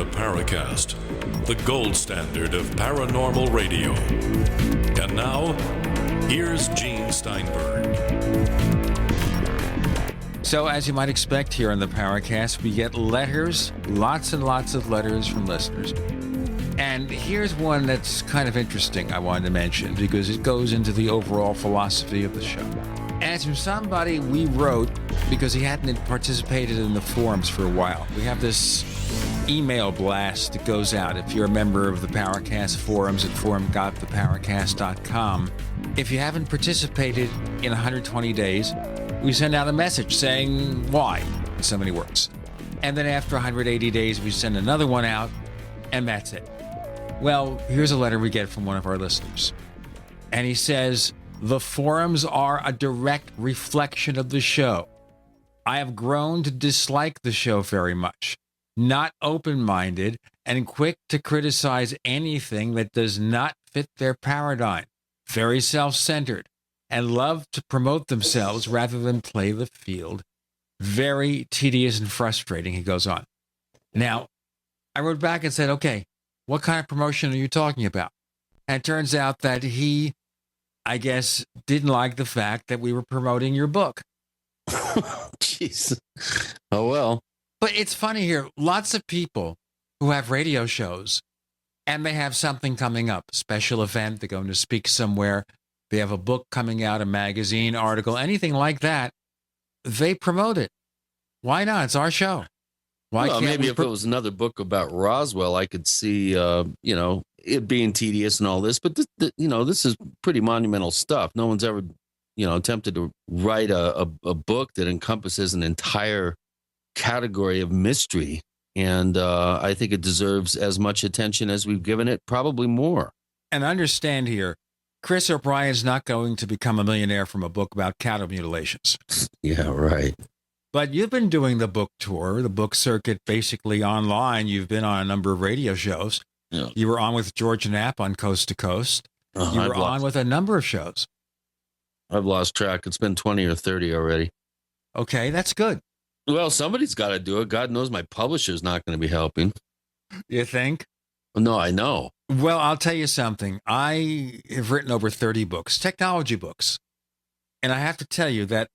the Paracast, the gold standard of paranormal radio. And now, here's Gene Steinberg. So, as you might expect here on the Paracast, we get letters, lots and lots of letters from listeners. And here's one that's kind of interesting I wanted to mention because it goes into the overall philosophy of the show. And it's from somebody we wrote because he hadn't participated in the forums for a while. We have this email blast that goes out if you're a member of the Paracast forums at forum.theparacast.com. If you haven't participated in 120 days, we send out a message saying why in so many words. And then after 180 days, we send another one out, and that's it. Well, here's a letter we get from one of our listeners. And he says, the forums are a direct reflection of the show. I have grown to dislike the show very much, not open-minded, and quick to criticize anything that does not fit their paradigm, very self-centered, and love to promote themselves rather than play the field. Very tedious and frustrating, he goes on. Now, I wrote back and said, okay, what kind of promotion are you talking about? And it turns out that he, I guess, didn't like the fact that we were promoting your book. Jeez. Oh, well. But it's funny here. Lots of people who have radio shows and they have something coming up, special event, they're going to speak somewhere, they have a book coming out, a magazine article, anything like that, they promote it. Why not? It's our show. Why well, can't maybe if it was another book about Roswell, I could see, it being tedious and all this. But, this is pretty monumental stuff. No one's ever, attempted to write a book that encompasses an entire category of mystery. And I think it deserves as much attention as we've given it, probably more. And understand here, Chris O'Brien's not going to become a millionaire from a book about cattle mutilations. Yeah, right. But you've been doing the book tour, the book circuit, basically online. You've been on a number of radio shows. Yeah. You were on with George Knapp on Coast to Coast. You were on with a number of shows. I've lost track. It's been 20 or 30 already. Okay, that's good. Well, somebody's got to do it. God knows my publisher's not going to be helping. You think? No, I know. Well, I'll tell you something. I have written over 30 books, technology books. And I have to tell you that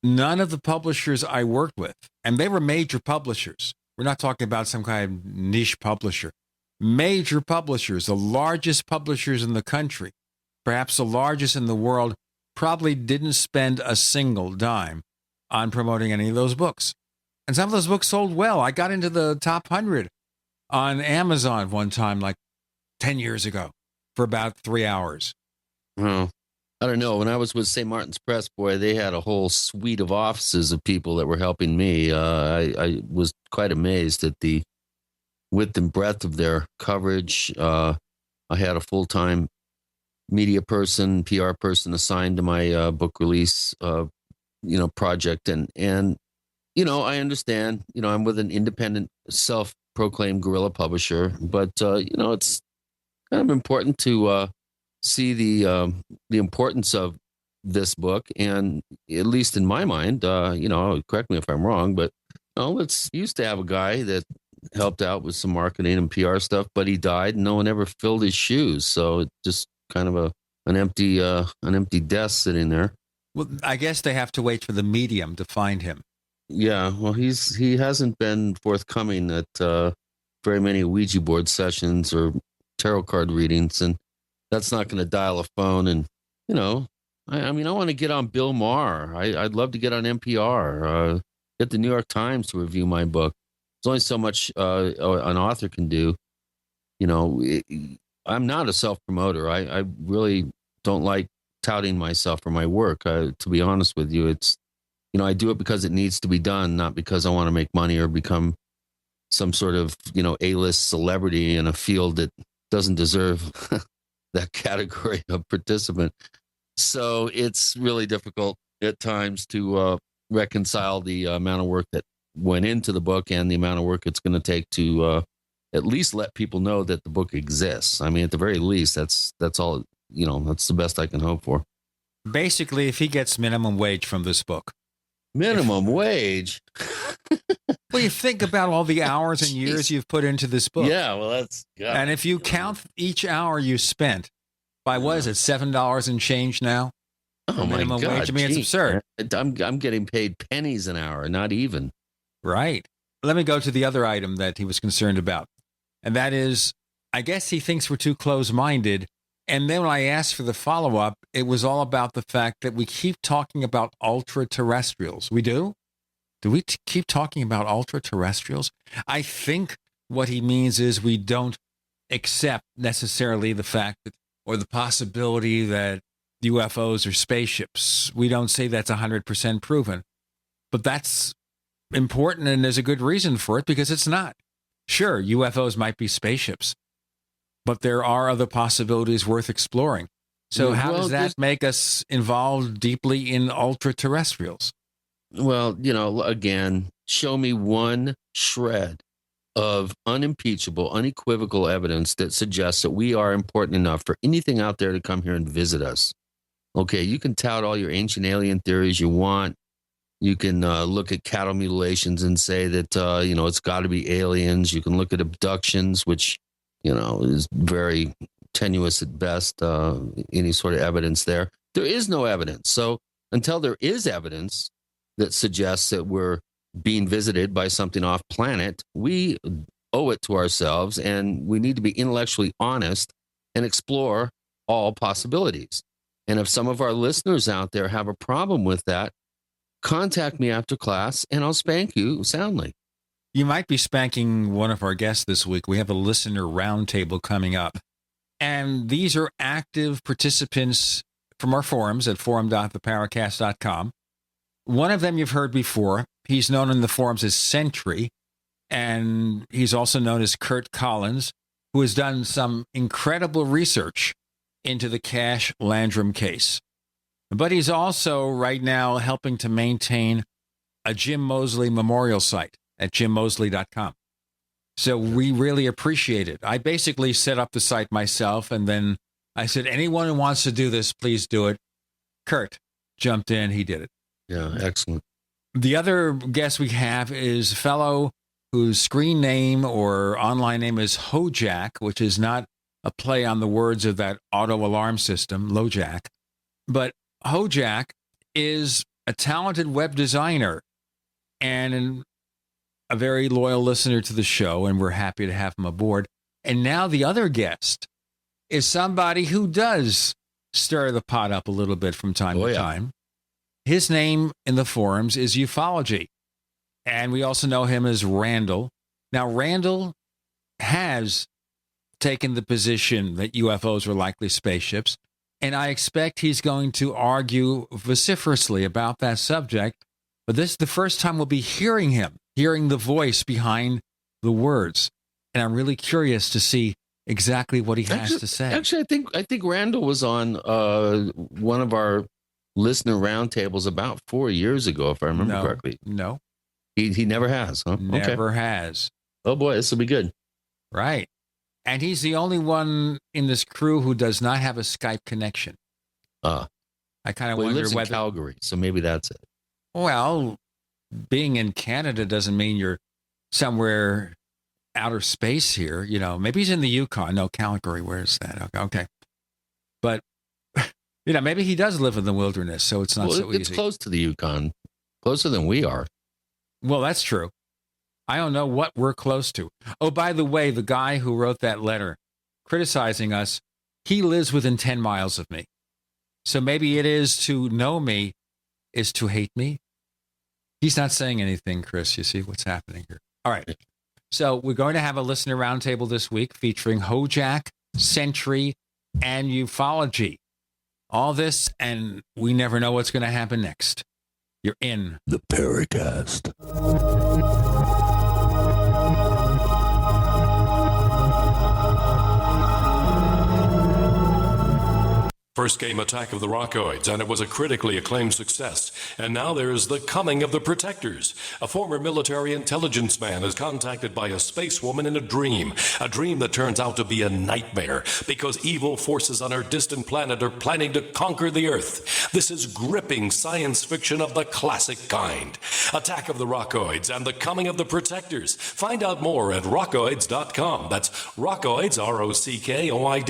none of the publishers I worked with, and they were major publishers. We're not talking about some kind of niche publisher. Major publishers, the largest publishers in the country, perhaps the largest in the world, probably didn't spend a single dime on promoting any of those books. And some of those books sold well. I got into the top 100 on Amazon one time, like 10 years ago, for about 3 hours. Well, I don't know. When I was with St. Martin's Press, boy, they had a whole suite of offices of people that were helping me. I was quite amazed at the width and breadth of their coverage. I had a full-time media person, PR person assigned to my book release, project. And I understand, I'm with an independent, self-proclaimed guerrilla publisher, but, it's kind of important to see the importance of this book. And at least in my mind, correct me if I'm wrong, but let's used to have a guy that helped out with some marketing and PR stuff, but he died and no one ever filled his shoes. So it's just kind of an empty desk sitting there. Well, I guess they have to wait for the medium to find him. Yeah, well, he hasn't been forthcoming at very many Ouija board sessions or tarot card readings, and that's not going to dial a phone. And I want to get on Bill Maher. I'd love to get on NPR. Get the New York Times to review my book. There's only so much an author can do. I'm not a self-promoter. I really don't like touting myself or my work. To be honest with you, it's, I do it because it needs to be done, not because I want to make money or become some sort of, A-list celebrity in a field that doesn't deserve that category of participant. So it's really difficult at times to reconcile the amount of work that went into the book and the amount of work it's going to take to at least let people know that the book exists. I mean, at the very least, that's all, that's the best I can hope for. Basically, if he gets minimum wage from this book. Minimum wage? Well, you think about all the hours and years you've put into this book. Yeah, well, that's... God, and if you count each hour you spent by, what is it, $7 and change now? Oh, my God. Wage. I mean, it's absurd. I'm getting paid pennies an hour, not even. Right. Let me go to the other item that he was concerned about. And that is, I guess he thinks we're too close-minded. And then when I asked for the follow-up, it was all about the fact that we keep talking about ultra-terrestrials. We do? Do we keep talking about ultra-terrestrials? I think what he means is we don't accept necessarily the fact that, or the possibility that UFOs are spaceships. We don't say that's 100% proven. But that's important, and there's a good reason for it, because it's not. Sure, UFOs might be spaceships, but there are other possibilities worth exploring. So how does that make us involved deeply in ultra-terrestrials? Well, again, show me one shred of unimpeachable, unequivocal evidence that suggests that we are important enough for anything out there to come here and visit us. Okay, you can tout all your ancient alien theories you want. You can look at cattle mutilations and say that, it's got to be aliens. You can look at abductions, which, is very tenuous at best, any sort of evidence there. There is no evidence. So until there is evidence that suggests that we're being visited by something off planet, we owe it to ourselves, and we need to be intellectually honest and explore all possibilities. And if some of our listeners out there have a problem with that, contact me after class and I'll spank you soundly. You might be spanking one of our guests this week. We have a listener roundtable coming up. And these are active participants from our forums at forum.theparacast.com. One of them you've heard before. He's known in the forums as Sentry, and he's also known as Curt Collins, who has done some incredible research into the Cash Landrum case. But he's also right now helping to maintain a Jim Moseley memorial site at jimmoseley.com. So we really appreciate it. I basically set up the site myself, and then I said, anyone who wants to do this, please do it. Curt jumped in. He did it. Yeah, excellent. The other guest we have is a fellow whose screen name or online name is HoJack, which is not a play on the words of that auto alarm system, LoJack. But HoJack is a talented web designer and a very loyal listener to the show, and we're happy to have him aboard. And now the other guest is somebody who does stir the pot up a little bit from time to time. His name in the forums is Ufology, and we also know him as Randall. Now, Randall has taken the position that UFOs are likely spaceships, and I expect he's going to argue vociferously about that subject. But this is the first time we'll be hearing him, hearing the voice behind the words. And I'm really curious to see exactly what he has to say. Actually, I think Randall was on one of our listener roundtables about 4 years ago, if I remember correctly. No. He never has, huh? Never has. Oh, boy, this will be good. Right. And he's the only one in this crew who does not have a Skype connection. I kind of wonder he lives whether... in Calgary, so maybe that's it. Well, being in Canada doesn't mean you're somewhere outer space here. Maybe he's in the Yukon. No, Calgary, where's that? Okay. But, maybe he does live in the wilderness, so it's not so easy. It's close to the Yukon, closer than we are. Well, that's true. I don't know what we're close to. Oh, by the way, the guy who wrote that letter criticizing us, he lives within 10 miles of me. So maybe it is to know me is to hate me. He's not saying anything, Chris. You see what's happening here. All right. So we're going to have a listener roundtable this week featuring HoJack, Sentry, and Ufology. All this, and we never know what's going to happen next. You're in the Paracast. First came Attack of the Rockoids, and it was a critically acclaimed success. And now there's The Coming of the Protectors. A former military intelligence man is contacted by a space woman in a dream that turns out to be a nightmare because evil forces on our distant planet are planning to conquer the Earth. This is gripping science fiction of the classic kind. Attack of the Rockoids and the Coming of the Protectors. Find out more at rockoids.com. That's rockoids,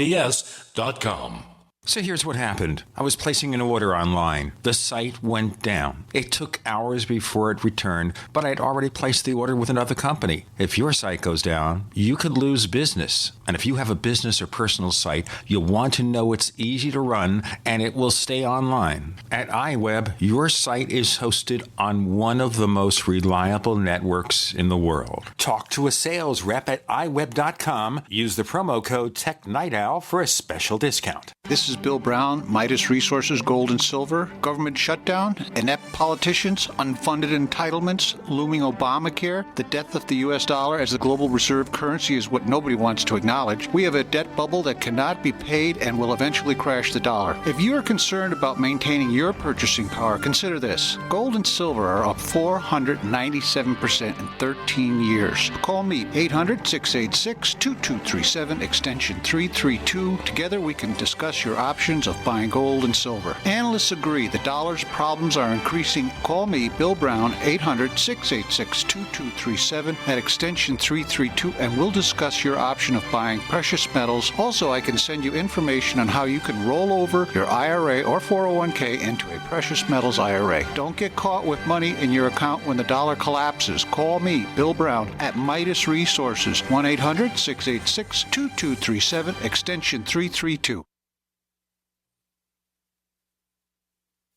ROCKOIDS.com. So here's what happened. I was placing an order online. The site went down. It took hours before it returned, but I'd already placed the order with another company. If your site goes down, you could lose business. And if you have a business or personal site, you'll want to know it's easy to run and it will stay online. At iWeb, your site is hosted on one of the most reliable networks in the world. Talk to a sales rep at iWeb.com. Use the promo code TechNightOwl for a special discount. This is Bill Brown, Midas Resources, Gold and Silver, government shutdown, inept politicians, unfunded entitlements, looming Obamacare, the death of the U.S. dollar as the global reserve currency is what nobody wants to acknowledge. We have a debt bubble that cannot be paid and will eventually crash the dollar. If you are concerned about maintaining your purchasing power, consider this. Gold and silver are up 497% in 13 years. Call me, 800-686-2237, extension 332. Together we can discuss your options of buying gold and silver. Analysts agree the dollar's problems are increasing. Call me, Bill Brown, 800-686-2237 at extension 332, and we'll discuss your option of buying precious metals. Also, I can send you information on how you can roll over your IRA or 401k into a precious metals IRA. Don't get caught with money in your account when the dollar collapses. Call me, Bill Brown, at Midas Resources, 1-800-686-2237, extension 332.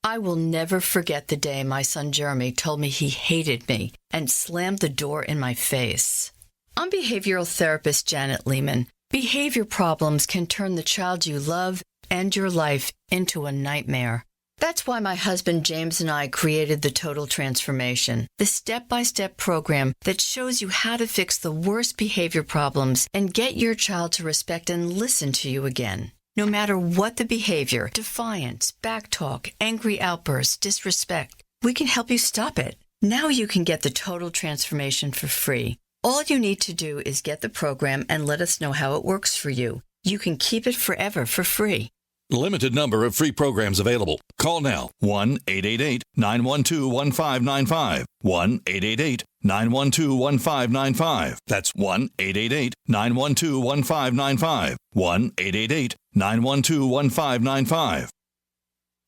I will never forget the day my son Jeremy told me he hated me and slammed the door in my face. I'm behavioral therapist Janet Lehman. Behavior problems can turn the child you love and your life into a nightmare. That's why my husband James and I created the Total Transformation, the step-by-step program that shows you how to fix the worst behavior problems and get your child to respect and listen to you again. No matter what the behavior, defiance, backtalk, angry outbursts, disrespect, we can help you stop it. Now you can get the Total Transformation for free. All you need to do is get the program and let us know how it works for you. You can keep it forever for free. Limited number of free programs available. Call now, 1-888-912-1595. 1-888-912-1595. That's 1-888-912-1595. 1-888-912-1595.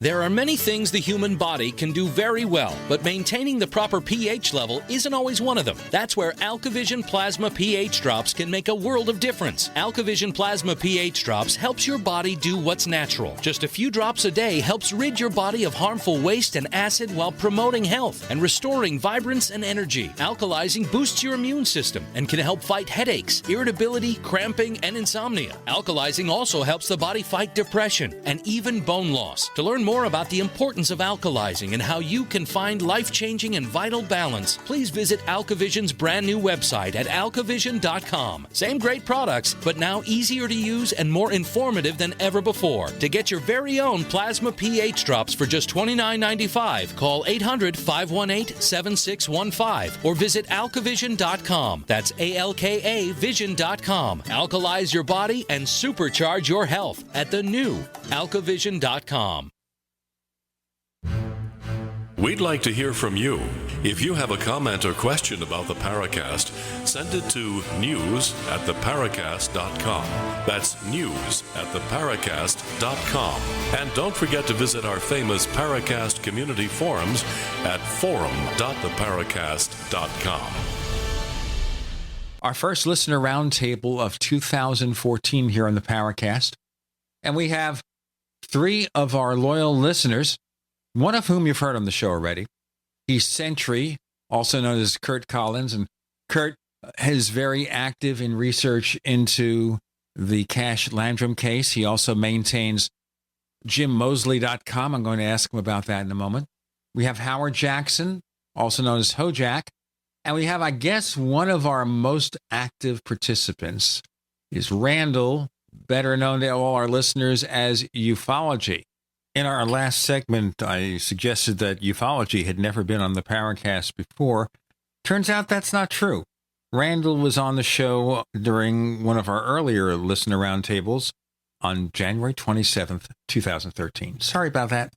There are many things the human body can do very well, but maintaining the proper pH level isn't always one of them. That's where AlkaVision Plasma pH Drops can make a world of difference. AlkaVision Plasma pH Drops helps your body do what's natural. Just a few drops a day helps rid your body of harmful waste and acid while promoting health and restoring vibrance and energy. Alkalizing boosts your immune system and can help fight headaches, irritability, cramping, and insomnia. Alkalizing also helps the body fight depression and even bone loss. To learn more about the importance of alkalizing and how you can find life-changing and vital balance, please visit AlkaVision's brand new website at alkavision.com. Same great products, but now easier to use and more informative than ever before. To get your very own plasma pH drops for just $29.95, call 800-518-7615 or visit alkavision.com. That's ALKA vision.com. Alkalize your body and supercharge your health at the new alkavision.com. We'd like to hear from you. If you have a comment or question about the Paracast, send it to news@theparacast.com. That's news@theparacast.com. And don't forget to visit our famous Paracast community forums at forum.theparacast.com. Our first listener roundtable of 2014 here on the Paracast. And we have 3 of our loyal listeners, one of whom you've heard on the show already. He's Sentry, also known as Curt Collins. And Curt is very active in research into the Cash Landrum case. He also maintains JimMosley.com. I'm going to ask him about that in a moment. We have Howard Jackson, also known as HoJack. And we have, I guess, one of our most active participants is Randall, better known to all our listeners as Ufology. In our last segment, I suggested that Ufology had never been on the Paracast before. Turns out that's not true. Randall was on the show during one of our earlier listener roundtables on January 27th, 2013. Sorry about that.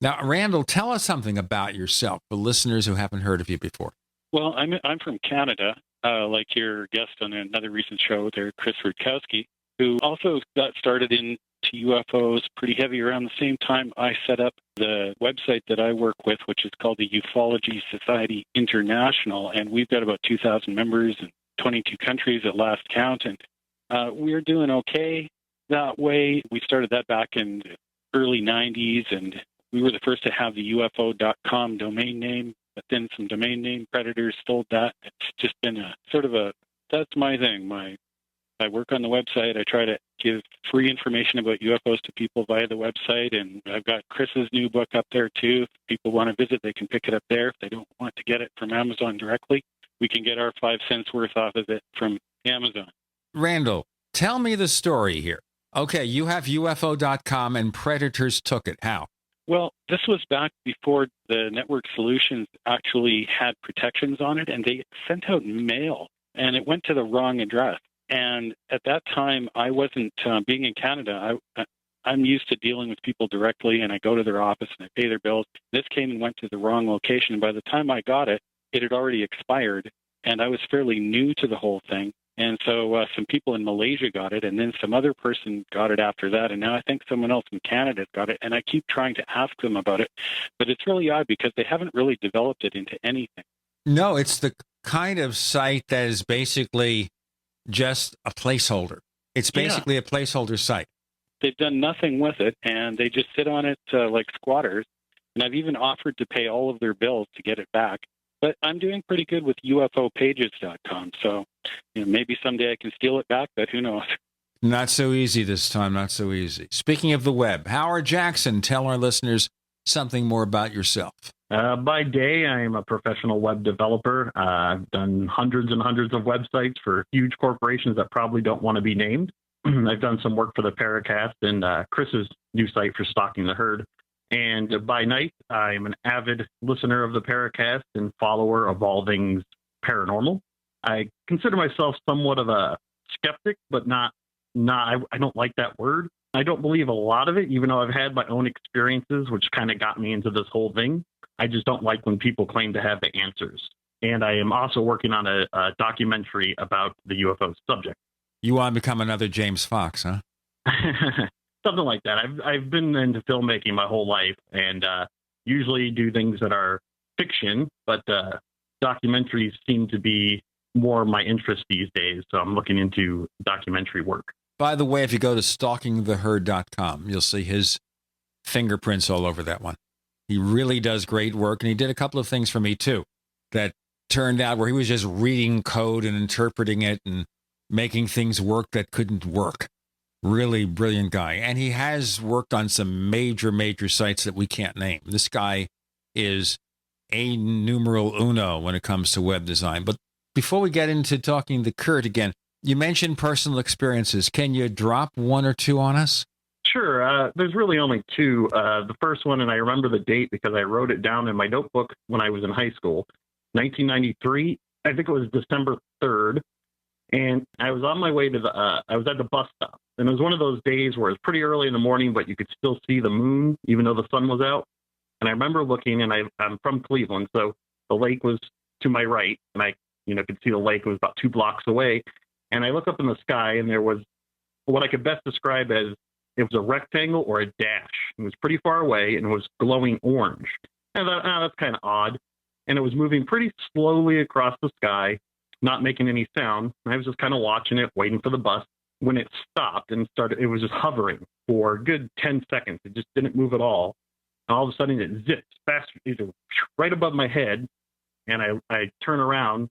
Now, Randall, tell us something about yourself for listeners who haven't heard of you before. Well, I'm from Canada, like your guest on another recent show there, Chris Rutkowski, who also got started into UFOs pretty heavy around the same time I set up the website that I work with, which is called the Ufology Society International, and we've got about 2,000 members in 22 countries at last count, and we're doing okay that way. We started that back in the early 90s, and we were the first to have the UFO.com domain name, but then some domain name predators stole that. It's just been that's my thing. I work on the website. I try to give free information about UFOs to people via the website, and I've got Chris's new book up there too. If people want to visit, they can pick it up there. If they don't want to get it from Amazon directly, we can get our 5 cents worth off of it from Amazon. Randall, tell me the story here. Okay, you have UFO.com and predators took it. How? Well, this was back before the network solutions actually had protections on it, and they sent out mail, and it went to the wrong address. And at that time, I wasn't, being in Canada, I'm used to dealing with people directly, and I go to their office and I pay their bills. This came and went to the wrong location, and by the time I got it, it had already expired, and I was fairly new to the whole thing. And so some people in Malaysia got it, and then some other person got it after that, and now I think someone else in Canada got it, and I keep trying to ask them about it, but it's really odd because they haven't really developed it into anything. No, it's the kind of site that is basically just a placeholder. It's basically a placeholder site. They've done nothing with it, and they just sit on it like squatters, and I've even offered to pay all of their bills to get it back. But I'm doing pretty good with UFOpages.com, so maybe someday I can steal it back, but who knows? Not so easy this time, not so easy. Speaking of the web, Howard Jackson, tell our listeners something more about yourself. By day, I am a professional web developer. I've done hundreds and hundreds of websites for huge corporations that probably don't want to be named. I've done some work for the Paracast and Chris's new site for Stalking the Herd. And by night, I am an avid listener of the Paracast and follower of all things paranormal. I consider myself somewhat of a skeptic, but I don't like that word. I don't believe a lot of it, even though I've had my own experiences, which kind of got me into this whole thing. I just don't like when people claim to have the answers. And I am also working on a documentary about the UFO subject. You want to become another James Fox, huh? Something like that. I've been into filmmaking my whole life and usually do things that are fiction, but documentaries seem to be more my interest these days. So I'm looking into documentary work. By the way, if you go to stalkingtheherd.com, you'll see his fingerprints all over that one. He really does great work, and he did a couple of things for me, too, that turned out where he was just reading code and interpreting it and making things work that couldn't work. Really brilliant guy. And he has worked on some major, major sites that we can't name. This guy is a numeral uno when it comes to web design. But before we get into talking to Curt again, you mentioned personal experiences. Can you drop one or two on us? Sure. There's really only two. The first one, and I remember the date because I wrote it down in my notebook when I was in high school, 1993. I think it was December 3rd. And I was on my way to I was at the bus stop. And it was one of those days where it's pretty early in the morning, but you could still see the moon, even though the sun was out. And I remember looking, and I'm from Cleveland, so the lake was to my right, and I could see the lake. It was about 2 blocks away. And I look up in the sky, and there was what I could best describe as it was a rectangle or a dash. It was pretty far away, and it was glowing orange. And I thought, that's kind of odd. And it was moving pretty slowly across the sky, not making any sound. And I was just kind of watching it, waiting for the bus. When it stopped and started, it was just hovering for a good 10 seconds. It just didn't move at all. And all of a sudden, it zipped fast, right above my head. And I turn around,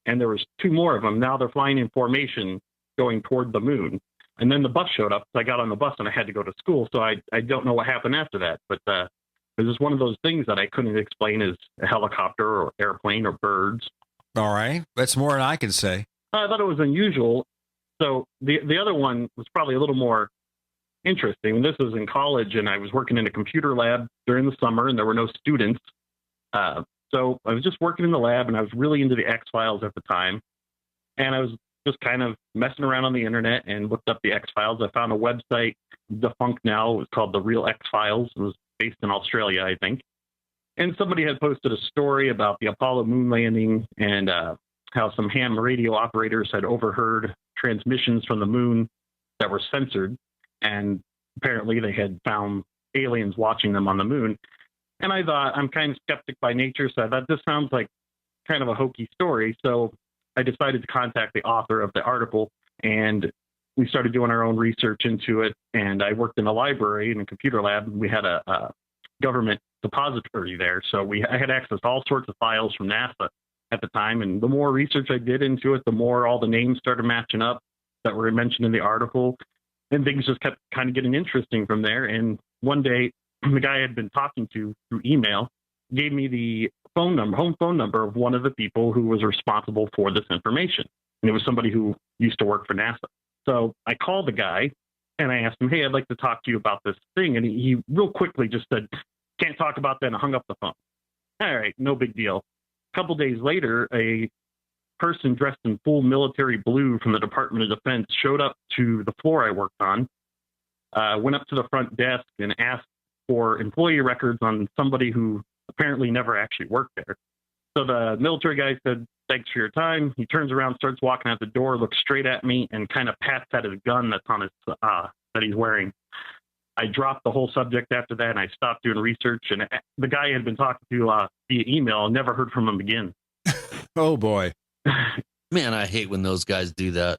and there was 2 more of them. Now they're flying in formation going toward the moon. And then the bus showed up. So I got on the bus, and I had to go to school. So I don't know what happened after that. But it was just one of those things that I couldn't explain as a helicopter or airplane or birds. All right. That's more than I can say. I thought it was unusual. So the other one was probably a little more interesting. This was in college, and I was working in a computer lab during the summer, and there were no students. So I was just working in the lab, and I was really into the X-Files at the time. And I was just kind of messing around on the internet and looked up the X-Files. I found a website, defunct now. It was called The Real X-Files. It was based in Australia, I think. And somebody had posted a story about the Apollo moon landing and how some ham radio operators had overheard transmissions from the moon that were censored. And apparently they had found aliens watching them on the moon. And I thought, I'm kind of skeptic by nature, so I thought this sounds like kind of a hokey story. So I decided to contact the author of the article, and we started doing our own research into it. And I worked in a library in a computer lab. We had a government depository there. So I had access to all sorts of files from NASA at the time. And the more research I did into it, the more all the names started matching up that were mentioned in the article. And things just kept kind of getting interesting from there. And one day, the guy I had been talking to through email gave me the home phone number of one of the people who was responsible for this information. And it was somebody who used to work for NASA. So I called the guy and I asked him, hey, I'd like to talk to you about this thing. And he real quickly just said, can't talk about that, and hung up the phone. All right, no big deal. A couple days later, a person dressed in full military blue from the Department of Defense showed up to the floor I worked on, went up to the front desk and asked for employee records on somebody who apparently never actually worked there. So the military guy said, thanks for your time. He turns around, starts walking out the door, looks straight at me, and kind of pats at his gun that's on his that he's wearing. I dropped the whole subject after that, and I stopped doing research. And the guy I had been talking to via email, never heard from him again. Oh, boy. Man, I hate when those guys do that.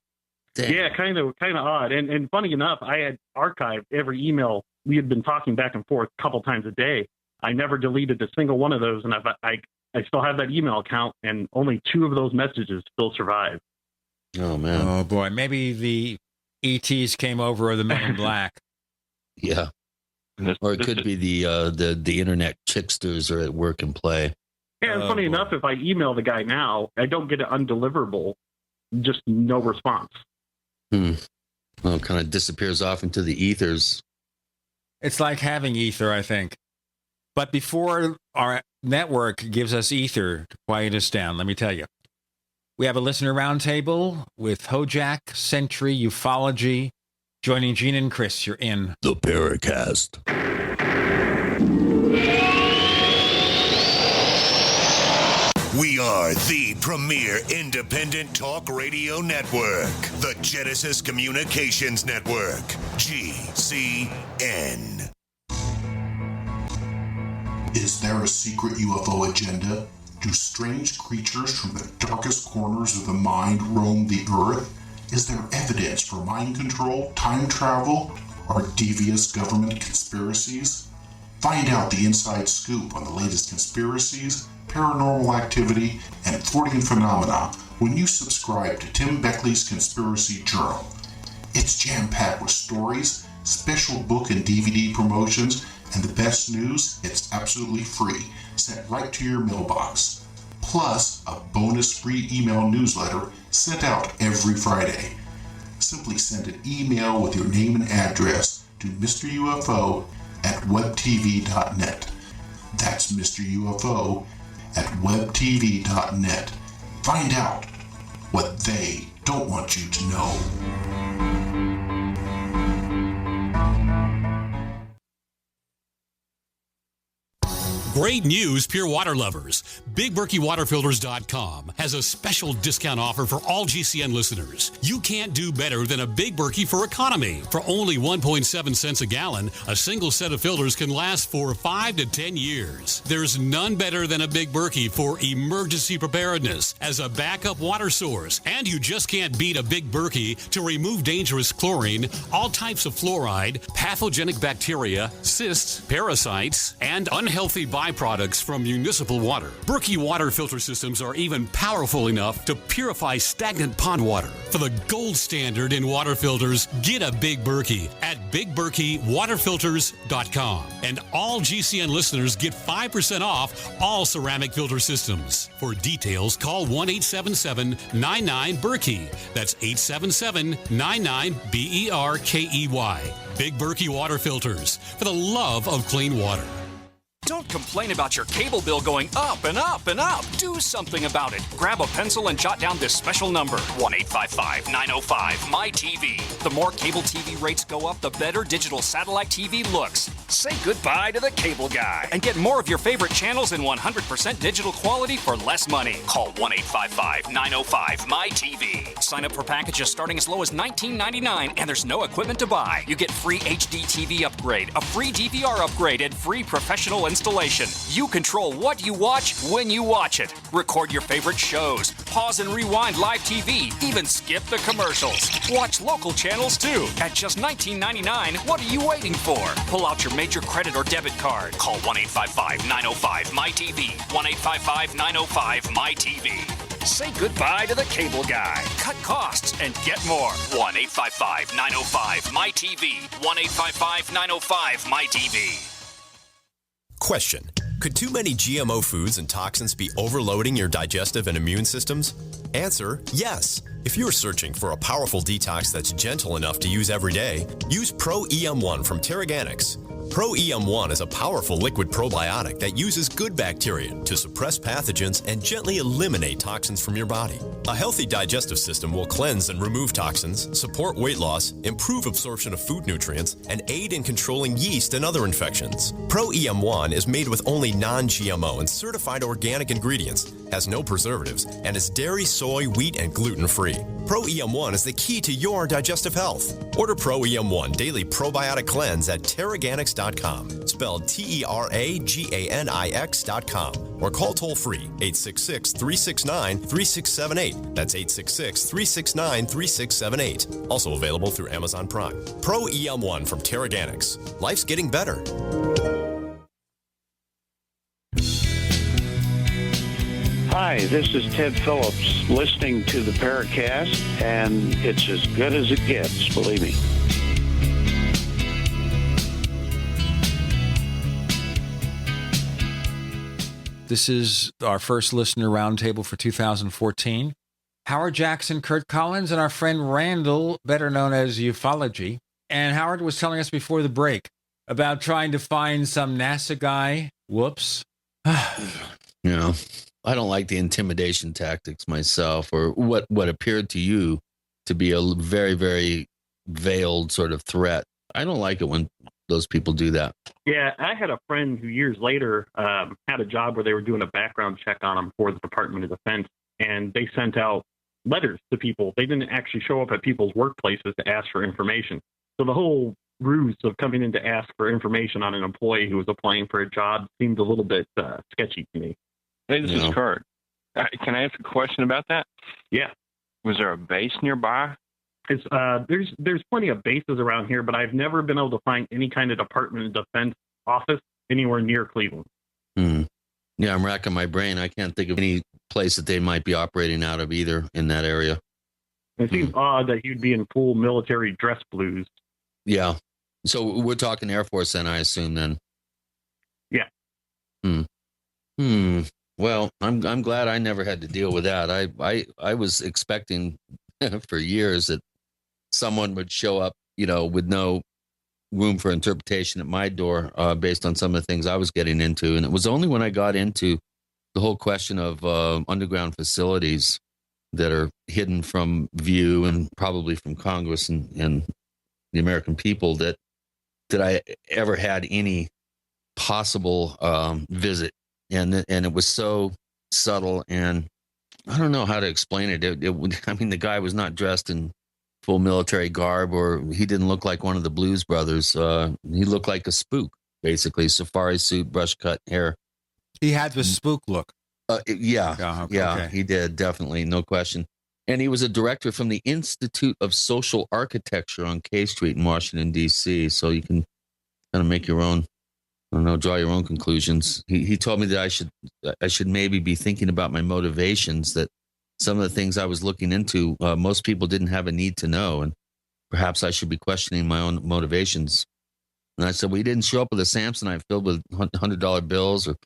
Damn. Yeah, kind of odd. And funny enough, I had archived every email. We had been talking back and forth a couple times a day. I never deleted a single one of those, and I still have that email account, and only 2 of those messages still survive. Oh, man. Oh, boy. Maybe the ETs came over, or the Men in Black. Yeah. Or it could be the internet chicksters are at work and play. Yeah, and funny enough, if I email the guy now, I don't get an undeliverable, just no response. Well, it kind of disappears off into the ethers. It's like having ether, I think. But before our network gives us ether to quiet us down, let me tell you. We have a listener roundtable with HoJack, Sentry, Ufology. Joining Gene and Chris, you're in The Paracast. We are the premier independent talk radio network, the Genesis Communications Network, GCN. Is there a secret UFO agenda? Do strange creatures from the darkest corners of the mind roam the earth? Is there evidence for mind control, time travel, or devious government conspiracies? Find out the inside scoop on the latest conspiracies, paranormal activity, and Fortean phenomena when you subscribe to Tim Beckley's Conspiracy Journal. It's jam-packed with stories, special book and DVD promotions, and the best news, it's absolutely free, sent right to your mailbox. Plus, a bonus free email newsletter sent out every Friday. Simply send an email with your name and address to Mr. UFO at webtv.net. That's Mr. UFO at webtv.net. Find out what they don't want you to know. Great news, pure water lovers. BigBerkeyWaterFilters.com has a special discount offer for all GCN listeners. You can't do better than a Big Berkey for economy. For only 1.7 cents a gallon, a single set of filters can last for 5 to 10 years. There's none better than a Big Berkey for emergency preparedness as a backup water source. And you just can't beat a Big Berkey to remove dangerous chlorine, all types of fluoride, pathogenic bacteria, cysts, parasites, and unhealthy byproducts from municipal water. Berkey water filter systems are even powerful enough to purify stagnant pond water. For the gold standard in water filters, get a Big Berkey at BigBerkeyWaterFilters.com. And all GCN listeners get 5% off all ceramic filter systems. For details, call 1-877-99-BERKEY. That's 877-99-BERKEY. Big Berkey Water Filters, for the love of clean water. Don't complain about your cable bill going up and up and up. Do something about it. Grab a pencil and jot down this special number, 1-855-905-MY-TV. The more cable TV rates go up, the better digital satellite TV looks. Say goodbye to the cable guy and get more of your favorite channels in 100% digital quality for less money. Call 1-855-905-MY-TV. Sign up for packages starting as low as $19.99, and there's no equipment to buy. You get free HD TV upgrade, a free DVR upgrade, and free professional installation. You control what you watch when you watch it. Record your favorite shows, pause and rewind live TV, even skip the commercials. Watch local channels too. At just $19.99, what are you waiting for? Pull out your major credit or debit card. Call 1-855-905-MY-TV. 1-855-905-MY-TV. Say goodbye to the cable guy. Cut costs and get more. 1-855-905-MY-TV. 1-855-905-MY-TV. Question: could too many GMO foods and toxins be overloading your digestive and immune systems? Answer: yes. If you're searching for a powerful detox that's gentle enough to use every day, use Pro-EM1 from Terraganics. Pro-EM1 is a powerful liquid probiotic that uses good bacteria to suppress pathogens and gently eliminate toxins from your body. A healthy digestive system will cleanse and remove toxins, support weight loss, improve absorption of food nutrients, and aid in controlling yeast and other infections. Pro-EM1 is made with only non-GMO and certified organic ingredients, has no preservatives, and is dairy, soy, wheat, and gluten-free. Pro-EM1 is the key to your digestive health. Order Pro-EM1 Daily Probiotic Cleanse at Terraganics.com, spelled Terraganix.com, or call toll-free 866-369-3678. That's 866-369-3678. Also available through Amazon Prime. Pro-EM1 from Terraganics. Life's getting better. Hi, this is Ted Phillips, listening to the Paracast, and it's as good as it gets, believe me. This is our first listener roundtable for 2014. Howard Jackson, Curt Collins, and our friend Randall, better known as Ufology. And Howard was telling us before the break about trying to find some NASA guy. Whoops. I don't like the intimidation tactics myself, or what appeared to you to be a very, very veiled sort of threat. I don't like it when those people do that. Yeah, I had a friend who years later had a job where they were doing a background check on him for the Department of Defense, and they sent out letters to people. They didn't actually show up at people's workplaces to ask for information. So the whole ruse of coming in to ask for information on an employee who was applying for a job seemed a little bit sketchy to me. Hey, this is Curt. Can I ask a question about that? Yeah. Was there a base nearby? There's plenty of bases around here, but I've never been able to find any kind of Department of Defense office anywhere near Cleveland. Yeah, I'm racking my brain. I can't think of any place that they might be operating out of either in that area. It seems odd that you'd be in full military dress blues. Yeah. So we're talking Air Force then, I assume, then? Yeah. Well, I'm glad I never had to deal with that. I was expecting for years that someone would show up, with no room for interpretation at my door based on some of the things I was getting into. And it was only when I got into the whole question of underground facilities that are hidden from view and probably from Congress and the American people that I ever had any possible visit. And it was so subtle, and I don't know how to explain it. The guy was not dressed in full military garb, or he didn't look like one of the Blues Brothers. He looked like a spook, basically. Safari suit, brush cut hair. He had the spook look. Yeah, he did, definitely, no question. And he was a director from the Institute of Social Architecture on K Street in Washington, D.C., so you can kind of make your own, draw your own conclusions. He told me that I should maybe be thinking about my motivations, that some of the things I was looking into, most people didn't have a need to know, and perhaps I should be questioning my own motivations. And I said, well, you didn't show up with a Samsonite filled with $100 bills, or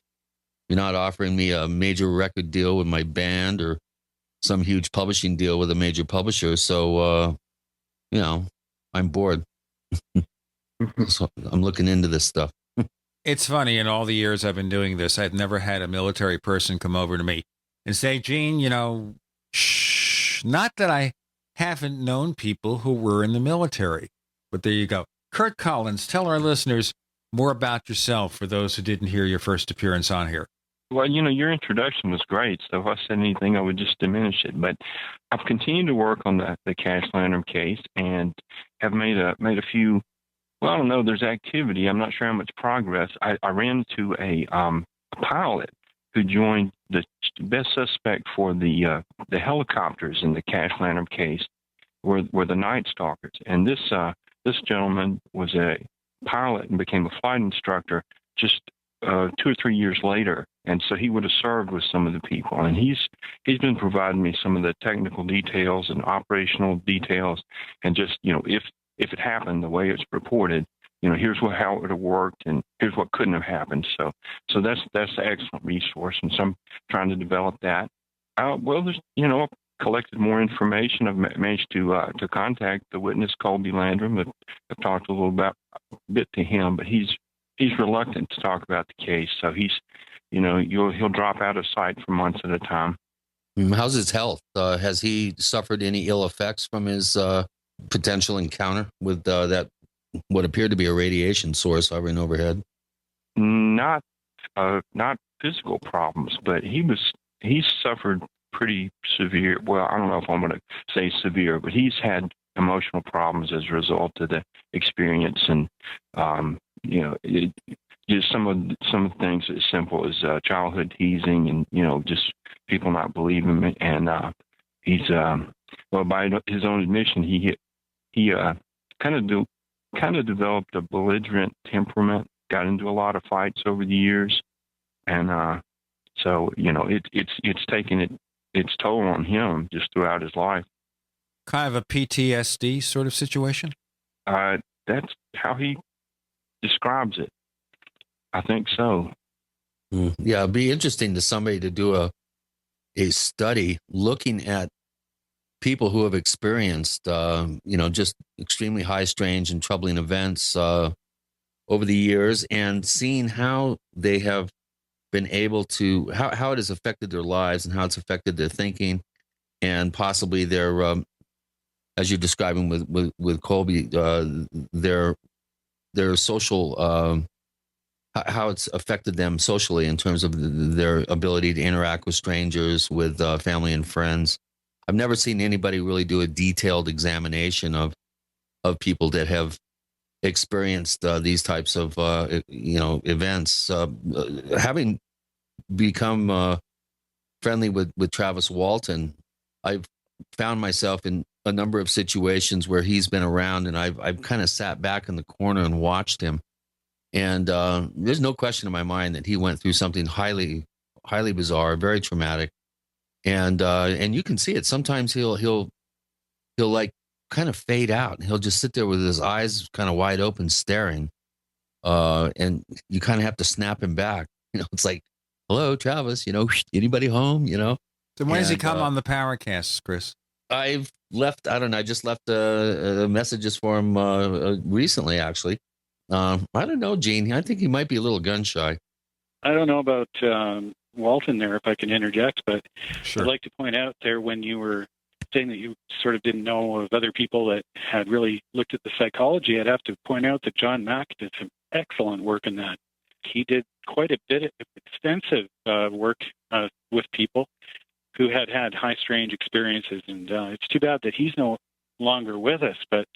you're not offering me a major record deal with my band, or some huge publishing deal with a major publisher. So, I'm bored. So I'm looking into this stuff. It's funny, in all the years I've been doing this, I've never had a military person come over to me and say, Gene, shh. Not that I haven't known people who were in the military, but there you go. Curt Collins, tell our listeners more about yourself for those who didn't hear your first appearance on here. Well, your introduction was great, so if I said anything, I would just diminish it. But I've continued to work on the Cash Lantern case and have made a few. Well, I don't know. There's activity. I'm not sure how much progress. I ran into a pilot who joined the best suspect for the helicopters in the Cash Lantern case, were the Night Stalkers, and this gentleman was a pilot and became a flight instructor just 2 or 3 years later, and so he would have served with some of the people, and he's been providing me some of the technical details and operational details, and just if it happened the way it's reported, here's how it would have worked, and here's what couldn't have happened. So that's an excellent resource, and so I'm trying to develop that. There's I've collected more information. I've managed to contact the witness Colby Landrum. I've talked a little bit to him, but he's reluctant to talk about the case. So he'll drop out of sight for months at a time. How's his health? Has he suffered any ill effects from his potential encounter with that what appeared to be a radiation source hovering overhead? Not physical problems, but he's suffered pretty severe. Well, I don't know if I'm going to say severe, but he's had emotional problems as a result of the experience, and just some of the things as simple as childhood teasing, and just people not believing him, and he's by his own admission, he kind of developed a belligerent temperament, got into a lot of fights over the years, and so it's taken its toll on him just throughout his life. Kind of a PTSD sort of situation? That's how he describes it. I think so. Yeah, it'd be interesting to somebody to do a study looking at people who have experienced, just extremely high, strange, and troubling events over the years, and seeing how they have been able to, how it has affected their lives and how it's affected their thinking, and possibly their, as you're describing with Colby, their social, how it's affected them socially in terms of their ability to interact with strangers, with family and friends. I've never seen anybody really do a detailed examination of people that have experienced these types of events. Having become friendly with Travis Walton, I've found myself in a number of situations where he's been around, and I've kind of sat back in the corner and watched him. And there's no question in my mind that he went through something highly, highly bizarre, very traumatic. And you can see it. Sometimes he'll like kind of fade out, and he'll just sit there with his eyes kind of wide open, staring. And you kind of have to snap him back. It's like, hello, Travis. Anybody home? So when does he come on the Paracast, Chris? I just left messages for him recently, actually. I don't know, Gene. I think he might be a little gun shy. I don't know about Walton there, if I can interject, but sure. I'd like to point out there, when you were saying that you sort of didn't know of other people that had really looked at the psychology, I'd have to point out that John Mack did some excellent work in that. He did quite a bit of extensive work with people who had high strange experiences, and it's too bad that he's no longer with us, but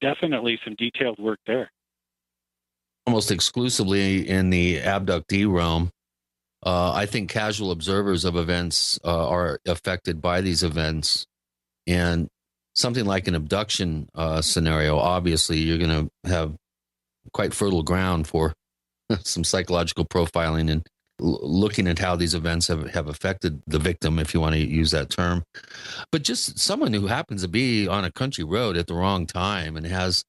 definitely some detailed work there. Almost exclusively in the abductee realm. I think casual observers of events are affected by these events. And something like an abduction scenario, obviously, you're going to have quite fertile ground for some psychological profiling and looking at how these events have affected the victim, if you want to use that term. But just someone who happens to be on a country road at the wrong time and has,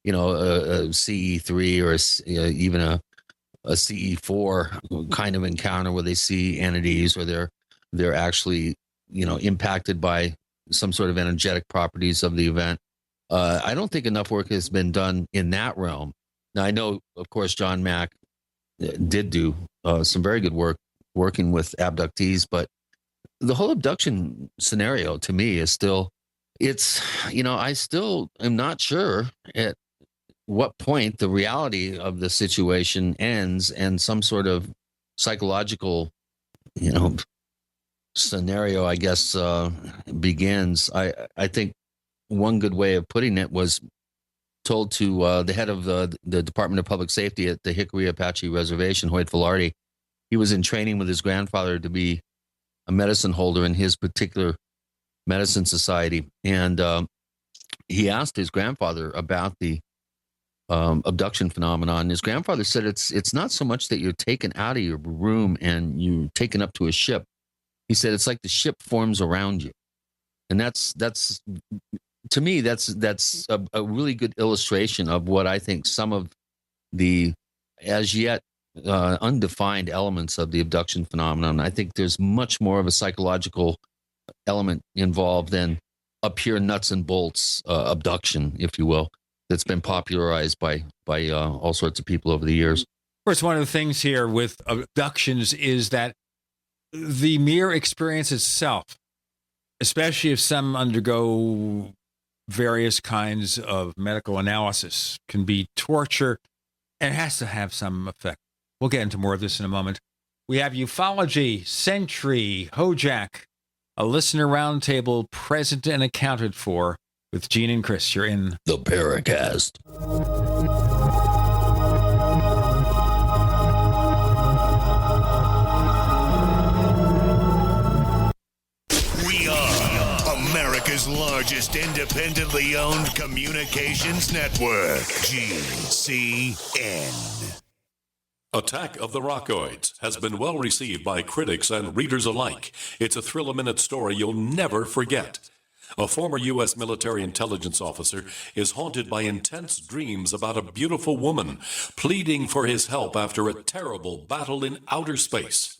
a CE3 or even a CE4 kind of encounter where they see entities, or they're actually, impacted by some sort of energetic properties of the event. I don't think enough work has been done in that realm. Now, I know, of course, John Mack did do some very good work working with abductees, but the whole abduction scenario to me is still, I still am not sure at what point the reality of the situation ends and some sort of psychological, scenario, I guess, begins. I think one good way of putting it was told to the head of the Department of Public Safety at the Hickory Apache Reservation, Hoyt Filardi. He was in training with his grandfather to be a medicine holder in his particular medicine society. And he asked his grandfather about the abduction phenomenon. His grandfather said it's not so much that you're taken out of your room and you're taken up to a ship. He said it's like the ship forms around you. And that's to me, that's a really good illustration of what I think some of the as yet undefined elements of the abduction phenomenon. I think there's much more of a psychological element involved than a pure nuts and bolts abduction, if you will, that's been popularized by all sorts of people over the years. Of course, one of the things here with abductions is that the mere experience itself, especially if some undergo various kinds of medical analysis, can be torture and has to have some effect. We'll get into more of this in a moment. We have Ufology, Sentry, HoJack, a listener roundtable present and accounted for with Gene and Chris. You're in the Paracast. We are America's largest independently owned communications network, GCN. Attack of the Rockoids has been well received by critics and readers alike. It's a thrill-a-minute story you'll never forget. A former U.S. military intelligence officer is haunted by intense dreams about a beautiful woman pleading for his help after a terrible battle in outer space.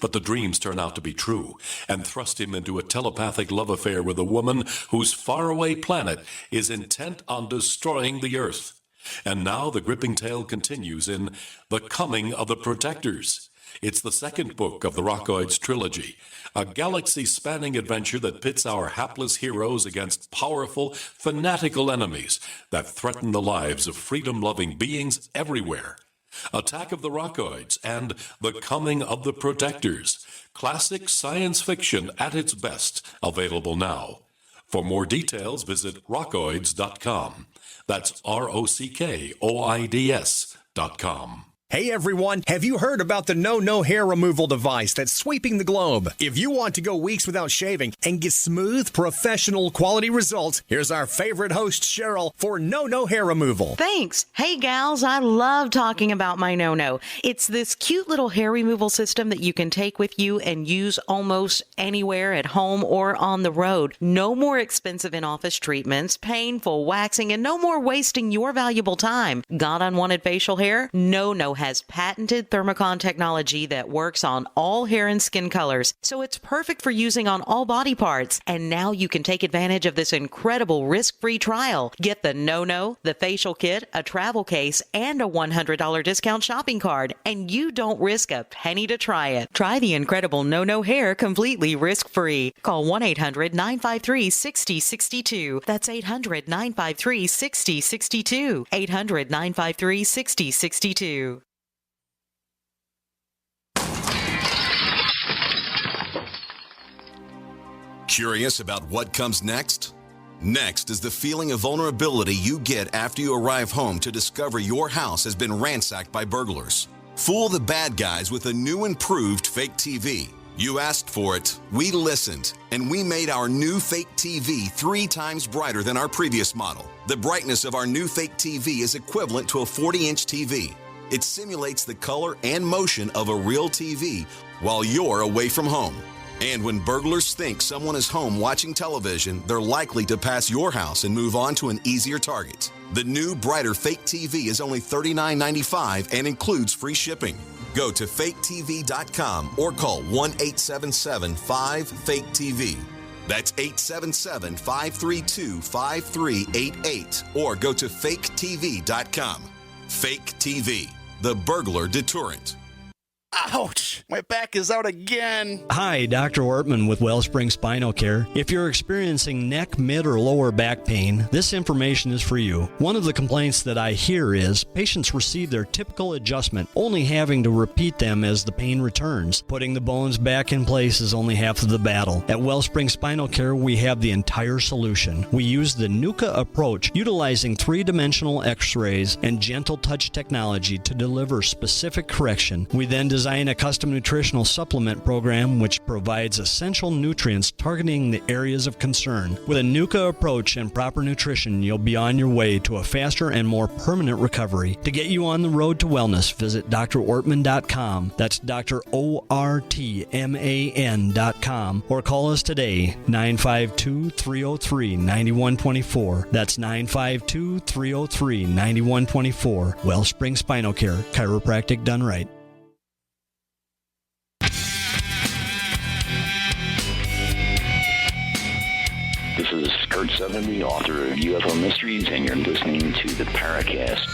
But the dreams turn out to be true and thrust him into a telepathic love affair with a woman whose faraway planet is intent on destroying the Earth. And now the gripping tale continues in The Coming of the Protectors. It's the second book of the Rockoids trilogy, a galaxy-spanning adventure that pits our hapless heroes against powerful, fanatical enemies that threaten the lives of freedom-loving beings everywhere. Attack of the Rockoids and The Coming of the Protectors, classic science fiction at its best, available now. For more details, visit rockoids.com. That's ROCKOIDS.com. Hey everyone, have you heard about the No hair removal device that's sweeping the globe? If you want to go weeks without shaving and get smooth, professional quality results, here's our favorite host, Cheryl, for No hair removal. Thanks. Hey gals, I love talking about my No. It's this cute little hair removal system that you can take with you and use almost anywhere at home or on the road. No more expensive in-office treatments, painful waxing, and no more wasting your valuable time. Got unwanted facial hair? No has patented thermocon technology that works on all hair and skin colors, so it's perfect for using on all body parts. And now you can take advantage of this incredible risk-free trial. Get the No, the facial kit, a travel case, and a $100 discount shopping card, and you don't risk a penny to try it. Try the incredible No hair completely risk-free. Call 1-800-953-6062. That's 800-953-6062. 800-953-6062. Curious about what comes next? Next is the feeling of vulnerability you get after you arrive home to discover your house has been ransacked by burglars. Fool the bad guys with a new improved fake TV. You asked for it, we listened, and we made our new fake TV 3 times brighter than our previous model. The brightness of our new fake TV is equivalent to a 40-inch TV. It simulates the color and motion of a real TV while you're away from home. And when burglars think someone is home watching television, they're likely to pass your house and move on to an easier target. The new, brighter fake TV is only $39.95 and includes free shipping. Go to faketv.com or call 1-877-5-FAKE-TV. That's 877-532-5388 or go to faketv.com. Fake TV, the burglar deterrent. Ouch! My back is out again. Hi, Dr. Ortman with Wellspring Spinal Care. If you're experiencing neck, mid, or lower back pain, this information is for you. One of the complaints that I hear is patients receive their typical adjustment, only having to repeat them as the pain returns. Putting the bones back in place is only half of the battle. At Wellspring Spinal Care, we have the entire solution. We use the NUCA approach, utilizing three-dimensional x-rays and gentle touch technology to deliver specific correction. We then design a custom nutritional supplement program which provides essential nutrients targeting the areas of concern. With a NUCA approach and proper nutrition, you'll be on your way to a faster and more permanent recovery. To get you on the road to wellness, visit drortman.com. That's drortman.com, or call us today, 952-303-9124. That's 952-303-9124. Wellspring Spinal Care, chiropractic done right. This is Kurt Collins, author of UFO Mysteries, and you're listening to the Paracast.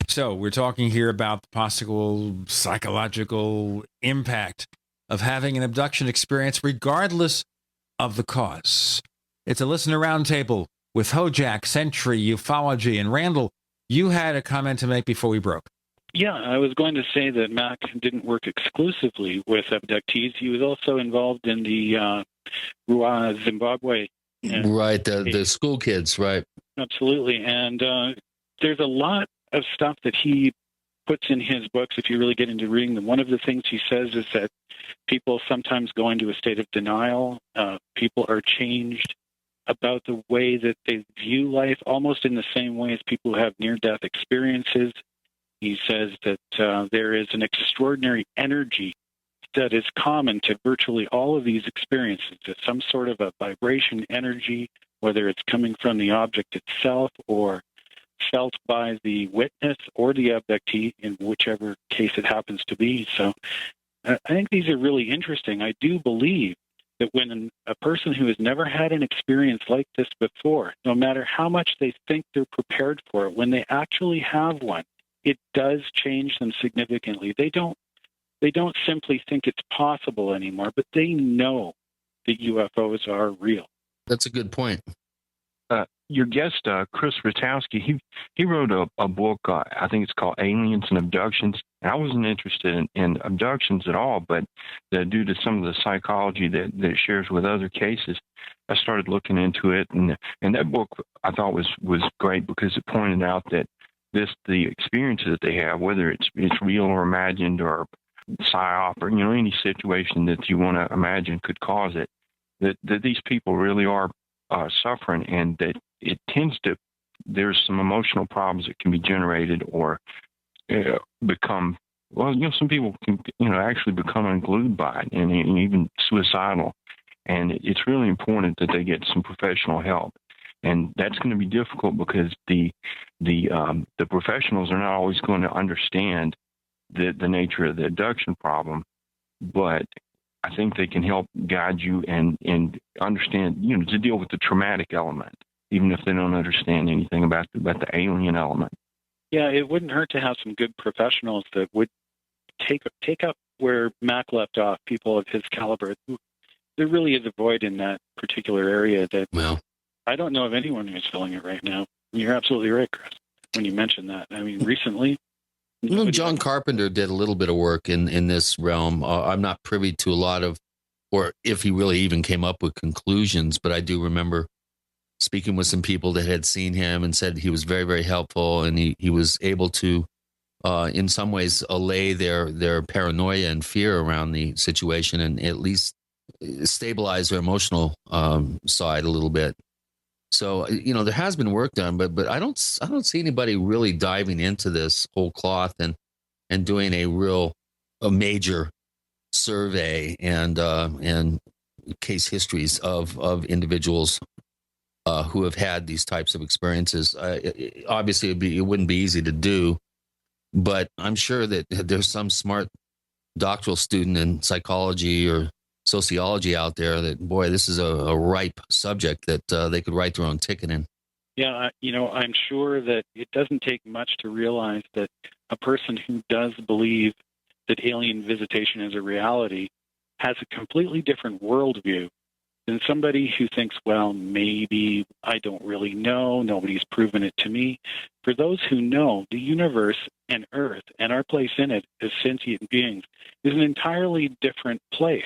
So we're talking here about the possible psychological impact of having an abduction experience regardless of the cause. It's a listener roundtable with HoJack, Sentry, Ufology, and Randall. You had a comment to make before we broke. Yeah, I was going to say that Mac didn't work exclusively with abductees. He was also involved in the Rua, Zimbabwe. Right, the school kids, right. Absolutely. And there's a lot of stuff that he puts in his books if you really get into reading them. One of the things he says is that people sometimes go into a state of denial. People are changed about the way that they view life, almost in the same way as people who have near-death experiences. He says that there is an extraordinary energy that is common to virtually all of these experiences. It's some sort of a vibration energy, whether it's coming from the object itself or felt by the witness or the abductee, in whichever case it happens to be. So I think these are really interesting. I do believe that when a person who has never had an experience like this before, no matter how much they think they're prepared for it, when they actually have one, it does change them significantly. They don't simply think it's possible anymore, but they know that UFOs are real. That's a good point. Your guest, Chris Rutowski, he wrote a book, I think it's called Aliens and Abductions. And I wasn't interested in abductions at all, but due to some of the psychology that it shares with other cases, I started looking into it. And that book I thought was great because it pointed out that the experiences that they have, whether it's real or imagined or psyop or any situation that you want to imagine could cause it, that these people really are suffering, and that it tends to, there's some emotional problems that can be generated or become, some people can actually become unglued by it and even suicidal, and it's really important that they get some professional help. And that's going to be difficult because the professionals are not always going to understand the nature of the abduction problem, but I think they can help guide you and understand, to deal with the traumatic element, even if they don't understand anything about the alien element. Yeah, it wouldn't hurt to have some good professionals that would take up where Mac left off, people of his caliber. There really is a void in that particular area that I don't know of anyone who's filling it right now. You're absolutely right, Chris, when you mentioned that. I mean, recently... John Carpenter did a little bit of work in this realm. I'm not privy to a lot of, or if he really even came up with conclusions, but I do remember speaking with some people that had seen him and said he was very, very helpful, and he was able to, in some ways, allay their paranoia and fear around the situation and at least stabilize their emotional side a little bit. So, there has been work done, but I don't see anybody really diving into this whole cloth and doing a major survey and case histories of individuals who have had these types of experiences. Obviously, it wouldn't be easy to do, but I'm sure that there's some smart doctoral student in psychology or sociology out there that, boy, this is a ripe subject that they could write their own ticket in. Yeah, I'm sure that it doesn't take much to realize that a person who does believe that alien visitation is a reality has a completely different worldview than somebody who thinks, well, maybe, I don't really know, nobody's proven it to me. For those who know, the universe and Earth and our place in it as sentient beings is an entirely different place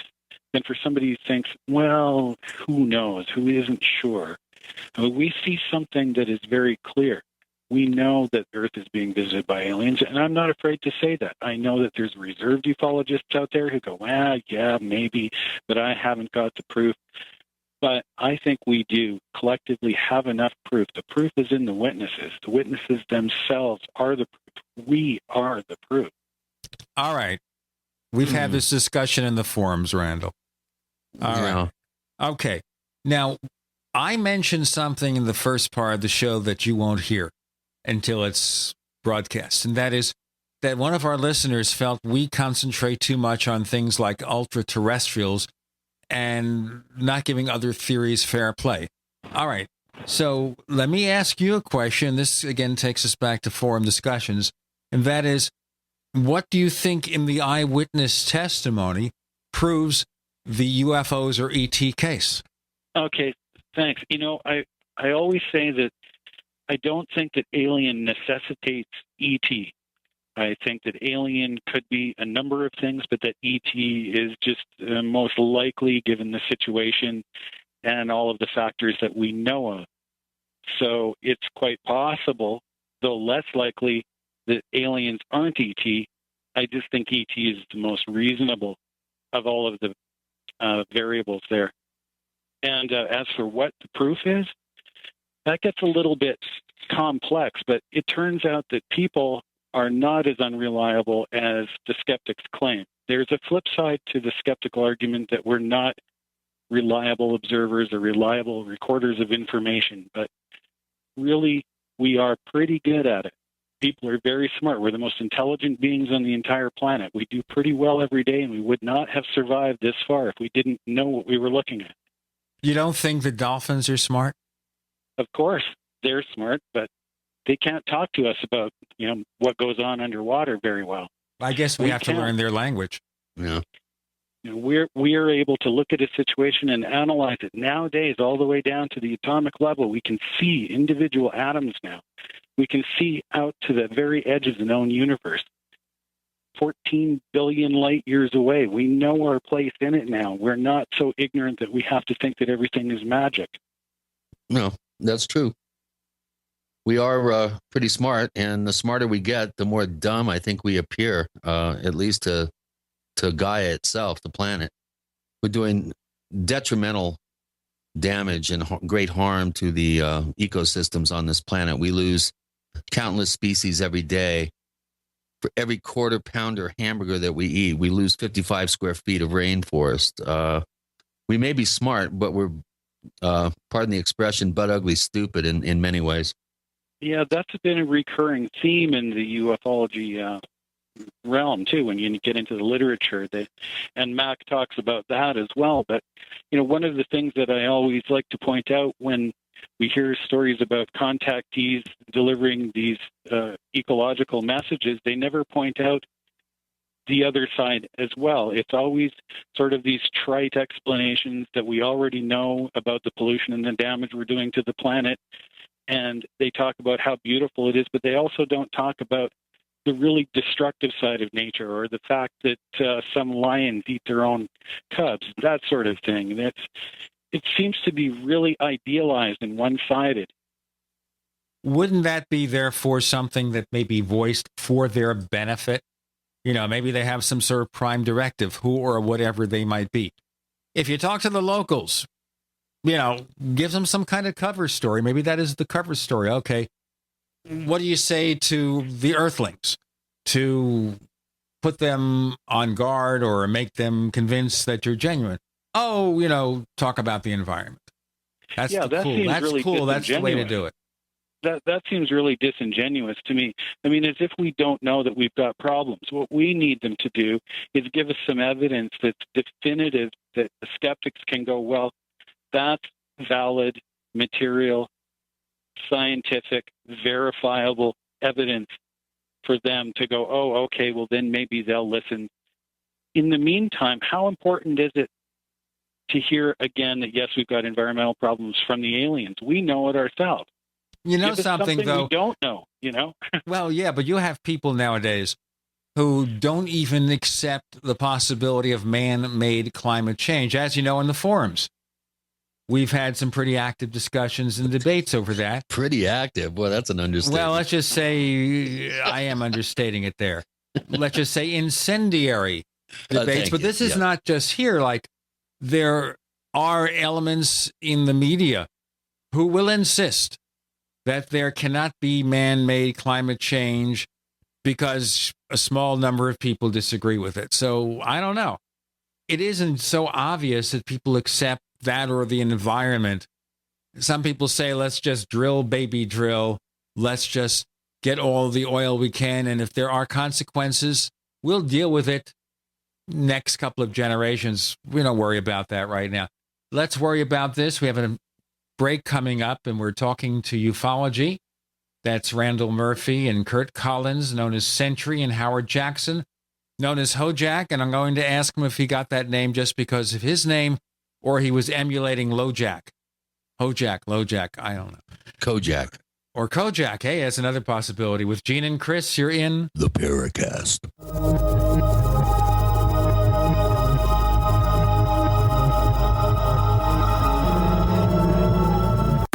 than for somebody who thinks, well, who knows, who isn't sure. We see something that is very clear. We know that Earth is being visited by aliens, and I'm not afraid to say that. I know that there's reserved ufologists out there who go, yeah, maybe, but I haven't got the proof. But I think we do collectively have enough proof. The proof is in the witnesses. The witnesses themselves are the proof. We are the proof. All right. We've had this discussion in the forums, Randall. All right. Okay. Now, I mentioned something in the first part of the show that you won't hear until it's broadcast, and that is that one of our listeners felt we concentrate too much on things like ultra-terrestrials and not giving other theories fair play. All right, so let me ask you a question. This, again, takes us back to forum discussions, and that is, what do you think in the eyewitness testimony proves the UFOs or ET case? Okay, thanks. I always say that I don't think that alien necessitates ET. I think that alien could be a number of things, but that ET is just most likely given the situation and all of the factors that we know of. So it's quite possible, though less likely, that aliens aren't ET. I just think ET is the most reasonable of all of the variables there. And as for what the proof is, that gets a little bit complex, but it turns out that people are not as unreliable as the skeptics claim. There's a flip side to the skeptical argument that we're not reliable observers or reliable recorders of information, but really we are pretty good at it. People are very smart. We're the most intelligent beings on the entire planet. We do pretty well every day, and we would not have survived this far if we didn't know what we were looking at. You don't think the dolphins are smart? Of course, they're smart, but they can't talk to us about, what goes on underwater very well. I guess we have to learn their language. Yeah. We are able to look at a situation and analyze it nowadays all the way down to the atomic level. We can see individual atoms now. We can see out to the very edge of the known universe. 14 billion light years away. We know our place in it now. We're not so ignorant that we have to think that everything is magic. No, that's true. We are pretty smart, and the smarter we get, the more dumb I think we appear, at least to Gaia itself, the planet. We're doing detrimental damage and great harm to the ecosystems on this planet. We lose countless species every day. For every quarter pounder hamburger that we eat, we lose 55 square feet of rainforest. We may be smart, but we're, pardon the expression, butt ugly stupid in many ways. Yeah, that's been a recurring theme in the ufology realm, too, when you get into the literature. And Mac talks about that as well. But, one of the things that I always like to point out when we hear stories about contactees delivering these ecological messages, they never point out the other side as well. It's always sort of these trite explanations that we already know about the pollution and the damage we're doing to the planet. And they talk about how beautiful it is, but they also don't talk about the really destructive side of nature, or the fact that some lions eat their own cubs, that sort of thing. It seems to be really idealized and one-sided. Wouldn't that be, therefore, something that may be voiced for their benefit? Maybe they have some sort of prime directive, who or whatever they might be. If you talk to the locals, give them some kind of cover story. Maybe that is the cover story. Okay. What do you say to the Earthlings to put them on guard or make them convinced that you're genuine? Oh, talk about the environment. That's cool. That's really cool. That's the way to do it. That seems really disingenuous to me. I mean, as if we don't know that we've got problems. What we need them to do is give us some evidence that's definitive, that the skeptics can go, well, that's valid material. scientific, verifiable evidence for them to go, oh, okay, well, then maybe they'll listen. In the meantime, how important is it to hear again that, yes, we've got environmental problems from the aliens? We know it ourselves. You know Give us something, though? we don't know, you know? Well, yeah, but you have people nowadays who don't even accept the possibility of man-made climate change. As you know, in the forums, we've had some pretty active discussions and debates over that. Pretty active? Boy, that's an understatement. Well, let's just say I am understating it there. Let's just say incendiary debates. But this is not just here. Like, there are elements in the media who will insist that there cannot be man-made climate change because a small number of people disagree with it. So I don't know. It isn't so obvious that people accept that or the environment. Some people say, let's just drill, baby drill. Let's just get all the oil we can. And if there are consequences, we'll deal with it next couple of generations. We don't worry about that right now. Let's worry about this. We have a break coming up, and we're talking to Ufology. That's Randall Murphy and Curt Collins, known as Sentry, and Howard Jackson, known as HoJack. And I'm going to ask him if he got that name just because of his name or he was emulating LoJack. HoJack, LoJack, I don't know. KoJack. Or KoJack. Hey, that's another possibility. With Gene and Chris, you're in the Paracast.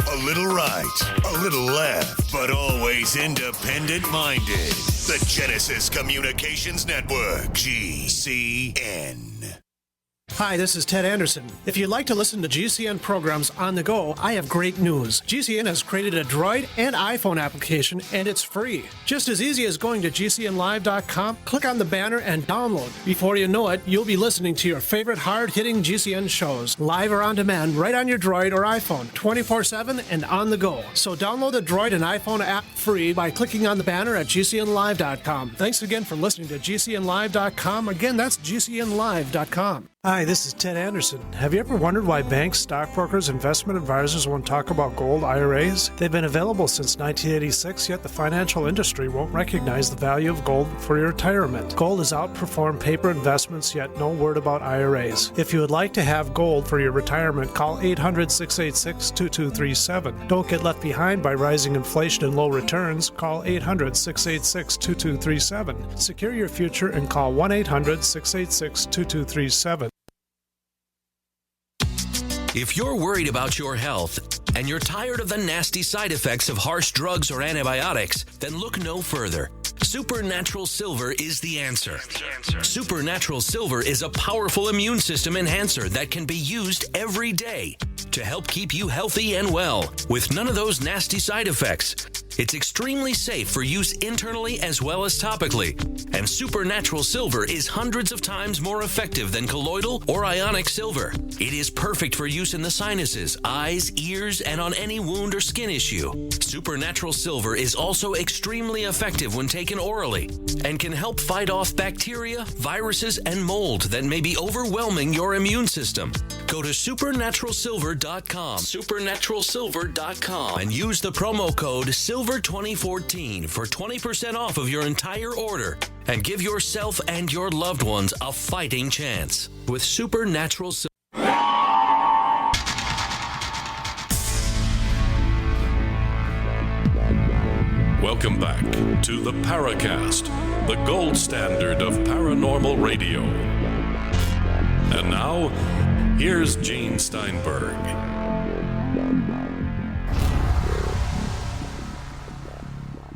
A little right, a little left, but always independent-minded. The Genesis Communications Network, GCN. Hi, this is Ted Anderson. If you'd like to listen to GCN programs on the go, I have great news. GCN has created a Droid and iPhone application, and it's free. Just as easy as going to GCNlive.com, click on the banner, and download. Before you know it, you'll be listening to your favorite hard-hitting GCN shows, live or on demand, right on your Droid or iPhone, 24/7 and on the go. So download the Droid and iPhone app free by clicking on the banner at GCNlive.com. Thanks again for listening to GCNlive.com. Again, that's GCNlive.com. Hi, this is Ted Anderson. Have you ever wondered why banks, stockbrokers, investment advisors won't talk about gold IRAs? They've been available since 1986, yet the financial industry won't recognize the value of gold for your retirement. Gold has outperformed paper investments, yet no word about IRAs. If you would like to have gold for your retirement, call 800-686-2237. Don't get left behind by rising inflation and low returns. Call 800-686-2237. Secure your future and call 1-800-686-2237. If you're worried about your health and you're tired of the nasty side effects of harsh drugs or antibiotics, then look no further. Supernatural Silver is the answer. Supernatural Silver is a powerful immune system enhancer that can be used every day to help keep you healthy and well with none of those nasty side effects. It's extremely safe for use internally as well as topically. And Supernatural Silver is hundreds of times more effective than colloidal or ionic silver. It is perfect for use in the sinuses, eyes, ears, and on any wound or skin issue. Supernatural Silver is also extremely effective when taken orally and can help fight off bacteria, viruses, and mold that may be overwhelming your immune system. Go to supernaturalsilver.com, supernaturalsilver.com, and use the promo code SILVER2014 for 20% off of your entire order and give yourself and your loved ones a fighting chance with Supernatural Silver. Welcome back to the Paracast, the gold standard of paranormal radio. And now, here's Gene Steinberg.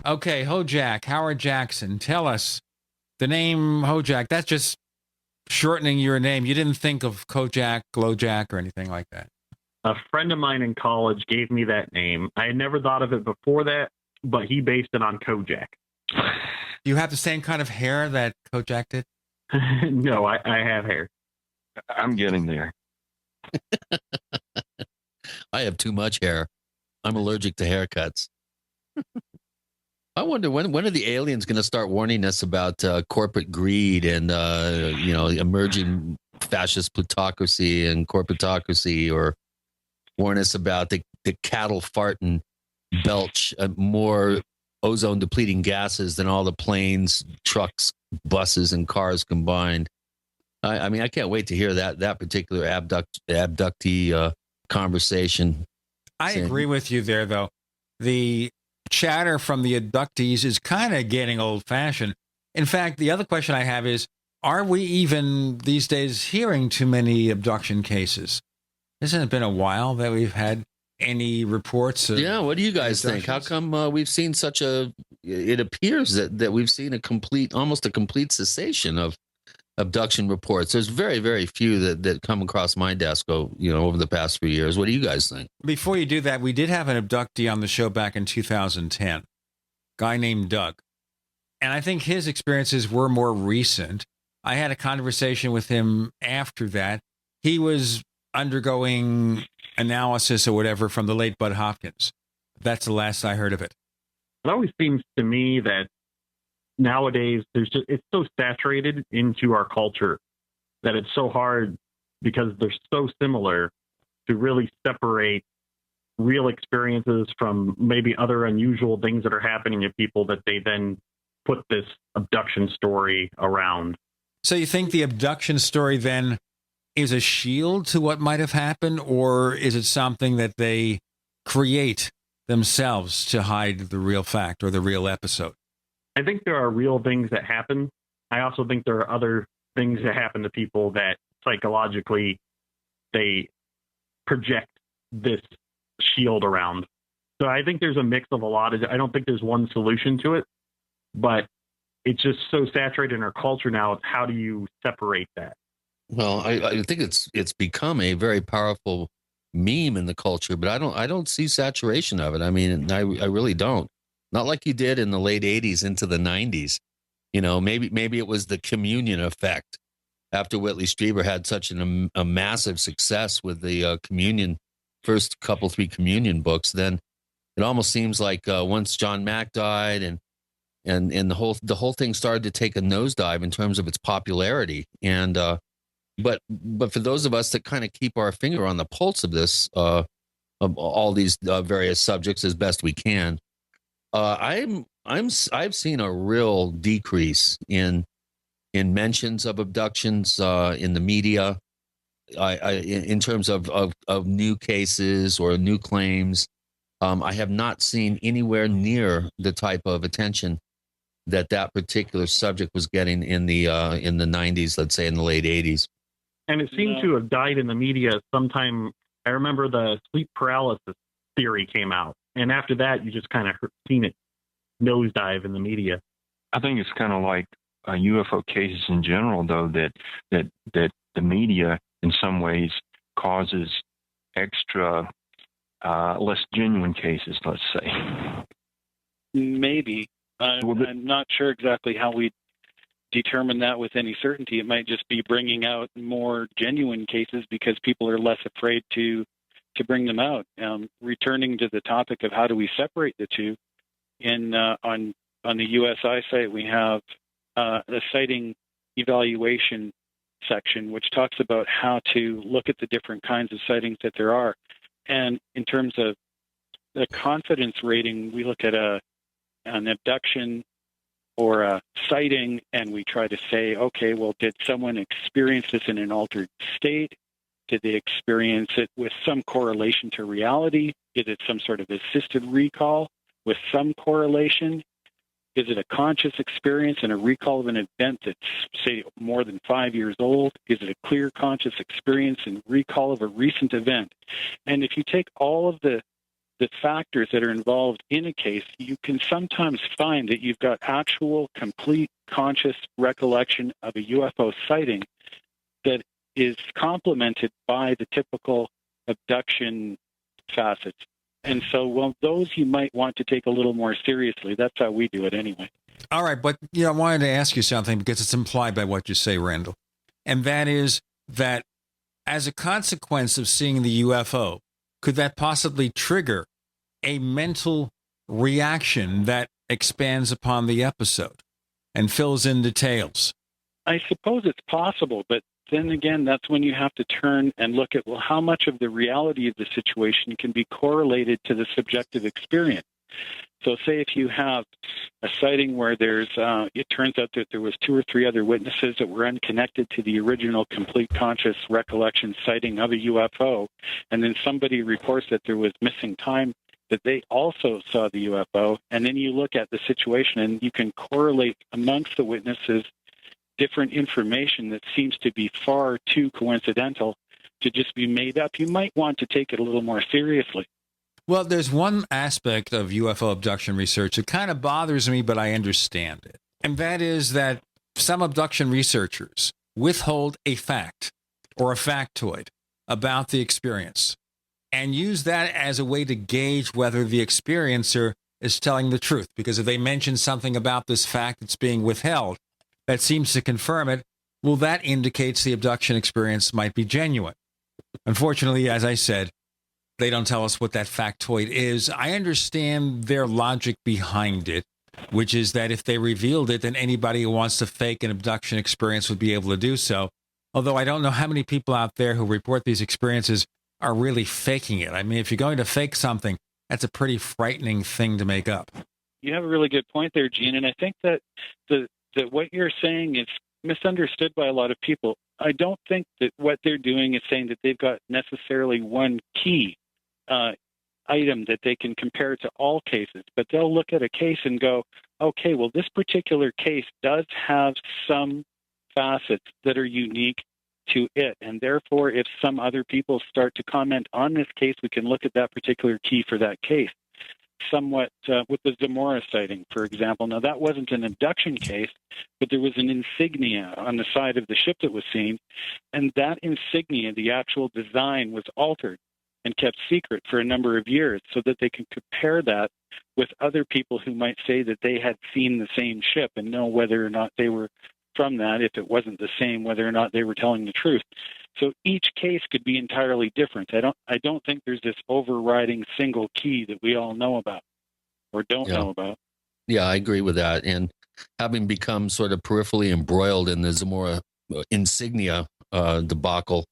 Okay, HoJack, Howard Jackson, tell us the name HoJack. That's just shortening your name. You didn't think of KoJack, LoJack, or anything like that. A friend of mine in college gave me that name. I had never thought of it before that, but he based it on KoJack. Do you have the same kind of hair that KoJack did? No, I have hair. I'm getting there. I have too much hair. I'm allergic to haircuts. I wonder when are the aliens going to start warning us about corporate greed and emerging fascist plutocracy and corporatocracy, or warn us about the cattle farting belch more ozone depleting gases than all the planes, trucks, buses, and cars combined. I mean, I can't wait to hear that particular abductee conversation. I agree with you there, though. The chatter from the abductees is kind of getting old-fashioned. In fact, the other question I have is, are we even these days hearing too many abduction cases? Hasn't it been a while that we've had any reports of what do you guys think? How come we've seen it appears that we've seen almost a complete cessation of abduction reports? There's very, very few that come across my desk over the past few years. What do you guys think? Before you do that, we did have an abductee on the show back in 2010, guy named Doug. And I think his experiences were more recent. I had a conversation with him after that. He was undergoing analysis or whatever from the late Bud Hopkins. That's the last I heard of it. It always seems to me that nowadays it's so saturated into our culture that it's so hard, because they're so similar, to really separate real experiences from maybe other unusual things that are happening to people that they then put this abduction story around. So you think the abduction story then is a shield to what might have happened, or is it something that they create themselves to hide the real fact or the real episode? I think there are real things that happen. I also think there are other things that happen to people that psychologically they project this shield around. So I think there's a mix of a lot of, I don't think there's one solution to it, but it's just so saturated in our culture now. How do you separate that? Well, I think it's become a very powerful meme in the culture, but I don't see saturation of it. I mean, I really don't. Not like you did in the late 80s into the 90s. Maybe it was the communion effect after Whitley Strieber had such a massive success with the communion, first couple, 3 communion books. Then it almost seems like once John Mack died and the whole thing started to take a nosedive in terms of its popularity. And but for those of us that kind of keep our finger on the pulse of this, of all these various subjects as best we can, I've seen a real decrease in mentions of abductions in the media, in terms of new cases or new claims. I have not seen anywhere near the type of attention that particular subject was getting in the 90s, let's say in the late 80s. And it seemed to have died in the media sometime. I remember the sleep paralysis theory came out, and after that, you just kind of seen it nosedive in the media. I think it's kind of like UFO cases in general, though, that the media in some ways causes extra less genuine cases, let's say. Maybe. I'm not sure exactly how we determine that with any certainty. It might just be bringing out more genuine cases because people are less afraid to bring them out. Returning to the topic of how do we separate the two, on the USI site we have the sighting evaluation section, which talks about how to look at the different kinds of sightings that there are. And in terms of the confidence rating, we look at an abduction or a sighting, and we try to say, okay, well, did someone experience this in an altered state? Did they experience it with some correlation to reality? Is it some sort of assisted recall with some correlation? Is it a conscious experience and a recall of an event that's, say, more than 5 years old? Is it a clear conscious experience and recall of a recent event? And if you take all of the factors that are involved in a case, you can sometimes find that you've got actual, complete, conscious recollection of a UFO sighting that is complemented by the typical abduction facets. And so, well, those you might want to take a little more seriously. That's how we do it anyway. All right, but I wanted to ask you something because it's implied by what you say, Randall. And that is that as a consequence of seeing the UFO, could that possibly trigger a mental reaction that expands upon the episode and fills in details? I suppose it's possible, but then again, that's when you have to turn and look at, well, how much of the reality of the situation can be correlated to the subjective experience. So say if you have a sighting where it turns out that there was 2 or 3 other witnesses that were unconnected to the original complete conscious recollection sighting of a UFO, and then somebody reports that there was missing time that they also saw the UFO, and then you look at the situation and you can correlate amongst the witnesses different information that seems to be far too coincidental to just be made up, you might want to take it a little more seriously. Well, there's one aspect of UFO abduction research that kind of bothers me, but I understand it. And that is that some abduction researchers withhold a fact or a factoid about the experience and use that as a way to gauge whether the experiencer is telling the truth. Because if they mention something about this fact that's being withheld that seems to confirm it, well, that indicates the abduction experience might be genuine. Unfortunately, as I said, they don't tell us what that factoid is. I understand their logic behind it, which is that if they revealed it, then anybody who wants to fake an abduction experience would be able to do so. Although I don't know how many people out there who report these experiences are really faking it. I mean, if you're going to fake something, that's a pretty frightening thing to make up. You have a really good point there, Gene, and I think that that what you're saying is misunderstood by a lot of people. I don't think that what they're doing is saying that they've got necessarily one key item that they can compare to all cases, but they'll look at a case and go, okay, well, this particular case does have some facets that are unique to it, and therefore if some other people start to comment on this case, we can look at that particular key for that case. Somewhat with the Zamora sighting, for example. Now, that wasn't an abduction case, but there was an insignia on the side of the ship that was seen, and that insignia, the actual design, was altered and kept secret for a number of years so that they can compare that with other people who might say that they had seen the same ship and know whether or not they were from that, if it wasn't the same, whether or not they were telling the truth. So each case could be entirely different. I don't think there's this overriding single key that we all know about or don't know about. Yeah, I agree with that. And having become sort of peripherally embroiled in the Zamora insignia debacle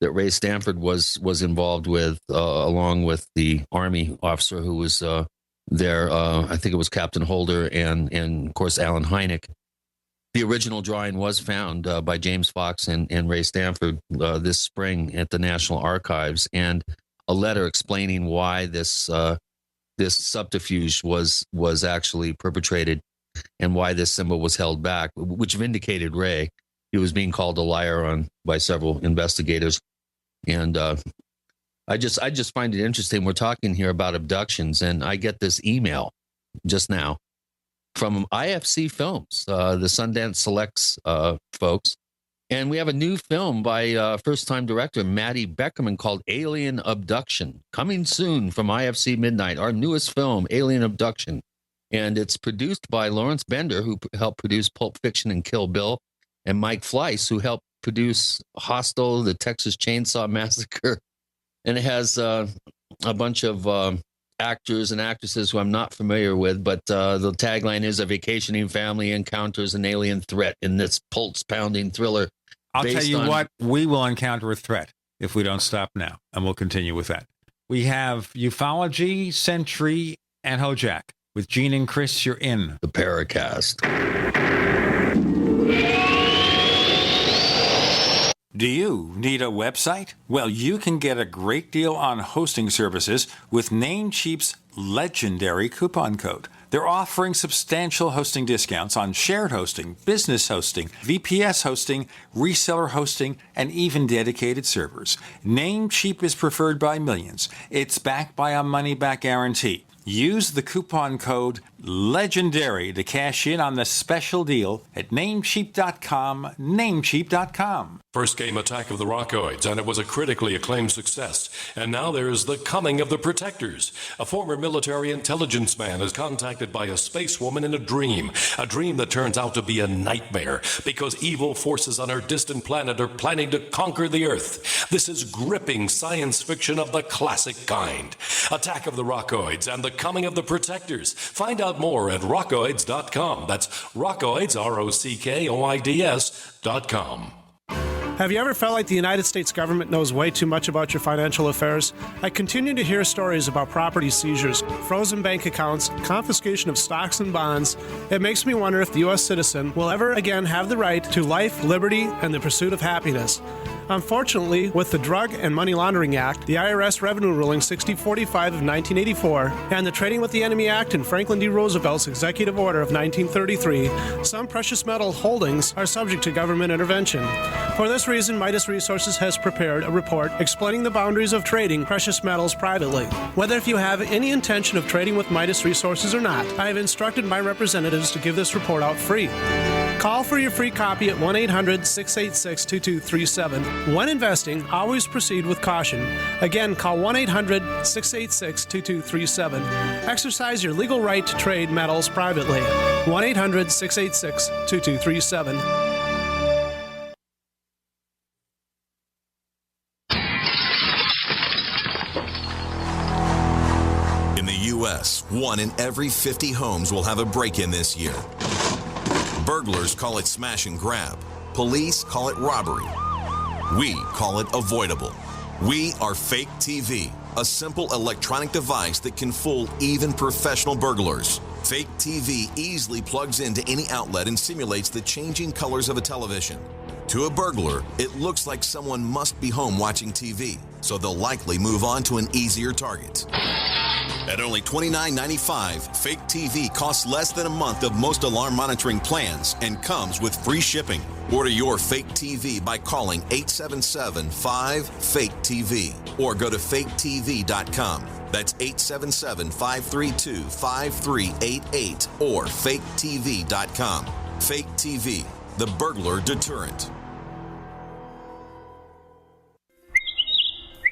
that Ray Stanford was involved with, along with the Army officer who was there, I think it was Captain Holder and of course Alan Hynek. The original drawing was found by James Fox and Ray Stanford this spring at the National Archives, and a letter explaining why this subterfuge was actually perpetrated and why this symbol was held back, which vindicated Ray. He was being called a liar by several investigators, and I just find it interesting. We're talking here about abductions, and I get this email just now from IFC Films, the Sundance Selects folks. And we have a new film by first-time director Maddie Beckerman called Alien Abduction, coming soon from IFC Midnight, our newest film, Alien Abduction. And it's produced by Lawrence Bender, who helped produce Pulp Fiction and Kill Bill, and Mike Fleiss, who helped produce Hostel, the Texas Chainsaw Massacre. And it has a bunch of actors and actresses who I'm not familiar with, but the tagline is: a vacationing family encounters an alien threat in this pulse-pounding thriller. I'll tell you what, we will encounter a threat if we don't stop now, and we'll continue with that. We have Ufology, Sentry, and HoJack. With Gene and Chris, you're in the Paracast. Do you need a website? Well, you can get a great deal on hosting services with Namecheap's legendary coupon code. They're offering substantial hosting discounts on shared hosting, business hosting, VPS hosting, reseller hosting, and even dedicated servers. Namecheap is preferred by millions. It's backed by a money-back guarantee. Use the coupon code LEGENDARY to cash in on the special deal at Namecheap.com, Namecheap.com. First came Attack of the Rockoids, and it was a critically acclaimed success. And now there's The Coming of the Protectors. A former military intelligence man is contacted by a space woman in a dream that turns out to be a nightmare because evil forces on her distant planet are planning to conquer the Earth. This is gripping science fiction of the classic kind. Attack of the Rockoids and The Coming of the Protectors. Find out more at rockoids.com. That's rockoids, ROCKOIDS.com. Have you ever felt like the United States government knows way too much about your financial affairs? I continue to hear stories about property seizures, frozen bank accounts, confiscation of stocks and bonds. It makes me wonder if the U.S. citizen will ever again have the right to life, liberty, and the pursuit of happiness. Unfortunately, with the Drug and Money Laundering Act, the IRS Revenue Ruling 6045 of 1984, and the Trading with the Enemy Act and Franklin D. Roosevelt's Executive Order of 1933, some precious metal holdings are subject to government intervention. For this reason, Midas Resources has prepared a report explaining the boundaries of trading precious metals privately. Whether if you have any intention of trading with Midas Resources or not, I have instructed my representatives to give this report out free. Call for your free copy at 1-800-686-2237. When investing, always proceed with caution. Again, call 1-800-686-2237. Exercise your legal right to trade metals privately. 1-800-686-2237. In the U.S., 1 in every 50 homes will have a break-in this year. Burglars call it smash and grab. Police call it robbery. We call it avoidable. We are Fake TV, a simple electronic device that can fool even professional burglars. Fake TV easily plugs into any outlet and simulates the changing colors of a television. To a burglar, it looks like someone must be home watching TV, so they'll likely move on to an easier target. At only $29.95, Fake TV costs less than a month of most alarm monitoring plans and comes with free shipping. Order your Fake TV by calling 877-5-FAKE-TV or go to faketv.com. That's 877-532-5388 or faketv.com. Fake TV, the burglar deterrent.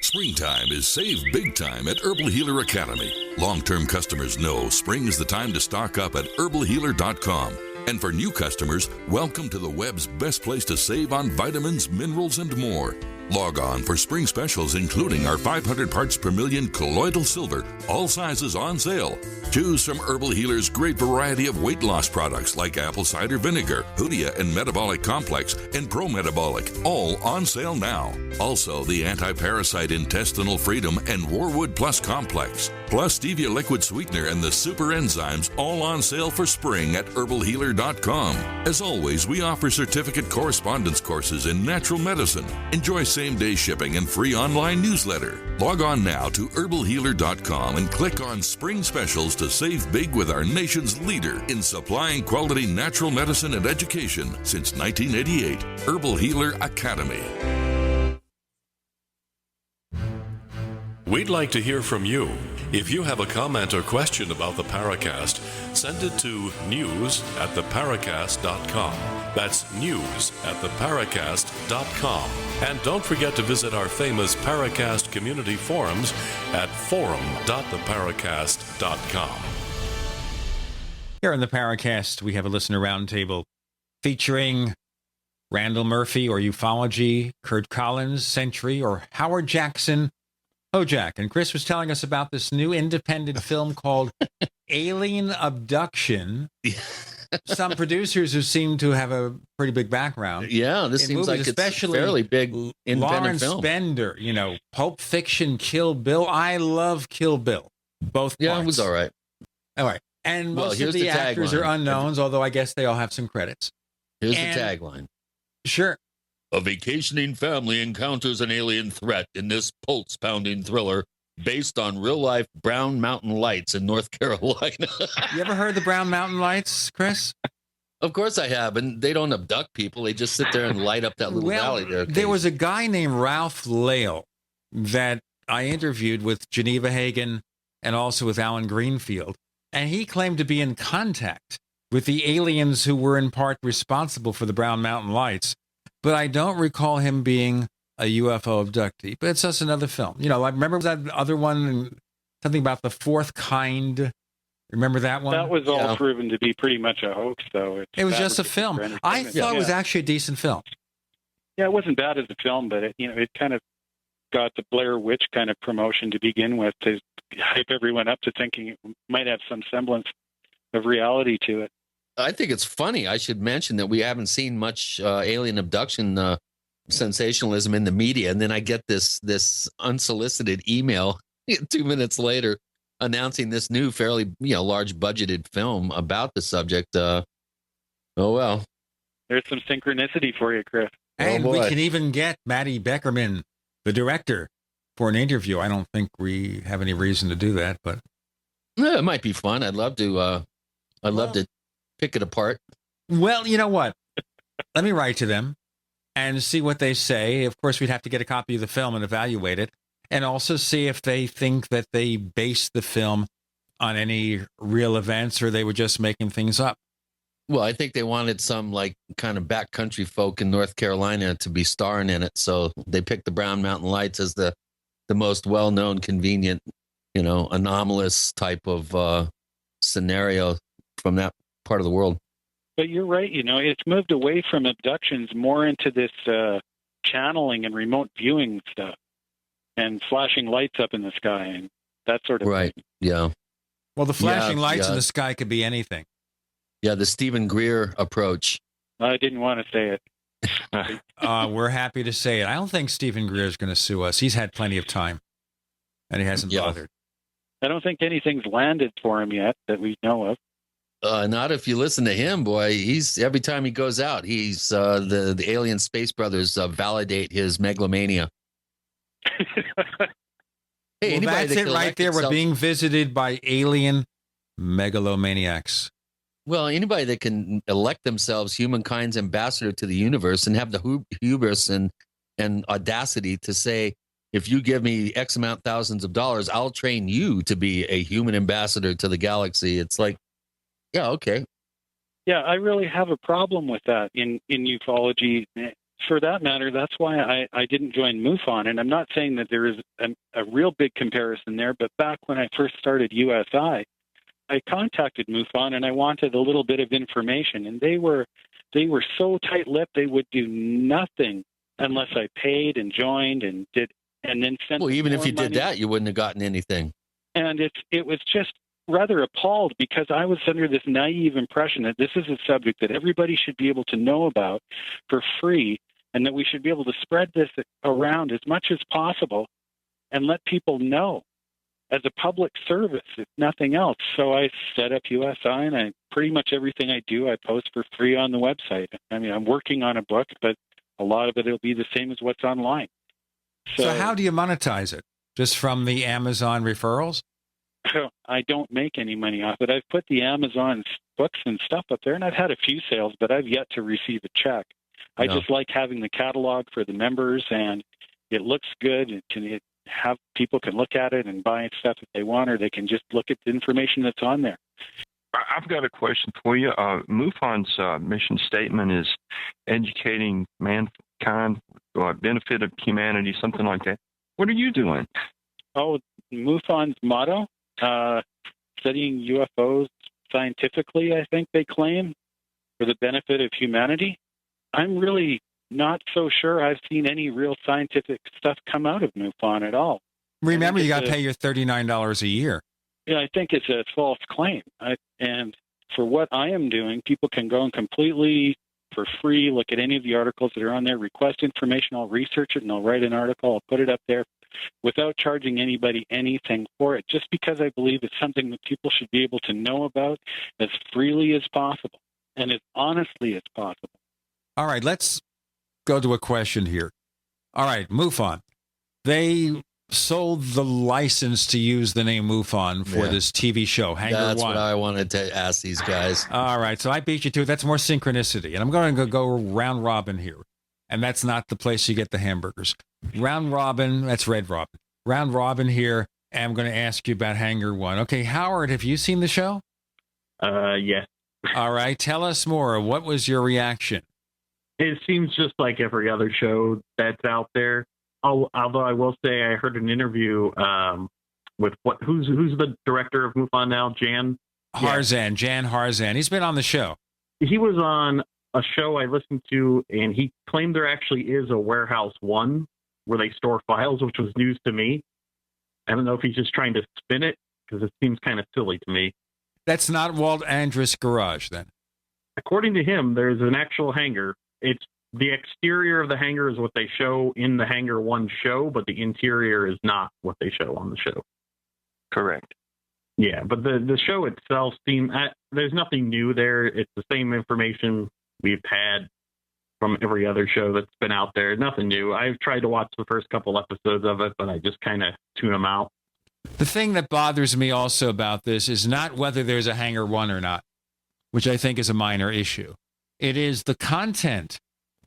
Springtime is save big time at Herbal Healer Academy. Long-term customers know spring is the time to stock up at herbalhealer.com. And for new customers, welcome to the web's best place to save on vitamins, minerals, and more. Log on for spring specials, including our 500 parts per million colloidal silver, all sizes on sale. Choose from Herbal Healer's great variety of weight loss products like apple cider vinegar, Hoodia and Metabolic Complex, and Pro Metabolic, all on sale now. Also, the Anti-Parasite Intestinal Freedom and Warwood Plus Complex, plus Stevia Liquid Sweetener and the Super Enzymes, all on sale for spring at herbalhealer.com. As always, we offer certificate correspondence courses in natural medicine. Enjoy same-day shipping and free online newsletter. Log on now to herbalhealer.com and click on Spring Specials to save big with our nation's leader in supplying quality natural medicine and education since 1988, Herbal Healer Academy. We'd like to hear from you. If you have a comment or question about the Paracast, send it to news@theparacast.com. That's news@theparacast.com. And don't forget to visit our famous Paracast community forums at forum.theparacast.com. Here in the Paracast, we have a listener roundtable featuring Randall Murphy or Ufology, Curt Collins, Sentry, or Howard Jackson, HoJack. And Chris was telling us about this new independent film called Alien Abduction. Some producers who seem to have a pretty big background. Yeah, this seems like it's a fairly big independent Lawrence film. Bender, you know, Pulp Fiction, Kill Bill. I love Kill Bill. Both Yeah, parts. it was all right. All right. And Well, most here's of the the actors tagline. are unknowns, although I guess they all have some credits. Here's And- the tagline. Sure. A vacationing family encounters an alien threat in this pulse-pounding thriller based on real-life Brown Mountain Lights in North Carolina. You ever heard the Brown Mountain Lights, Chris? Of course I have, and they don't abduct people. They just sit there and light up that little valley there. There was a guy named Ralph Lale that I interviewed with Geneva Hagen and also with Alan Greenfield, and he claimed to be in contact with the aliens who were in part responsible for the Brown Mountain Lights, but I don't recall him being a UFO abductee. But it's just another film. You know, I remember that other one, something about the fourth kind. Remember that one? That was all proven to be pretty much a hoax, though. It was just a film. I thought it was actually a decent film. Yeah, it wasn't bad as a film, but it kind of got the Blair Witch kind of promotion to begin with to hype everyone up to thinking it might have some semblance of reality to it. I think it's funny. I should mention that we haven't seen much alien abduction sensationalism in the media, and then I get this unsolicited email 2 minutes later announcing this new, fairly large budgeted film about the subject. Oh well. There's some synchronicity for you, Chris. And we can even get Maddie Beckerman, the director, for an interview. I don't think we have any reason to do that, but it might be fun. I'd love to. I'd love to pick it apart. Well, you know what? Let me write to them and see what they say. Of course, we'd have to get a copy of the film and evaluate it, and also see if they think that they based the film on any real events or they were just making things up. Well, I think they wanted some kind of backcountry folk in North Carolina to be starring in it, so they picked the Brown Mountain Lights as the most well-known, convenient, anomalous type of scenario from that part of the world. But you're right. It's moved away from abductions more into this channeling and remote viewing stuff and flashing lights up in the sky and that sort of thing. Yeah. Well, the flashing lights in the sky could be anything. Yeah, the Stephen Greer approach. I didn't want to say it. We're happy to say it. I don't think Stephen Greer is going to sue us. He's had plenty of time, and he hasn't bothered. I don't think anything's landed for him yet that we know of. Not if you listen to him, boy. He's every time he goes out, he's the alien space brothers validate his megalomania. Hey, that's it right there. We're being visited by alien megalomaniacs. Well, anybody that can elect themselves humankind's ambassador to the universe and have the hubris and audacity to say, if you give me X amount thousands of dollars, I'll train you to be a human ambassador to the galaxy. It's like, yeah, okay. Yeah, I really have a problem with that in ufology. For that matter, that's why I didn't join MUFON. And I'm not saying that there is a real big comparison there, but back when I first started USI, I contacted MUFON and I wanted a little bit of information. And they were so tight-lipped, they would do nothing unless I paid and joined and did, and then sent. Well, even if you money. did that, you wouldn't have gotten anything. And it was just rather appalled because I was under this naive impression that this is a subject that everybody should be able to know about for free, and that we should be able to spread this around as much as possible and let people know as a public service, if nothing else. So I set up USI, and pretty much everything I do, I post for free on the website. I mean, I'm working on a book, but a lot of it will be the same as what's online. So how do you monetize it? Just from the Amazon referrals? I don't make any money off it. I've put the Amazon books and stuff up there, and I've had a few sales, but I've yet to receive a check. I just like having the catalog for the members, and it looks good. People can look at it and buy stuff if they want, or they can just look at the information that's on there. I've got a question for you. MUFON's mission statement is educating mankind, benefit of humanity, something like that. What are you doing? Oh, MUFON's motto, studying UFOs scientifically, I think they claim, for the benefit of humanity. I'm really not so sure I've seen any real scientific stuff come out of MUFON at all. Remember, you got to pay your $39 a year. Yeah, I think it's a false claim. And for what I am doing, people can go and completely for free look at any of the articles that are on there, request information, I'll research it, and I'll write an article, I'll put it up there without charging anybody anything for it, just because I believe it's something that people should be able to know about as freely as possible and as honestly as possible. All right, let's go to a question here. All right, MUFON. They sold the license to use the name MUFON for this TV show, Hangar One. That's what I wanted to ask these guys. All right, so I beat you to it. That's more synchronicity. And I'm going to go round robin here. And that's not the place you get the hamburgers. Round robin, that's Red Robin. Round robin here, and I'm going to ask you about Hangar One. Okay, Howard, have you seen the show? Yes. All right, tell us more. What was your reaction? It seems just like every other show that's out there. Although I will say I heard an interview with who's the director of MUFON now, Jan Harzan. He's been on the show. He was on a show I listened to, and he claimed there actually is a Warehouse One where they store files, which was news to me. I don't know if he's just trying to spin it, because it seems kind of silly to me. That's not Walt Andrus' garage, then? According to him, there's an actual hangar. It's the exterior of the hangar is what they show in the Hangar 1 show, but the interior is not what they show on the show. Correct. Yeah, but the show itself there's nothing new there. It's the same information we've had from every other show that's been out there. Nothing new. I've tried to watch the first couple episodes of it, but I just kind of tune them out. The thing that bothers me also about this is not whether there's a Hangar 1 or not, which I think is a minor issue. It is the content.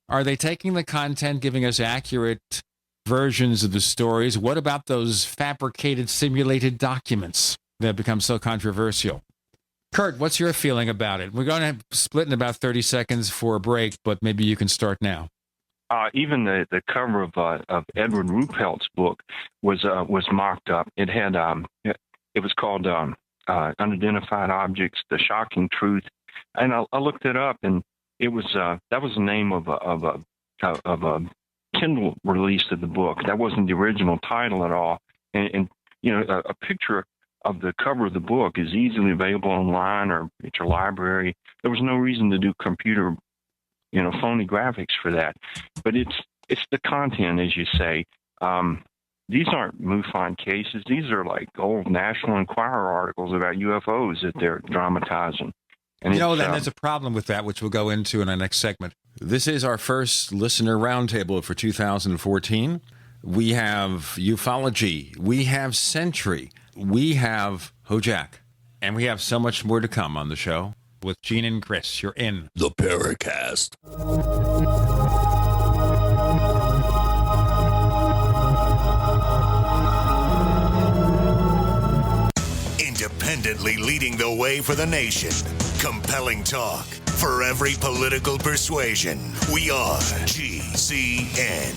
Are they taking the content, giving us accurate versions of the stories? What about those fabricated, simulated documents that become so controversial? Curt, what's your feeling about it? We're going to split in about 30 seconds for a break, but maybe you can start now. Even the cover of Edward Ruppelt's book was mocked up. It had it was called Unidentified Objects: The Shocking Truth, and I looked it up, and it was that was the name of a Kindle release of the book. That wasn't the original title at all. And you know, a picture of the cover of the book is easily available online or at your library. There was no reason to do computer, phony graphics for that. But it's the content, as you say. These aren't MUFON cases. These are like old National Enquirer articles about UFOs that they're dramatizing. And there's a problem with that, which we'll go into in our next segment. This is our first listener roundtable for 2014. We have Ufology. We have Sentry. We have HoJack. And we have so much more to come on the show with Gene and Chris. You're in the Paracast. Independently leading the way for the nation. Compelling talk for every political persuasion. We are GCN.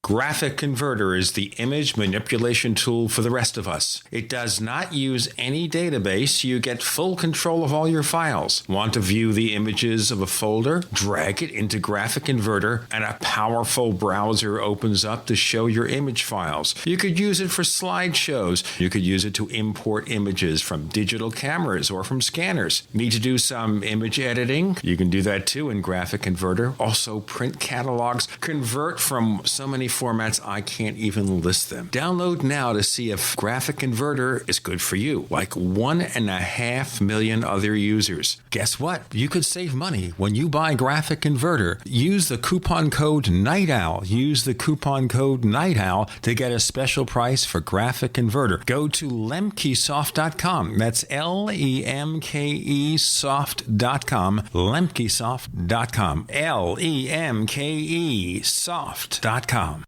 Graphic Converter is the image manipulation tool for the rest of us. It does not use any database. You get full control of all your files. Want to view the images of a folder? Drag it into Graphic Converter and a powerful browser opens up to show your image files. You could use it for slideshows. You could use it to import images from digital cameras or from scanners. Need to do some image editing? You can do that too in Graphic Converter. Also print catalogs. Convert from so many formats I can't even list them. Download now to see if Graphic Converter is good for you, like 1.5 million other users. Guess what? You could save money when you buy Graphic Converter. Use the coupon code Night Owl. Use the coupon code Night Owl to get a special price for Graphic Converter. Go to lemkesoft.com. That's LEMKEsoft.com. Lemkesoft.com. LEMKEsoft.com.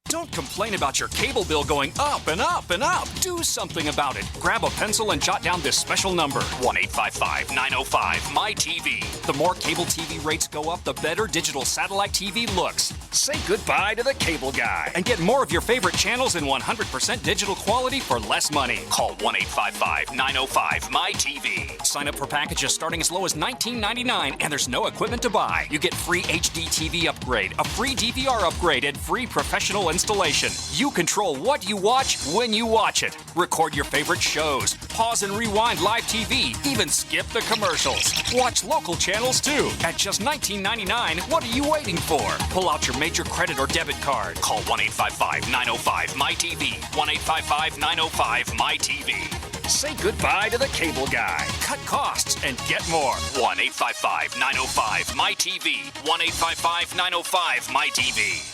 Don't complain about your cable bill going up and up and up. Do something about it. Grab a pencil and jot down this special number, 1-855-905-MY-TV. The more cable TV rates go up, the better digital satellite TV looks. Say goodbye to the cable guy and get more of your favorite channels in 100% digital quality for less money. Call 1-855-905-MY-TV. Sign up for packages starting as low as $19.99, and there's no equipment to buy. You get free HD TV upgrade, a free DVR upgrade, and free professional installation. You control what you watch when you watch it. Record your favorite shows, pause and rewind live TV, even skip the commercials. Watch local channels too. At just $19.99, what are you waiting for? Pull out your major credit or debit card. Call 1-855-905-MY-TV. 1-855-905-MY-TV. Say goodbye to the cable guy. Cut costs and get more. 1-855-905-MY-TV. 1-855-905-MY-TV.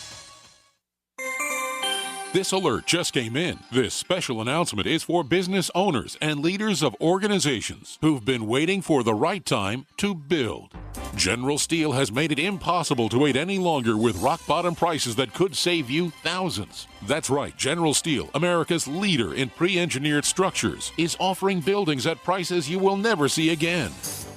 This alert just came in. This special announcement is for business owners and leaders of organizations who've been waiting for the right time to build. General Steel has made it impossible to wait any longer with rock-bottom prices that could save you thousands. That's right, General Steel, America's leader in pre-engineered structures, is offering buildings at prices you will never see again.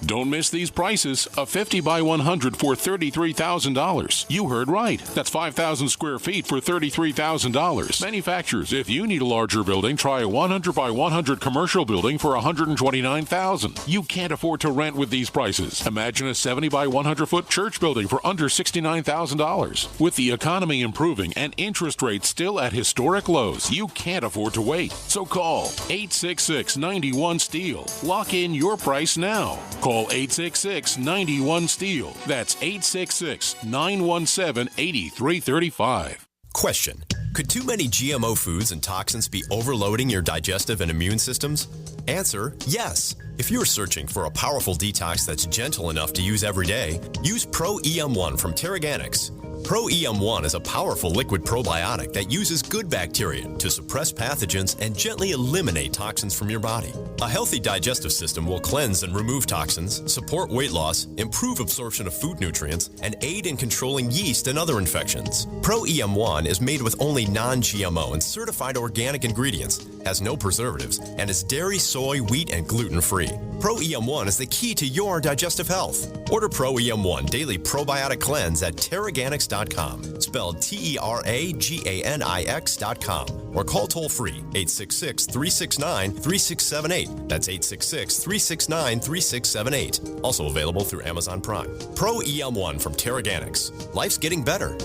Don't miss these prices. A 50 by 100 for $33,000. You heard right. That's 5,000 square feet for $33,000. Manufacturers, if you need a larger building, try a 100 by 100 commercial building for $129,000. You can't afford to rent with these prices. Imagine a 70 by 100 foot church building for under $69,000. With the economy improving and interest rates still at historic lows, you can't afford to wait. So call 866-91-STEEL. Lock in your price now. Call 866-91-STEEL. That's 866-917-8335. Question: could too many GMO foods and toxins be overloading your digestive and immune systems? Answer: yes. If you're searching for a powerful detox that's gentle enough to use every day, use Pro EM1 from Terraganics. Pro EM1 is a powerful liquid probiotic that uses good bacteria to suppress pathogens and gently eliminate toxins from your body. A healthy digestive system will cleanse and remove toxins, support weight loss, improve absorption of food nutrients, and aid in controlling yeast and other infections. Pro EM1 is made with only non-GMO and certified organic ingredients, has no preservatives, and is dairy, soy, wheat, and gluten-free. Pro EM1 is the key to your digestive health. Order Pro EM1 Daily Probiotic Cleanse at Terraganics.com, spelled Terraganix.com, or call toll-free 866-369-3678. That's 866-369-3678. Also available through Amazon Prime. Pro EM1 from Terraganics. Life's getting better.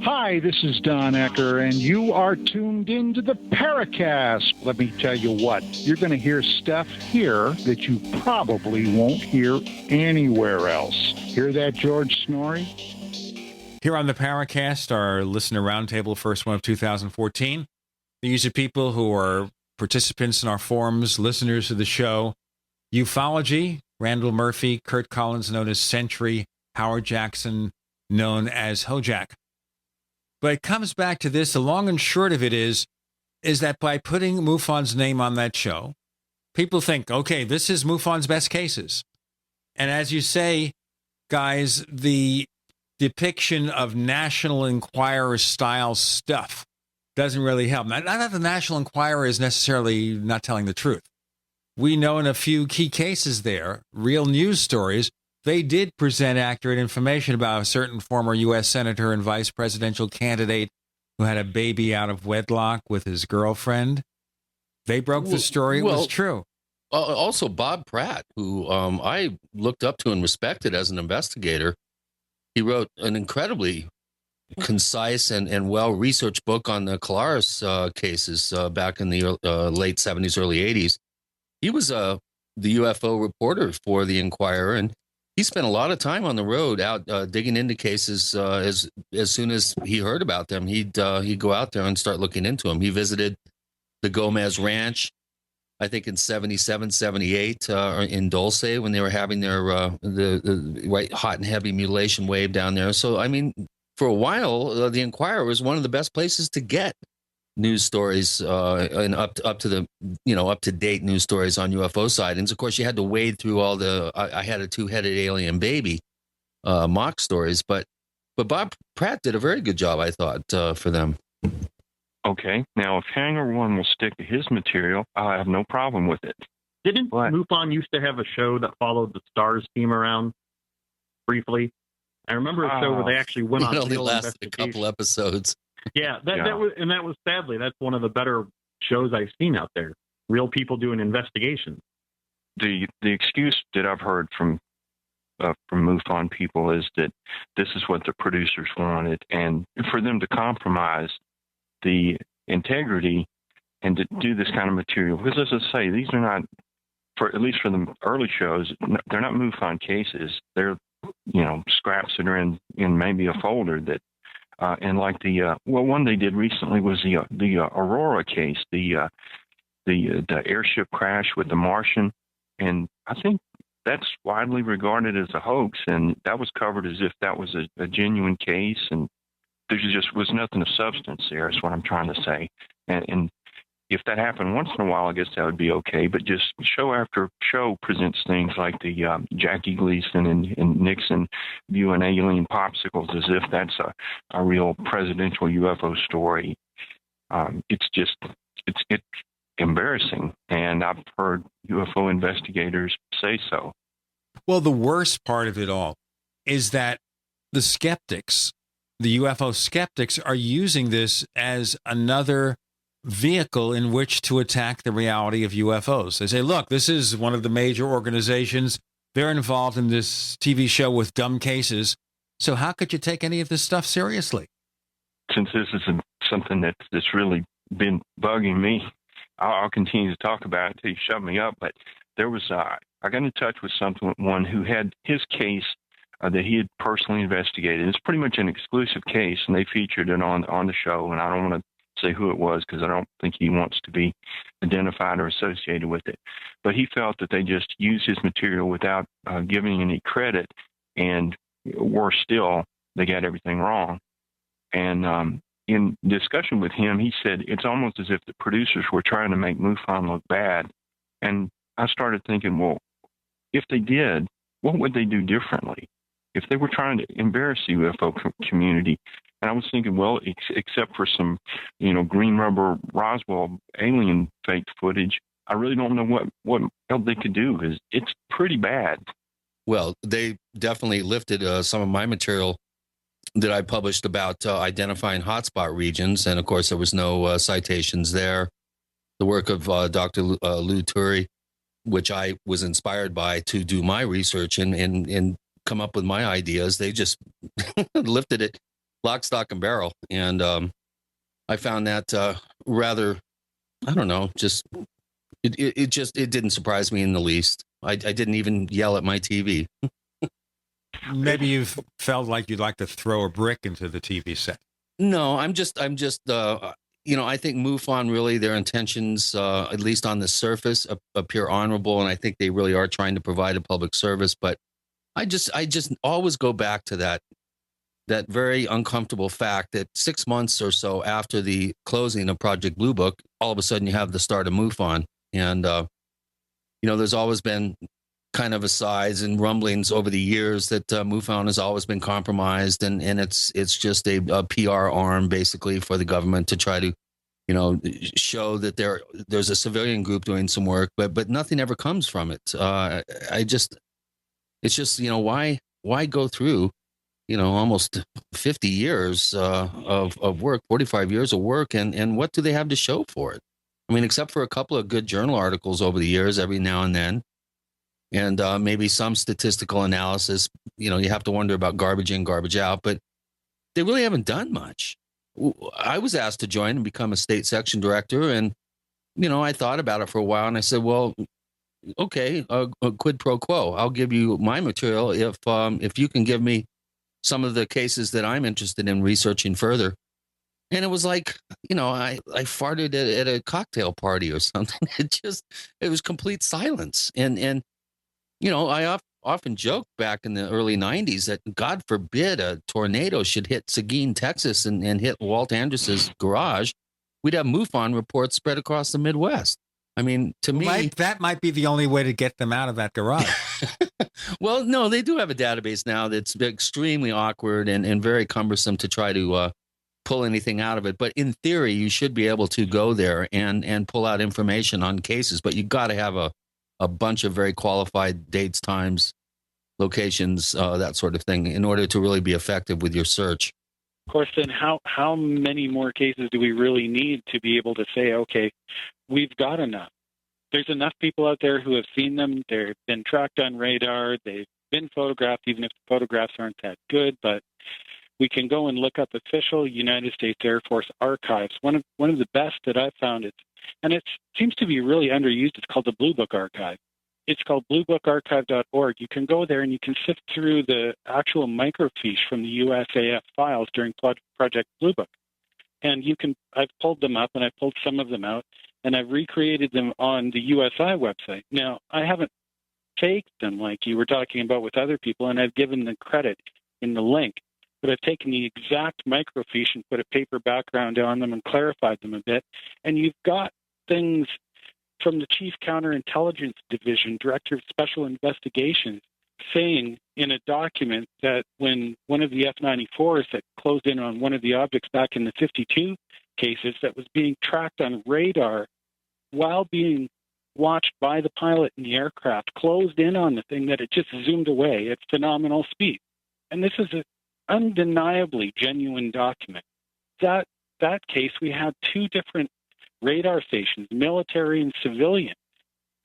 Hi, this is Don Ecker, and you are tuned into the Paracast. Let me tell you what, you're going to hear stuff here that you probably won't hear anywhere else. Hear that, George Snorri? Here on the Paracast, our listener roundtable, first one of 2014. These are people who are participants in our forums, listeners to the show. Ufology, Randall Murphy, Curt Collins, known as Sentry, Howard Jackson, known as HoJack. But it comes back to this. The long and short of it is that by putting MUFON's name on that show, people think, okay, this is MUFON's best cases. And as you say, guys, the depiction of National Enquirer-style stuff doesn't really help. Not that the National Enquirer is necessarily not telling the truth. We know in a few key cases there, real news stories, they did present accurate information about a certain former U.S. senator and vice presidential candidate who had a baby out of wedlock with his girlfriend. They broke the story. It was true. Also, Bob Pratt, who I looked up to and respected as an investigator, he wrote an incredibly concise and well-researched book on the Colares cases back in the late 70s, early 80s. He was the UFO reporter for the Enquirer, and he spent a lot of time on the road out digging into cases. As soon as he heard about them, he'd go out there and start looking into them. He visited the Gomez Ranch, I think in 77, 78, in Dulce when they were having their the right hot and heavy mutilation wave down there. So, I mean, for a while, the Enquirer was one of the best places to get news stories and up to date news stories on UFO sightings. Of course, you had to wade through all the I had a two-headed alien baby mock stories, but Bob Pratt did a very good job, I thought, for them. Okay, now if Hangar One will stick to his material, I have no problem with it. Didn't MUFON used to have a show that followed the STARS team around briefly? I remember a show where they actually went on. It only lasted a couple episodes. Yeah, that was sadly, that's one of the better shows I've seen out there. Real people doing investigations. The excuse that I've heard from MUFON people is that this is what the producers wanted, and for them to compromise the integrity and to do this kind of material. Because as I say, these are not, at least for the early shows, they're not MUFON cases. They're scraps that are in maybe a folder that. And like one they did recently was the Aurora case, the airship crash with the Martian, and I think that's widely regarded as a hoax, and that was covered as if that was a genuine case, and there just was nothing of substance there. Is what I'm trying to say, and if that happened once in a while, I guess that would be okay. But just show after show presents things like the Jackie Gleason and Nixon viewing alien popsicles as if that's a real presidential UFO story. It's embarrassing, and I've heard UFO investigators say so. Well, the worst part of it all is that the skeptics, the UFO skeptics, are using this as another vehicle in which to attack the reality of UFOs. They say, look, this is one of the major organizations. They're involved in this TV show with dumb cases. So how could you take any of this stuff seriously? Since this is something that's really been bugging me, I'll continue to talk about it until you shut me up. But there was, I got in touch with someone who had his case that he had personally investigated. It's pretty much an exclusive case, and they featured it on the show. And I don't want to say who it was because I don't think he wants to be identified or associated with it. But he felt that they just used his material without giving any credit, and worse still, they got everything wrong. And in discussion with him, he said it's almost as if the producers were trying to make MUFON look bad. And I started thinking, well, if they did, what would they do differently? If they were trying to embarrass the UFO community. And I was thinking, well, except for some, green rubber Roswell alien fake footage, I really don't know what else they could do, because it's pretty bad. Well, they definitely lifted some of my material that I published about identifying hotspot regions. And of course, there was no citations there. The work of Dr. Lou Turi, which I was inspired by to do my research and come up with my ideas. They just lifted it lock, stock, and barrel. And I found that rather, I don't know, just it didn't surprise me in the least. I didn't even yell at my TV. Maybe you've felt like you'd like to throw a brick into the TV set. No, I'm just, I think MUFON, really, their intentions, at least on the surface, appear honorable, and I think they really are trying to provide a public service. But I just always go back to that very uncomfortable fact that 6 months or so after the closing of Project Blue Book, all of a sudden you have the start of MUFON, and there's always been kind of asides and rumblings over the years that MUFON has always been compromised, and it's just a PR arm basically for the government to try to, show that there's a civilian group doing some work, but nothing ever comes from it. It's just why go through, almost 50 years of work, 45 years of work, and what do they have to show for it? I mean, except for a couple of good journal articles over the years, every now and then. And maybe some statistical analysis, you have to wonder about garbage in, garbage out, but they really haven't done much. I was asked to join and become a state section director, and, I thought about it for a while, and I said, well, okay, a quid pro quo. I'll give you my material if you can give me some of the cases that I'm interested in researching further. And it was like, I farted at a cocktail party or something. It was complete silence. And I often joked back in the early 90s that God forbid a tornado should hit Seguin, Texas and hit Walt Andrus's garage. We'd have MUFON reports spread across the Midwest. I mean, to me, that might be the only way to get them out of that garage. Well, no, they do have a database now that's extremely awkward and very cumbersome to try to pull anything out of it. But in theory, you should be able to go there and pull out information on cases. But you got to have a bunch of very qualified dates, times, locations, that sort of thing, in order to really be effective with your search. Of course, then how many more cases do we really need to be able to say, okay, we've got enough? There's enough people out there who have seen them. They've been tracked on radar. They've been photographed, even if the photographs aren't that good. But we can go and look up official United States Air Force archives. One of the best that I've found, and it seems to be really underused. It's called the Blue Book Archive. It's called bluebookarchive.org. You can go there and you can sift through the actual microfiche from the USAF files during Project Blue Book. And I've pulled them up, and I've pulled some of them out, and I've recreated them on the USI website. Now, I haven't faked them like you were talking about with other people, and I've given the credit in the link. But I've taken the exact microfiche and put a paper background on them and clarified them a bit. And you've got things from the Chief Counterintelligence Division, Director of Special Investigations, saying in a document that when one of the F-94s that closed in on one of the objects back in the 52 cases that was being tracked on radar while being watched by the pilot in the aircraft, closed in on the thing that it just zoomed away at phenomenal speed. And this is an undeniably genuine document. That case, we had two different radar stations, military and civilian,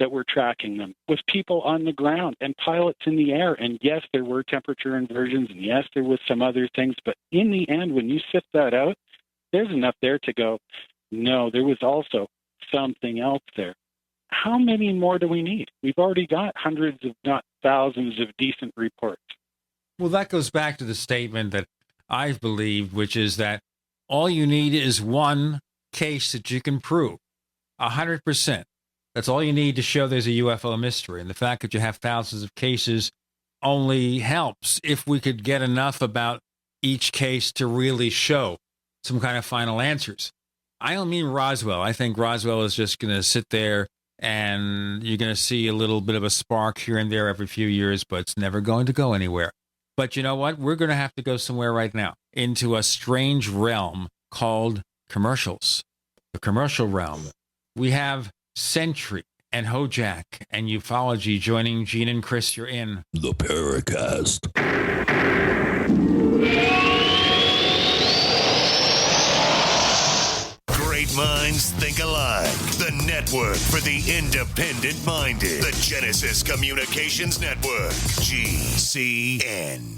that were tracking them with people on the ground and pilots in the air. And yes, there were temperature inversions, and yes, there was some other things. But in the end, when you sift that out, there's enough there to go, no, there was also something else there. How many more do we need? We've already got hundreds, if not thousands, of decent reports. Well, that goes back to the statement that I've believed, which is that all you need is one case that you can prove 100%. That's all you need to show there's a UFO mystery. And the fact that you have thousands of cases only helps if we could get enough about each case to really show some kind of final answers. I don't mean Roswell. I think Roswell is just going to sit there and you're going to see a little bit of a spark here and there every few years, but it's never going to go anywhere. But you know what? We're going to have to go somewhere right now into a strange realm called commercials, the commercial realm. We have Sentry and HoJack and Ufology joining Gene and Chris. You're in the Paracast. Great minds think alike. The network for the independent-minded. The Genesis Communications Network. GCN.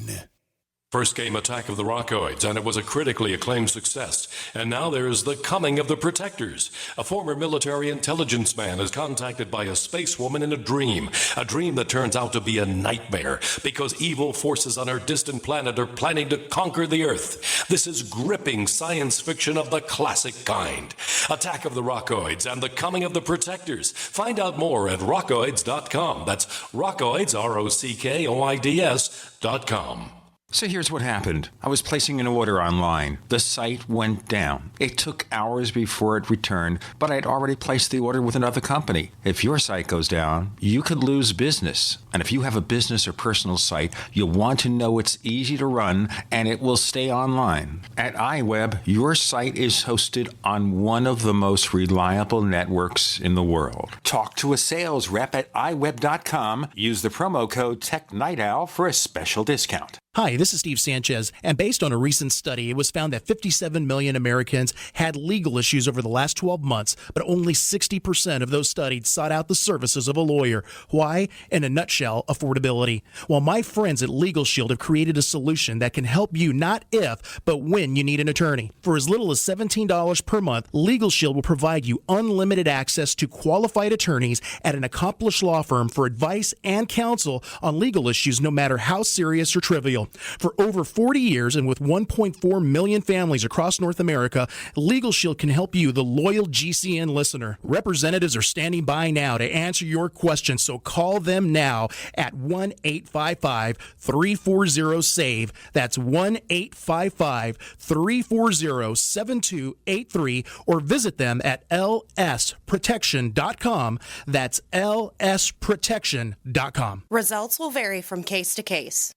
First came Attack of the Rockoids, and it was a critically acclaimed success. And now there's The Coming of the Protectors. A former military intelligence man is contacted by a space woman in a dream that turns out to be a nightmare because evil forces on our distant planet are planning to conquer the Earth. This is gripping science fiction of the classic kind. Attack of the Rockoids and The Coming of the Protectors. Find out more at rockoids.com. That's Rockoids, ROCKOIDS.com. So here's what happened. I was placing an order online. The site went down. It took hours before it returned, but I'd already placed the order with another company. If your site goes down, you could lose business. And if you have a business or personal site, you'll want to know it's easy to run and it will stay online. At iWeb, your site is hosted on one of the most reliable networks in the world. Talk to a sales rep at iWeb.com. Use the promo code TechNightOwl for a special discount. Hi, this is Steve Sanchez, and based on a recent study, it was found that 57 million Americans had legal issues over the last 12 months, but only 60% of those studied sought out the services of a lawyer. Why? In a nutshell, affordability. Well, my friends at Legal Shield have created a solution that can help you not if, but when you need an attorney. For as little as $17 per month, Legal Shield will provide you unlimited access to qualified attorneys at an accomplished law firm for advice and counsel on legal issues, no matter how serious or trivial. For over 40 years and with 1.4 million families across North America, Legal Shield can help you, the loyal GCN listener. Representatives are standing by now to answer your questions, so call them now at 1-855-340-SAVE. That's 1-855-340-7283, or visit them at lsprotection.com. That's lsprotection.com. Results will vary from case to case.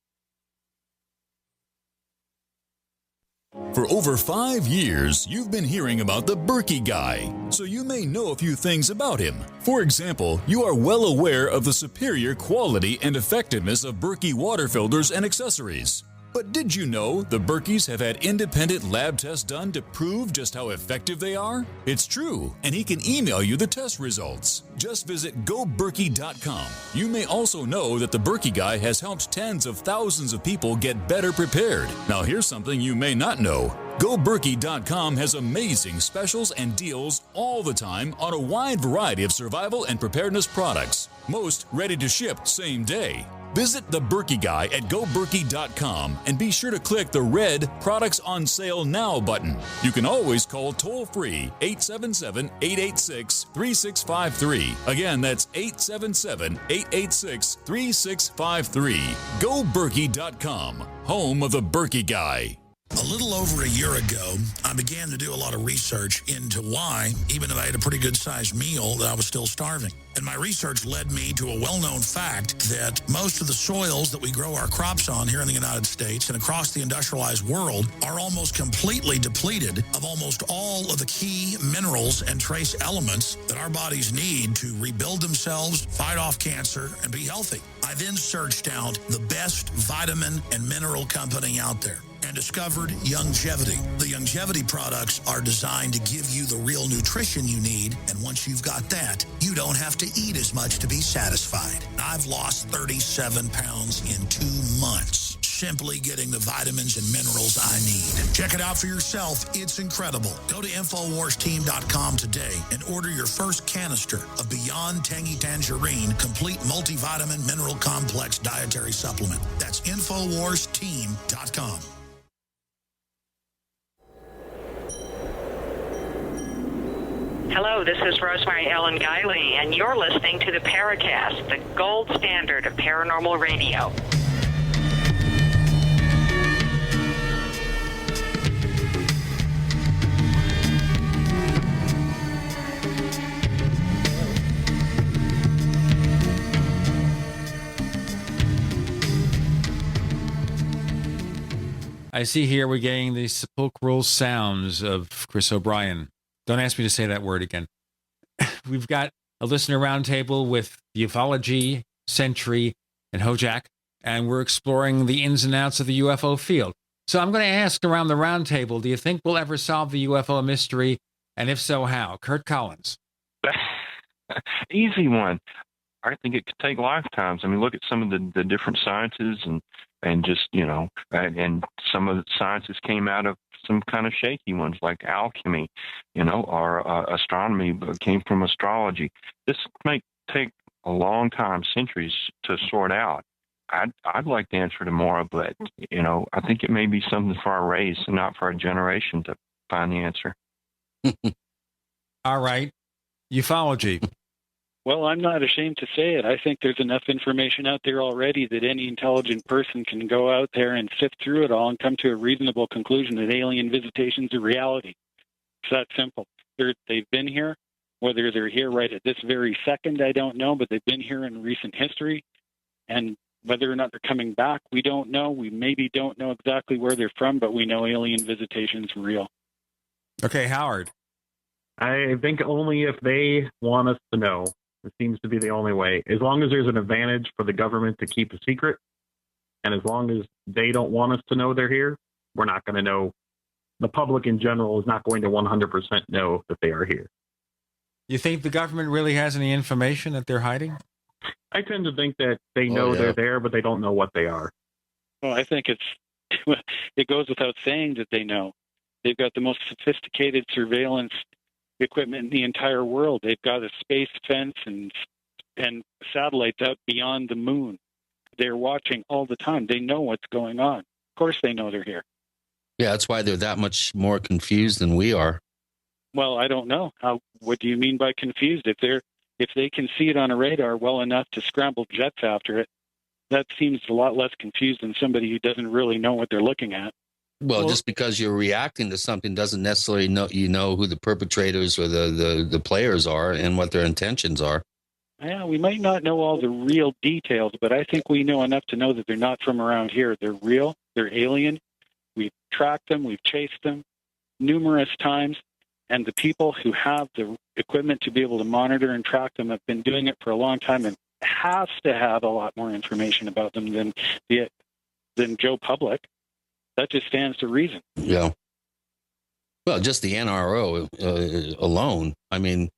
For over 5 years, you've been hearing about the Berkey guy, so you may know a few things about him. For example, you are well aware of the superior quality and effectiveness of Berkey water filters and accessories. But did you know the Berkeys have had independent lab tests done to prove just how effective they are? It's true, and he can email you the test results. Just visit goberkey.com. You may also know that the Berkey guy has helped tens of thousands of people get better prepared. Now here's something you may not know. GoBerkey.com has amazing specials and deals all the time on a wide variety of survival and preparedness products. Most ready to ship same day. Visit the Berkey Guy at GoBerkey.com and be sure to click the red Products on Sale Now button. You can always call toll-free 877-886-3653. Again, that's 877-886-3653. GoBerkey.com, home of the Berkey Guy. A little over a year ago, I began to do a lot of research into why, even if I had a pretty good-sized meal, that I was still starving. And my research led me to a well-known fact that most of the soils that we grow our crops on here in the United States and across the industrialized world are almost completely depleted of almost all of the key minerals and trace elements that our bodies need to rebuild themselves, fight off cancer, and be healthy. I then searched out the best vitamin and mineral company out there and discovered Youngevity. The Youngevity products are designed to give you the real nutrition you need, and once you've got that, you don't have to eat as much to be satisfied. I've lost 37 pounds in 2 months. simply getting the vitamins and minerals I need. Check it out for yourself. It's incredible. Go to InfoWarsTeam.com today and order your first canister of Beyond Tangy Tangerine Complete Multivitamin Mineral Complex Dietary Supplement. That's InfoWarsTeam.com. Hello, this is Rosemary Ellen Guiley, and you're listening to the Paracast, the gold standard of paranormal radio. I see here we're getting the sepulchral sounds of Chris O'Brien. Don't ask me to say that word again. We've got a listener roundtable with Ufology, Sentry, and HoJack, and we're exploring the ins and outs of the UFO field. So I'm going to ask around the roundtable, do you think we'll ever solve the UFO mystery? And if so, how? Curt Collins. Easy one. I think it could take lifetimes. I mean, look at some of the different sciences and just, and some of the sciences came out of some kind of shaky ones like alchemy, or astronomy, but came from astrology. This might take a long time, centuries to sort out. I'd like the answer tomorrow, but, I think it may be something for our race and not for our generation to find the answer. All right. Ufology. Well, I'm not ashamed to say it. I think there's enough information out there already that any intelligent person can go out there and sift through it all and come to a reasonable conclusion that alien visitations are reality. It's that simple. They've been here. Whether they're here right at this very second, I don't know, but they've been here in recent history. And whether or not they're coming back, we don't know. We maybe don't know exactly where they're from, but we know alien visitations are real. Okay, Howard. I think only if they want us to know. It seems to be the only way. As long as there's an advantage for the government to keep a secret, and as long as they don't want us to know they're here, we're not going to know. The public in general is not going to 100% know that they are here. You think the government really has any information that they're hiding? I tend to think that they know they're there, but they don't know what they are. Well, I think it goes without saying that they know. They've got the most sophisticated surveillance equipment in the entire world. They've got a space fence and satellites out beyond the moon. They're watching all the time. They know what's going on. Of course they know they're here. Yeah, that's why they're that much more confused than we are. Well, I don't know. What do you mean by confused? If they can see it on a radar well enough to scramble jets after it, that seems a lot less confused than somebody who doesn't really know what they're looking at. Well, just because you're reacting to something doesn't necessarily know who the perpetrators or the players are and what their intentions are. Yeah, we might not know all the real details, but I think we know enough to know that they're not from around here. They're real. They're alien. We've tracked them. We've chased them numerous times. And the people who have the equipment to be able to monitor and track them have been doing it for a long time and has to have a lot more information about them than Joe Public. That just stands to reason. Yeah. Well, just the NRO alone. I mean,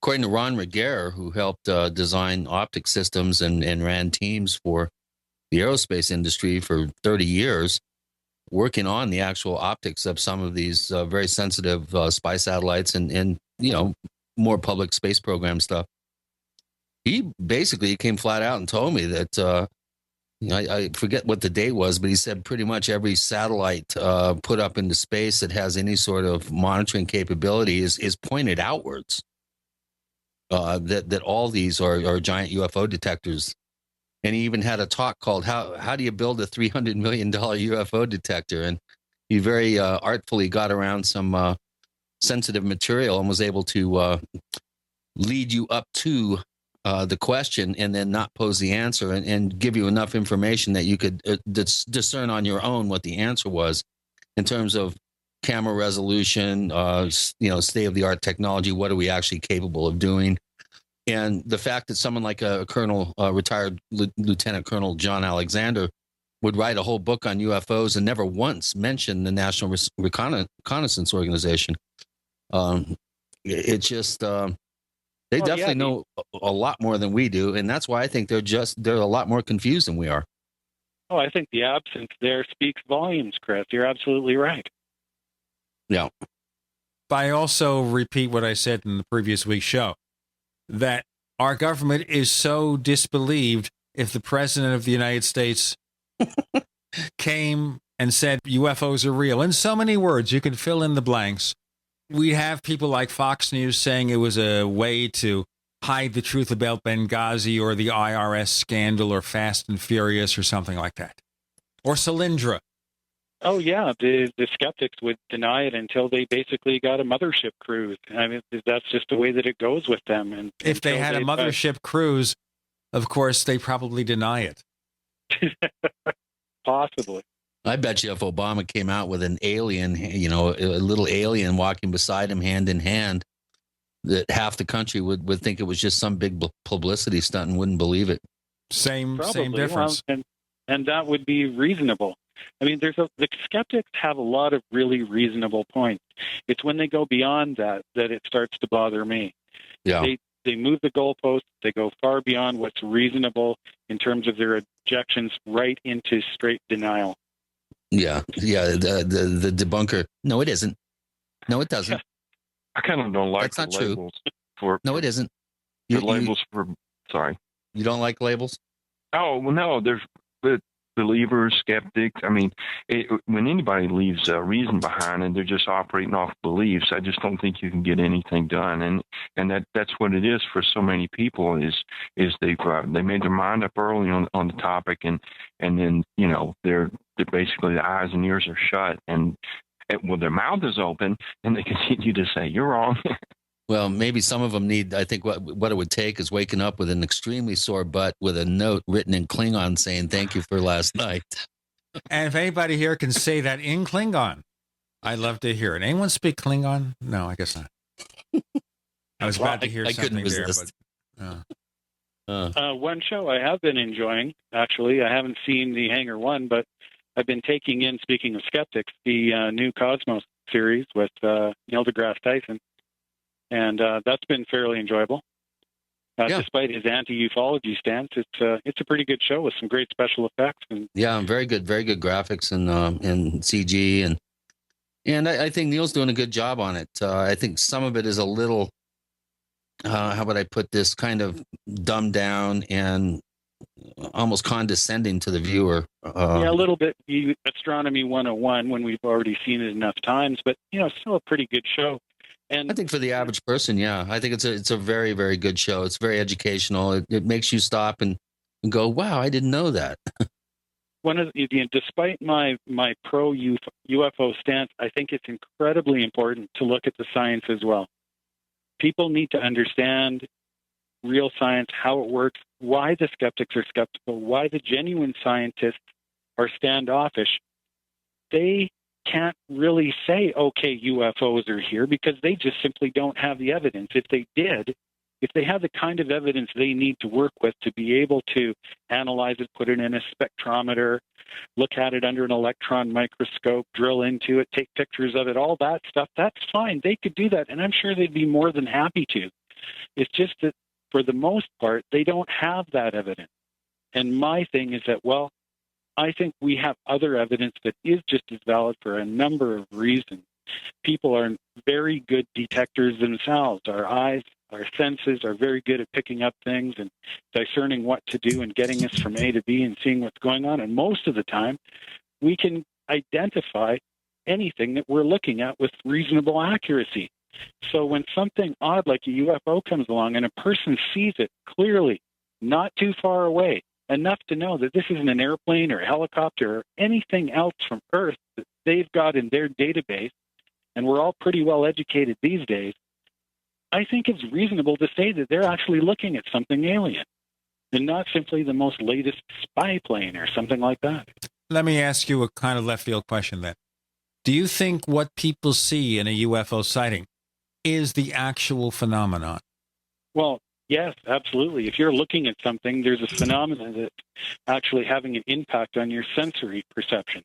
according to Ron Regehr, who helped design optic systems and ran teams for the aerospace industry for 30 years, working on the actual optics of some of these very sensitive spy satellites and more public space program stuff. He basically came flat out and told me that I forget what the date was, but he said pretty much every satellite put up into space that has any sort of monitoring capability is pointed outwards. That all these are giant UFO detectors. And he even had a talk called how do you build a $300 million UFO detector? And he very artfully got around some sensitive material and was able to lead you up to the question and then not pose the answer and give you enough information that you could discern on your own what the answer was in terms of camera resolution, state-of-the-art technology. What are we actually capable of doing? And the fact that someone like a retired Lieutenant Colonel John Alexander would write a whole book on UFOs and never once mention the National Reconnaissance Organization. It just... They definitely know a lot more than we do, and that's why I think they're a lot more confused than we are. Oh, I think the absence there speaks volumes, Chris. You're absolutely right. Yeah. I also repeat what I said in the previous week's show, that our government is so disbelieved if the President of the United States came and said UFOs are real. In so many words, you can fill in the blanks. We have people like Fox News saying it was a way to hide the truth about Benghazi or the IRS scandal or Fast and Furious or something like that. Or Solyndra. Oh, yeah. The skeptics would deny it until they basically got a mothership cruise. I mean, that's just the way that it goes with them. And if they had a mothership cruise, of course, they probably deny it. Possibly. I bet you if Obama came out with an alien, a little alien walking beside him hand in hand, that half the country would think it was just some big publicity stunt and wouldn't believe it. Same Probably. difference. Well, and that would be reasonable. I mean, the skeptics have a lot of really reasonable points. It's when they go beyond that it starts to bother me. Yeah. They move the goalposts. They go far beyond what's reasonable in terms of their objections, right into straight denial. Yeah. The debunker. No, it isn't. No, it doesn't. I kind of don't like That's the not labels true. No, it isn't. Sorry. You don't like labels? Oh, well, no, there's believers, skeptics. I mean, when anybody leaves a reason behind and they're just operating off beliefs, I just don't think you can get anything done. And that's what it is for so many people is they made their mind up early on the topic and then, they're basically the eyes and ears are shut and their mouth is open and they continue to say, you're wrong. Well, maybe some of them need, I think what it would take is waking up with an extremely sore butt with a note written in Klingon saying, thank you for last night. And if anybody here can say that in Klingon, I'd love to hear it. Anyone speak Klingon? No, I guess not. I was about to hear something there. But, one show I have been enjoying, actually, I haven't seen the Hangar 1, but I've been taking in, speaking of skeptics, the new Cosmos series with Neil deGrasse Tyson. And that's been fairly enjoyable. Despite his anti-ufology stance, it's a pretty good show with some great special effects. And very good graphics and CG and I think Neil's doing a good job on it. I think some of it is a little, how would I put this, kind of dumbed down and almost condescending to the viewer. A little bit Astronomy 101 when we've already seen it enough times, but still a pretty good show. And I think for the average person, I think it's a very, very good show. It's very educational. It makes you stop and go, wow, I didn't know that. Despite my pro UFO stance, I think it's incredibly important to look at the science as well. People need to understand real science, how it works, why the skeptics are skeptical, why the genuine scientists are standoffish. They can't really say, okay, UFOs are here because they just simply don't have the evidence. If they had the kind of evidence they need to work with to be able to analyze it, put it in a spectrometer, look at it under an electron microscope, drill into it, take pictures of it, all that stuff, that's fine. They could do that, and I'm sure they'd be more than happy to. It's just that for the most part, they don't have that evidence. And my thing is that, I think we have other evidence that is just as valid for a number of reasons. People are very good detectors themselves. Our eyes, our senses are very good at picking up things and discerning what to do and getting us from A to B and seeing what's going on. And most of the time, we can identify anything that we're looking at with reasonable accuracy. So when something odd like a UFO comes along and a person sees it clearly, not too far away, enough to know that this isn't an airplane or a helicopter or anything else from Earth that they've got in their database, and we're all pretty well educated these days, I think it's reasonable to say that they're actually looking at something alien and not simply the most latest spy plane or something like that. Let me ask you a kind of left field question then. Do you think what people see in a UFO sighting is the actual phenomenon? Well, yes, absolutely. If you're looking at something, there's a phenomenon that's actually having an impact on your sensory perception.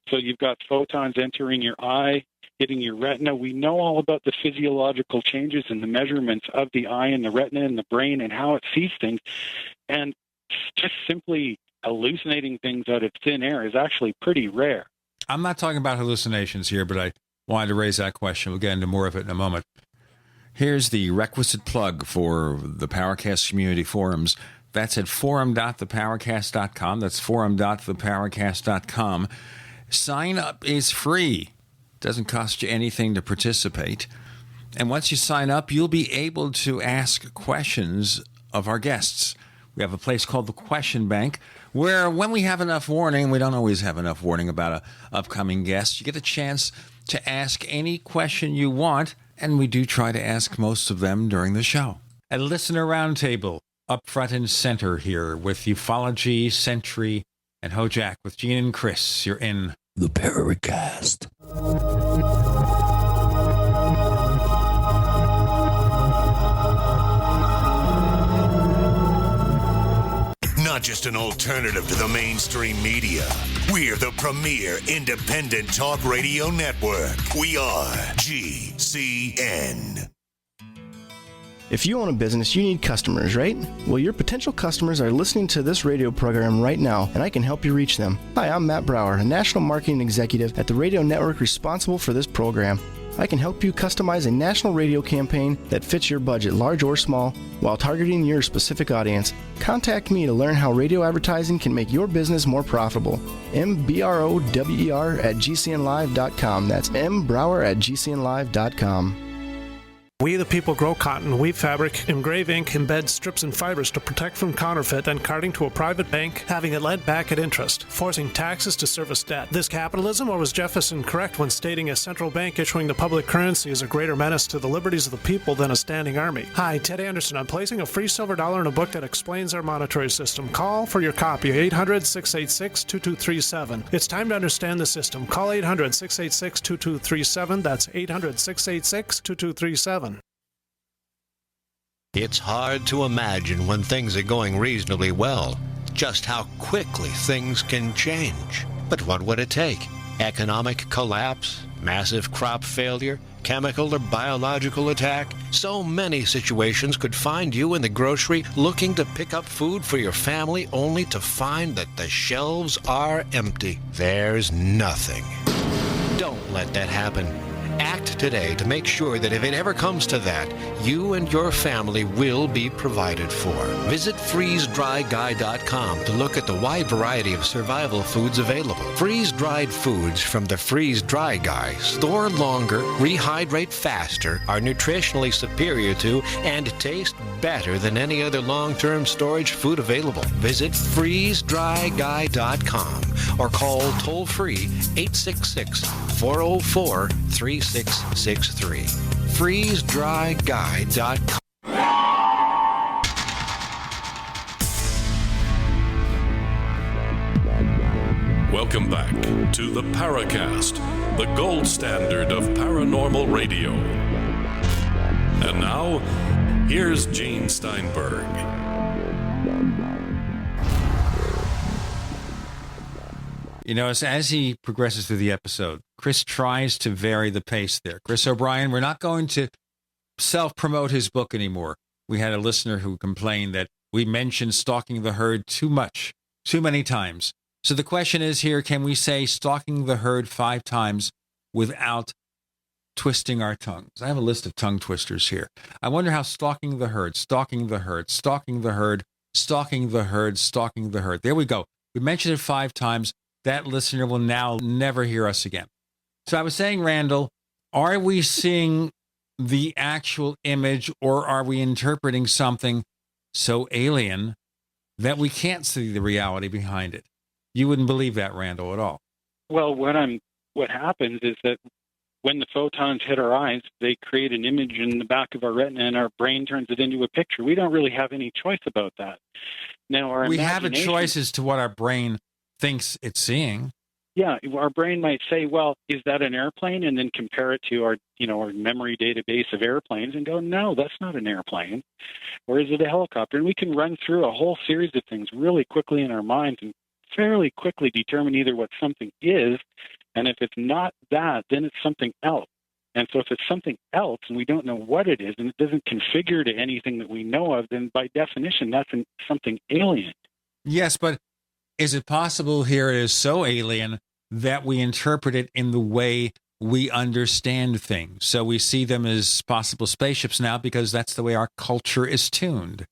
So you've got photons entering your eye, hitting your retina. We know all about the physiological changes and the measurements of the eye and the retina and the brain and how it sees things. And just simply hallucinating things out of thin air is actually pretty rare. I'm not talking about hallucinations here, but I wanted to raise that question. We'll get into more of it in a moment. Here's the requisite plug for the Paracast community forums. That's at forum.theparacast.com. That's forum.theparacast.com. Sign up is free. Doesn't cost you anything to participate. And once you sign up, you'll be able to ask questions of our guests. We have a place called the Question Bank, where when we have enough warning, we don't always have enough warning about an upcoming guest, you get a chance to ask any question you want, and we do try to ask most of them during the show. A listener roundtable up front and center here with Ufology, Sentry, and HoJack with Gene and Chris. You're in the Paracast. Not just an alternative to the mainstream media. We're the premier independent talk radio network. We are GCN. If you own a business, you need customers, right? Well, your potential customers are listening to this radio program right now, and I can help you reach them. Hi, I'm Matt Brower, a national marketing executive at the radio network responsible for this program. I can help you customize a national radio campaign that fits your budget, large or small, while targeting your specific audience. Contact me to learn how radio advertising can make your business more profitable. mbrower@gcnlive.com. That's mbrower@gcnlive.com. We the people grow cotton, weave fabric, engrave ink, embed strips and fibers to protect from counterfeit and carting to a private bank, having it lent back at interest, forcing taxes to service debt. This capitalism, or was Jefferson correct when stating a central bank issuing the public currency is a greater menace to the liberties of the people than a standing army? Hi, Ted Anderson. I'm placing a free silver dollar in a book that explains our monetary system. Call for your copy, 800-686-2237. It's time to understand the system. Call 800-686-2237. That's 800-686-2237. It's hard to imagine when things are going reasonably well, just how quickly things can change. But what would it take? Economic collapse? Massive crop failure? Chemical or biological attack? So many situations could find you in the grocery looking to pick up food for your family only to find that the shelves are empty. There's nothing. Don't let that happen. Act today to make sure that if it ever comes to that, you and your family will be provided for. Visit freezedryguy.com to look at the wide variety of survival foods available. Freeze-dried foods from the Freeze Dry Guy store longer, rehydrate faster, are nutritionally superior to, and taste better than any other long-term storage food available. Visit freezedryguy.com or call toll-free 866-404-3663. freezedryguy.com. Welcome back to the Paracast, the gold standard of paranormal radio. And now, here's Gene Steinberg. You know, as he progresses through the episode, Chris tries to vary the pace there. Chris O'Brien, we're not going to self-promote his book anymore. We had a listener who complained that we mentioned stalking the herd too much, too many times. So the question is here, can we say stalking the herd 5 times without twisting our tongues? I have a list of tongue twisters here. I wonder how stalking the herd, stalking the herd, stalking the herd, stalking the herd, stalking the herd. There we go. We mentioned it 5 times. That listener will now never hear us again. So I was saying, Randall, are we seeing the actual image, or are we interpreting something so alien that we can't see the reality behind it? You wouldn't believe that, Randall, at all. Well, what happens is that when the photons hit our eyes, they create an image in the back of our retina, and our brain turns it into a picture. We don't really have any choice about that. Now, we have a choice as to what our brain thinks it's seeing. Yeah, our brain might say, well, is that an airplane? And then compare it to our memory database of airplanes and go, no, that's not an airplane. Or is it a helicopter? And we can run through a whole series of things really quickly in our minds and fairly quickly determine either what something is, and if it's not that, then it's something else. And so if it's something else and we don't know what it is and it doesn't configure to anything that we know of, then by definition, that's something alien. Yes, but Is it possible here it is so alien that we interpret it in the way we understand things? So we see them as possible spaceships now because that's the way our culture is tuned.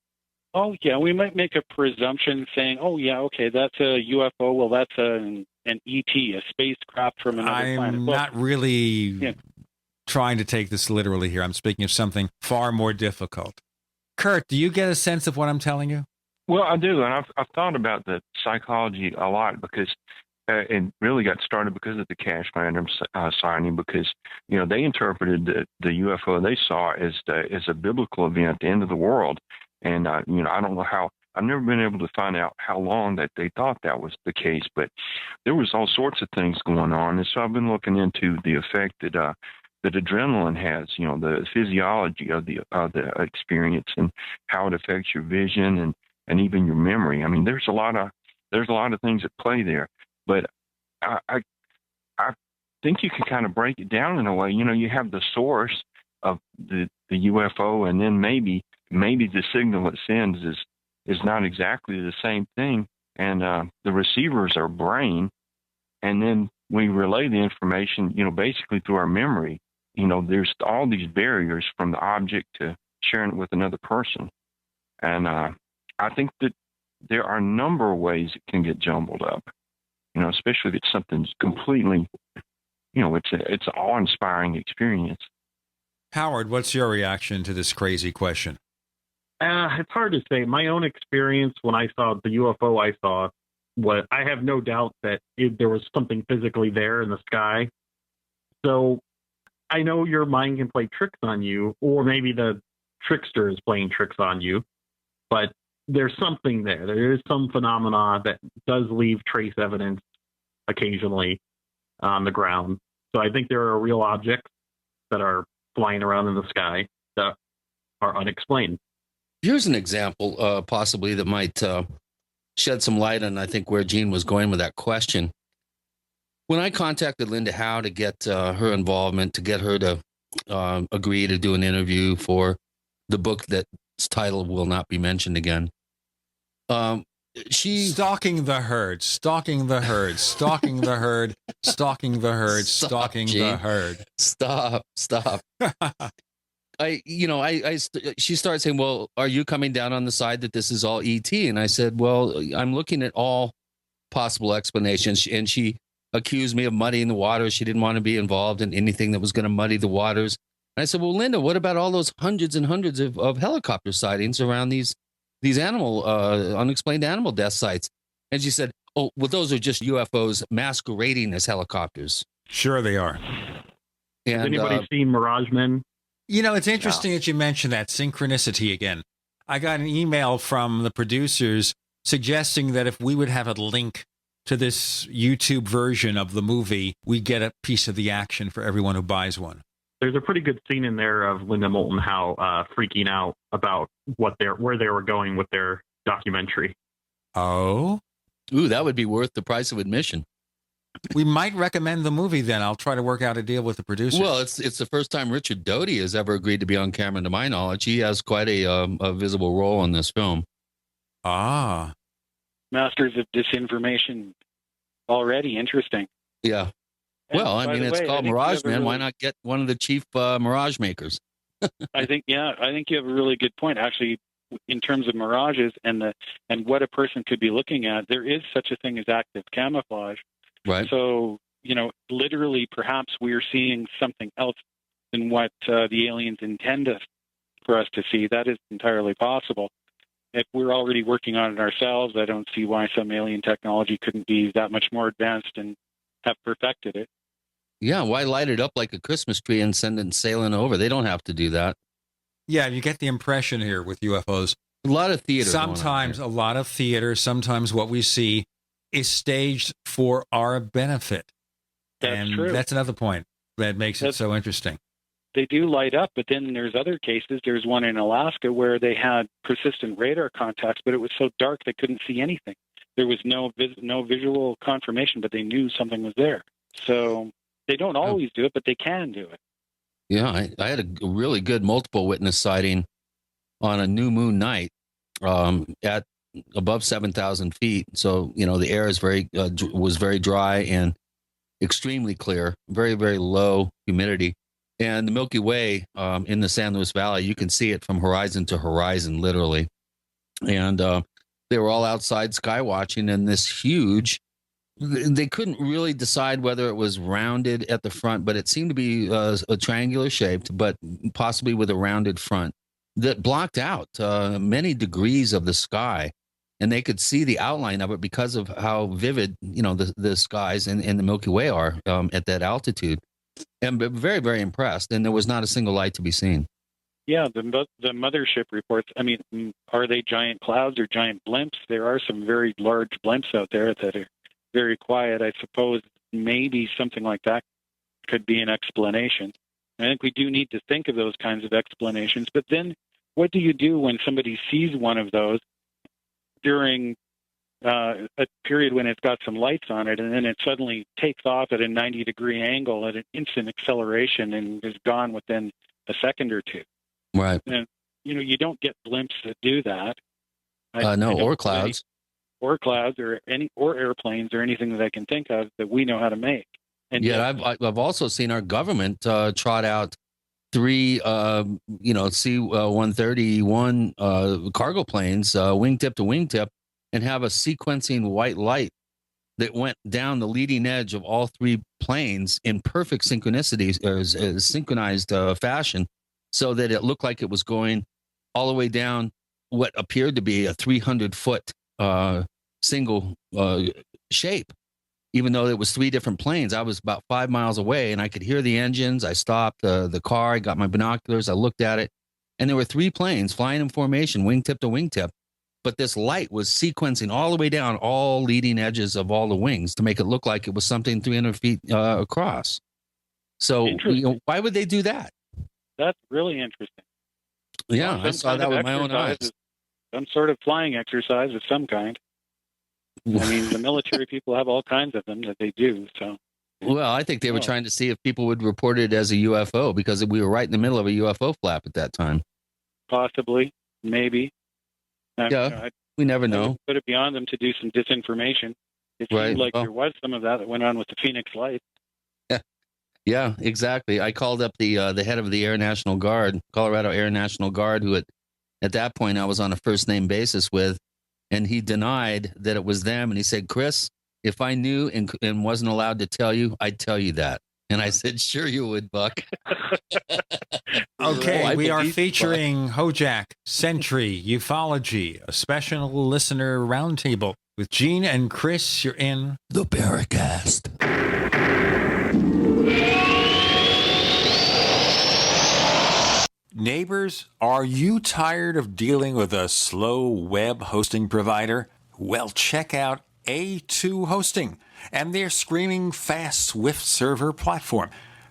Oh, yeah, we might make a presumption saying, oh, yeah, okay, that's a UFO. Well, that's an ET, a spacecraft from another planet. I'm Well, not really trying to take this literally here. I'm speaking of something far more difficult. Curt, do you get a sense of what I'm telling you? Well, I do, and I've thought about the psychology a lot because it really got started because of the Cash Random signing. Because they interpreted the UFO they saw as a biblical event, the end of the world, and I don't know how. I've never been able to find out how long that they thought that was the case, but there was all sorts of things going on, and so I've been looking into the effect that adrenaline has, the physiology of the experience and how it affects your vision and even your memory. I mean, there's a lot of things at play there, but I think you can kind of break it down in a way. You have the source of the UFO, and then maybe the signal it sends is not exactly the same thing, and the receiver's our brain, and then we relay the information, basically through our memory. There's all these barriers from the object to sharing it with another person, and I think that there are a number of ways it can get jumbled up, especially if it's something completely, it's an awe-inspiring experience. Howard, what's your reaction to this crazy question? It's hard to say. My own experience when I saw the UFO I saw, I have no doubt that there was something physically there in the sky. So I know your mind can play tricks on you, or maybe the trickster is playing tricks on you, but there's something there. There is some phenomena that does leave trace evidence occasionally on the ground. So I think there are real objects that are flying around in the sky that are unexplained. Here's an example, possibly, that might shed some light on, I think, where Gene was going with that question. When I contacted Linda Howe to get her involvement, to get her to agree to do an interview for the book that's title will not be mentioned again, she stalking the herd, stalking the herd, stalking the herd, stalking the herd, stalking the herd. Stop. She started saying, well, are you coming down on the side that this is all ET? And I said, well, I'm looking at all possible explanations. And she accused me of muddying the waters. She didn't want to be involved in anything that was going to muddy the waters. And I said, well, Linda, what about all those hundreds and hundreds of helicopter sightings around these unexplained animal death sites? And she said, oh, well, those are just UFOs masquerading as helicopters. Sure they are. And, has anybody seen Mirage Men? It's interesting that you mentioned that synchronicity again. I got an email from the producers suggesting that if we would have a link to this YouTube version of the movie, we get a piece of the action for everyone who buys one. There's a pretty good scene in there of Linda Moulton Howe freaking out about where they were going with their documentary. Oh? Ooh, that would be worth the price of admission. We might recommend the movie then. I'll try to work out a deal with the producer. Well, it's the first time Richard Doty has ever agreed to be on camera, to my knowledge. He has quite a visible role in this film. Ah. Masters of disinformation already. Interesting. Yeah. Well, I mean, it's called Mirage Man. Why not get one of the chief Mirage makers? I think you have a really good point. Actually, in terms of mirages and what a person could be looking at, there is such a thing as active camouflage. Right. So, literally, perhaps we're seeing something else than what the aliens intend for us to see. That is entirely possible. If we're already working on it ourselves, I don't see why some alien technology couldn't be that much more advanced and have perfected it. Yeah, why light it up like a Christmas tree and send it sailing over? They don't have to do that. Yeah, you get the impression here with UFOs. A lot of theater. Sometimes a lot of theater. Sometimes what we see is staged for our benefit. That's true. That's another point that makes it so interesting. They do light up, but then there's other cases. There's one in Alaska where they had persistent radar contacts, but it was so dark they couldn't see anything. There was no visual confirmation, but they knew something was there. So they don't always do it, but they can do it. Yeah, I had a really good multiple witness sighting on a new moon night at above 7,000 feet. So, the air is was very dry and extremely clear, very, very low humidity. And the Milky Way in the San Luis Valley, you can see it from horizon to horizon, literally. And they were all outside sky watching, and this huge, they couldn't really decide whether it was rounded at the front, but it seemed to be a triangular shaped, but possibly with a rounded front that blocked out many degrees of the sky. And they could see the outline of it because of how vivid, the skies and the Milky Way are at that altitude. And very, very impressed. And there was not a single light to be seen. Yeah, the mothership reports, I mean, are they giant clouds or giant blimps? There are some very large blimps out there that are very quiet. I suppose maybe something like that could be an explanation. I think we do need to think of those kinds of explanations. But then what do you do when somebody sees one of those during a period when it's got some lights on it, and then it suddenly takes off at a 90-degree angle at an instant acceleration and is gone within a second or two? Right. And, you don't get blimps that do that. No, or clouds. Or clouds or airplanes or anything that I can think of that we know how to make. And I've also seen our government trot out 3 C-131 cargo planes, wingtip to wingtip, and have a sequencing white light that went down the leading edge of all 3 planes in perfect synchronicity, or synchronized fashion, so that it looked like it was going all the way down what appeared to be a 300-foot single shape. Even though it was 3 different planes, I was about 5 miles away, and I could hear the engines. I stopped the car. I got my binoculars. I looked at it, and there were 3 planes flying in formation, wingtip to wingtip. But this light was sequencing all the way down all leading edges of all the wings to make it look like it was something 300 feet across. So, why would they do that? That's really interesting. Yeah, I saw that with my own eyes. Some sort of flying exercise of some kind. I mean, the military people have all kinds of them that they do. So, well, I think they were trying to see if people would report it as a UFO, because we were right in the middle of a UFO flap at that time. Possibly, maybe. We never know. I would put it beyond them to do some disinformation. It seemed like there was some of that went on with the Phoenix Lights. Yeah, exactly. I called up the head of the Air National Guard, Colorado Air National Guard, who at that point I was on a first name basis with, and he denied that it was them. And he said, "Chris, if I knew and wasn't allowed to tell you, I'd tell you that." And I said, "Sure you would, Buck." Okay, we are featuring HoJack, Sentry, Ufology, a special listener roundtable with Gene and Chris. You're in the Paracast. Neighbors, are you tired of dealing with a slow web hosting provider? Well, check out A2 Hosting and their screaming fast Swift server platform.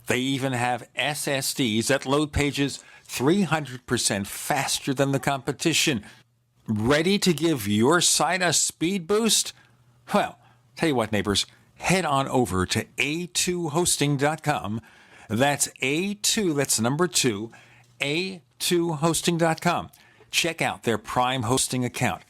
They even have SSDs that load pages 300% faster than the competition. Ready to give your site a speed boost? Well, tell you what, neighbors, head on over to a2hosting.com. That's A2, that's number 2, a2hosting.com. Check out their Prime hosting account.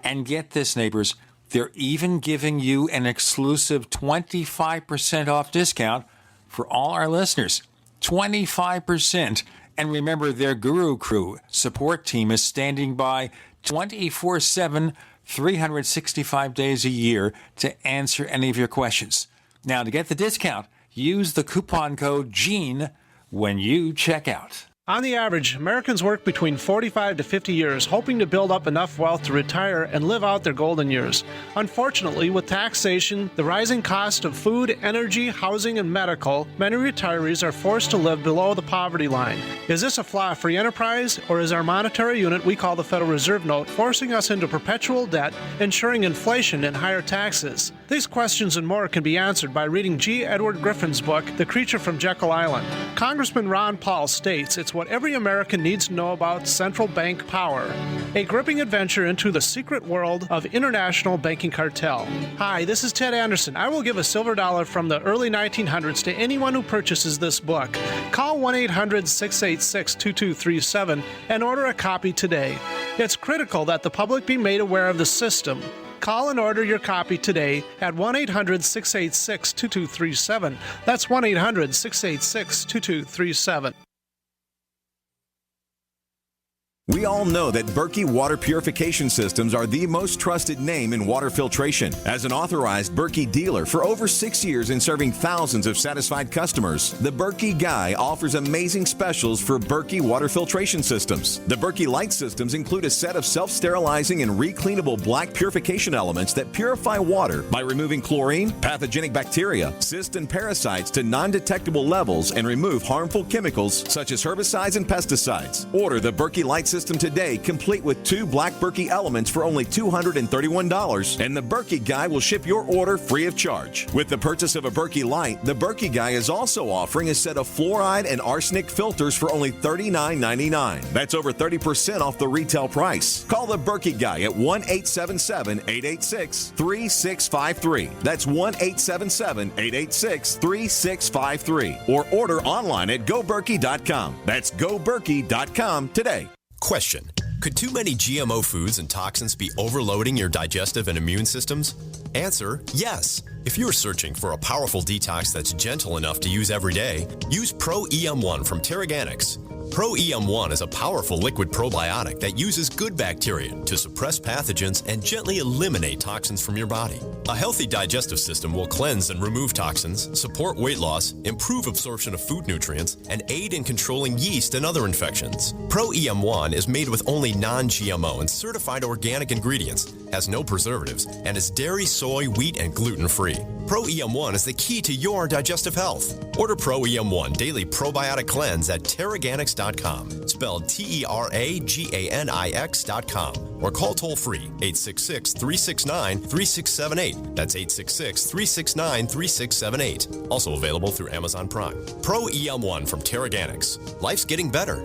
And get this, neighbors, they're even giving you an exclusive 25% off discount for all our listeners. 25%. And remember, their Guru Crew support team is standing by 24/7, 365 days a year to answer any of your questions. Now, to get the discount, use the coupon code GENE when you check out. On the average, Americans work between 45 to 50 years, hoping to build up enough wealth to retire and live out their golden years. Unfortunately, with taxation, the rising cost of food, energy, housing, and medical, many retirees are forced to live below the poverty line. Is this a flaw-free enterprise, or is our monetary unit we call the Federal Reserve Note forcing us into perpetual debt, ensuring inflation and higher taxes? These questions and more can be answered by reading G. Edward Griffin's book, The Creature from Jekyll Island. Congressman Ron Paul states it's what every American needs to know about central bank power. A gripping adventure into the secret world of international banking cartel. Hi, this is Ted Anderson. I will give a silver dollar from the early 1900s to anyone who purchases this book. Call 1-800-686-2237 and order a copy today. It's critical that the public be made aware of the system. Call and order your copy today at 1-800-686-2237. That's 1-800-686-2237. We all know that Berkey Water Purification Systems are the most trusted name in water filtration. As an authorized Berkey dealer for over 6 years and serving thousands of satisfied customers, the Berkey Guy offers amazing specials for Berkey water filtration systems. The Berkey Light systems include a set of self-sterilizing and recleanable black purification elements that purify water by removing chlorine, pathogenic bacteria, cysts, and parasites to non-detectable levels and remove harmful chemicals such as herbicides and pesticides. Order the Berkey Light system today, complete with 2 black Berkey elements for only $231, and the Berkey Guy will ship your order free of charge. With the purchase of a Berkey Light, the Berkey Guy is also offering a set of fluoride and arsenic filters for only $39.99. That's over 30% off the retail price. Call the Berkey Guy at 1-877-886-3653. That's 1-877-886-3653. Or order online at goberkey.com. That's goberkey.com today. Question: could too many GMO foods and toxins be overloading your digestive and immune systems? Answer: yes. If you're searching for a powerful detox that's gentle enough to use every day, use Pro EM1 from Terraganics. Pro EM1 is a powerful liquid probiotic that uses good bacteria to suppress pathogens and gently eliminate toxins from your body. A healthy digestive system will cleanse and remove toxins, support weight loss, improve absorption of food nutrients, and aid in controlling yeast and other infections. Pro EM1 is made with only non-GMO and certified organic ingredients, has no preservatives, and is dairy, soy, wheat, and gluten-free. Pro EM1 is the key to your digestive health. Order Pro EM1 Daily Probiotic Cleanse at Terraganics.com, spelled Terraganix.com, or call toll-free 866-369-3678. That's 866-369-3678. Also available through Amazon Prime. Pro EM1 from Terraganics. Life's getting better.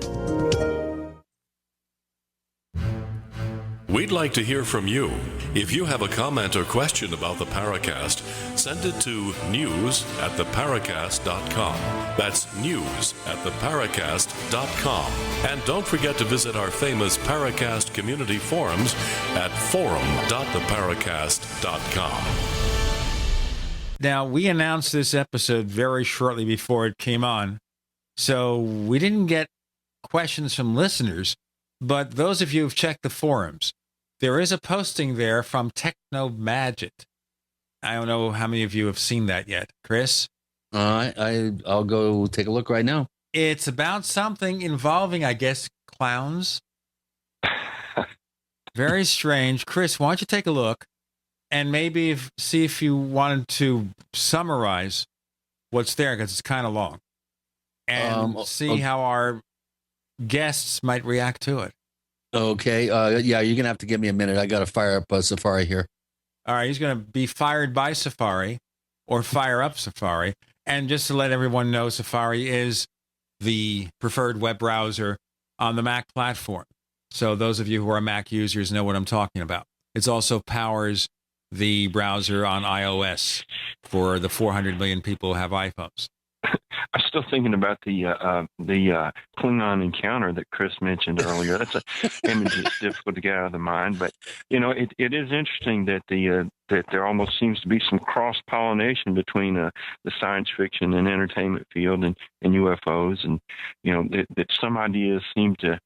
We'd like to hear from you. If you have a comment or question about the Paracast, send it to news@theparacast.com. That's news@theparacast.com. And don't forget to visit our famous Paracast community forums at forum.theparacast.com. Now, we announced this episode very shortly before it came on, so we didn't get questions from listeners, but those of you who've checked the forums, there is a posting there from Technomagic. I don't know how many of you have seen that yet. Chris? I'll go take a look right now. It's about something involving, I guess, clowns. Very strange. Chris, why don't you take a look and maybe see if you wanted to summarize what's there, because it's kind of long. And see how our guests might react to it. Okay. Yeah, you're going to have to give me a minute. I got to fire up Safari here. All right. He's going to be fired by Safari or fire up Safari. And just to let everyone know, Safari is the preferred web browser on the Mac platform. So those of you who are Mac users know what I'm talking about. It also powers the browser on iOS for the 400 million people who have iPhones. I'm still thinking about the Klingon encounter that Chris mentioned earlier. That's an image that's difficult to get out of the mind. But it is interesting that that there almost seems to be some cross pollination between the science fiction and entertainment field and UFOs, and that some ideas seem to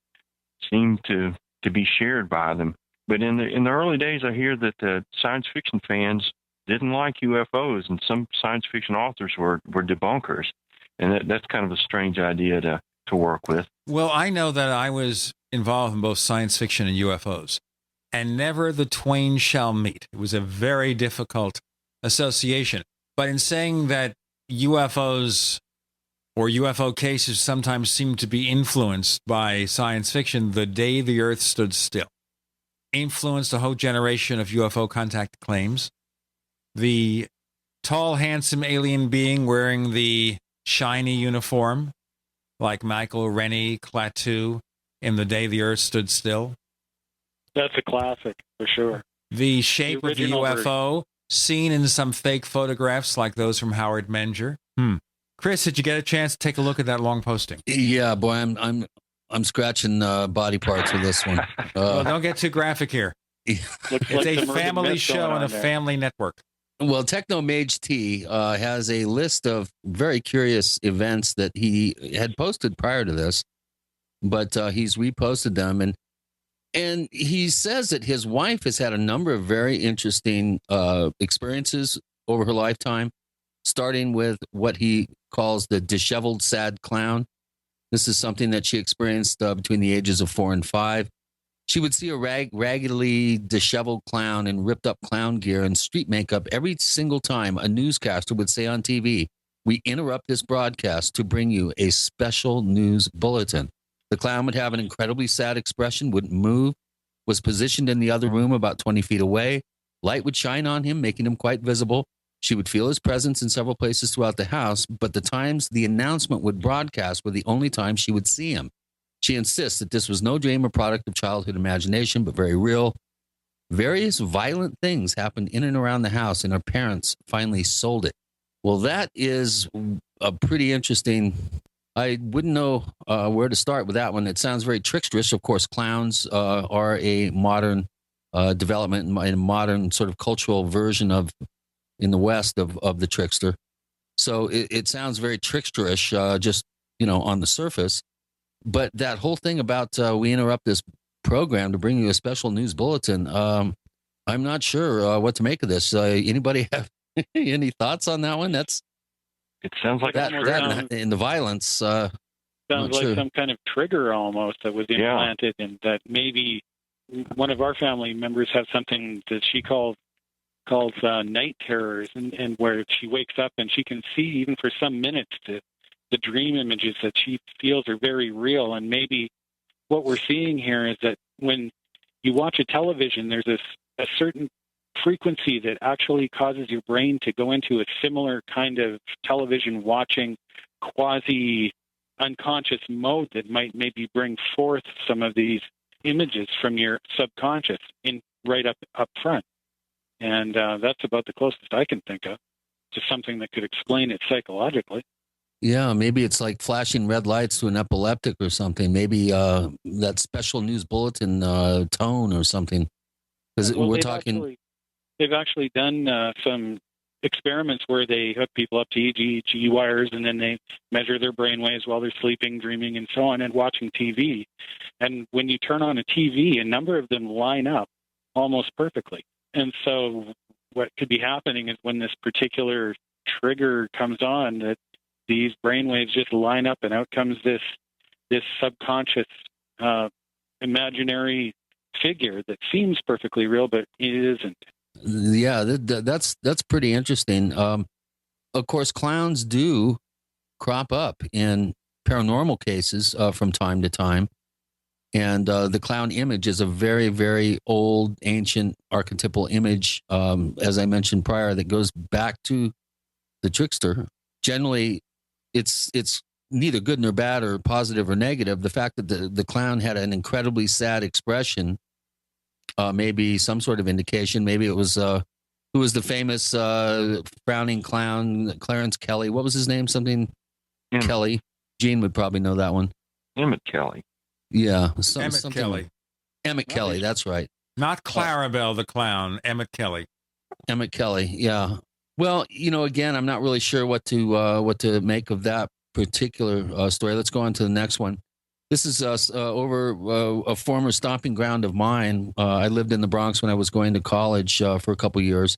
be shared by them. But in the early days, I hear that the science fiction fans didn't like UFOs, and some science fiction authors were debunkers, and that's kind of a strange idea to work with. Well, I know that I was involved in both science fiction and UFOs, and never the twain shall meet. It was a very difficult association. But in saying that UFOs or UFO cases sometimes seem to be influenced by science fiction, The Day the Earth Stood Still influenced a whole generation of UFO contact claims. The tall, handsome alien being wearing the shiny uniform, like Michael Rennie Klaatu in The Day the Earth Stood Still. That's a classic, for sure. The shape of the UFO seen in some fake photographs like those from Howard Menger. Chris, did you get a chance to take a look at that long posting? Yeah, boy, I'm I'm scratching body parts with this one. Well, don't get too graphic here. It's a family show on a family network. Well, Techno Mage T has a list of very curious events that he had posted prior to this, but he's reposted them, and he says that his wife has had a number of very interesting experiences over her lifetime, starting with what he calls the disheveled sad clown. This is something that she experienced between the ages of 4 and 5. She would see a raggedly disheveled clown in ripped up clown gear and street makeup every single time a newscaster would say on TV, "We interrupt this broadcast to bring you a special news bulletin." The clown would have an incredibly sad expression, wouldn't move, was positioned in the other room about 20 feet away. Light would shine on him, making him quite visible. She would feel his presence in several places throughout the house, but the times the announcement would broadcast were the only time she would see him. She insists that this was no dream or product of childhood imagination, but very real. Various violent things happened in and around the house, and her parents finally sold it. Well, that is a pretty interesting. I wouldn't know where to start with that one. It sounds very tricksterish. Of course, clowns are a modern development, a modern sort of cultural version of, in the West, of the trickster. So it sounds very tricksterish, just, on the surface. But that whole thing about we interrupt this program to bring you a special news bulletin, I'm not sure what to make of this. Anybody have any thoughts on that one? It sounds like that in the violence. Sounds like some kind of trigger almost that was implanted, and that maybe one of our family members has something that she calls night terrors, and where she wakes up and she can see, even for some minutes, the dream images that she feels are very real. And maybe what we're seeing here is that when you watch a television, there's a certain frequency that actually causes your brain to go into a similar kind of television watching quasi unconscious mode that might maybe bring forth some of these images from your subconscious in right up front. And that's about the closest I can think of to something that could explain it psychologically. Yeah, maybe it's like flashing red lights to an epileptic or something. Maybe that special news bulletin tone or something. Because we're talking. They've actually done some experiments where they hook people up to EEG wires, and then they measure their brain waves while they're sleeping, dreaming, and so on, and watching TV. And when you turn on a TV, a number of them line up almost perfectly. And so what could be happening is when this particular trigger comes on, that these brainwaves just line up, and out comes this subconscious imaginary figure that seems perfectly real, but it isn't. Yeah, that's pretty interesting. Of course, clowns do crop up in paranormal cases from time to time. And the clown image is a very, very old, ancient, archetypal image, as I mentioned prior, that goes back to the trickster. Generally, it's neither good nor bad or positive or negative. The fact that the clown had an incredibly sad expression maybe some sort of indication. Maybe it was who was the famous frowning clown, Clarence Kelly. What was his name? Something Kelly. Gene would probably know that one. Emmett Kelly. Yeah. Emmett Kelly. Emmett Kelly, that's right. Not Clarabelle the clown, Emmett Kelly. Emmett Kelly, yeah. Well, again, I'm not really sure what to make of that particular story. Let's go on to the next one. This is over a former stomping ground of mine. I lived in the Bronx when I was going to college for a couple years.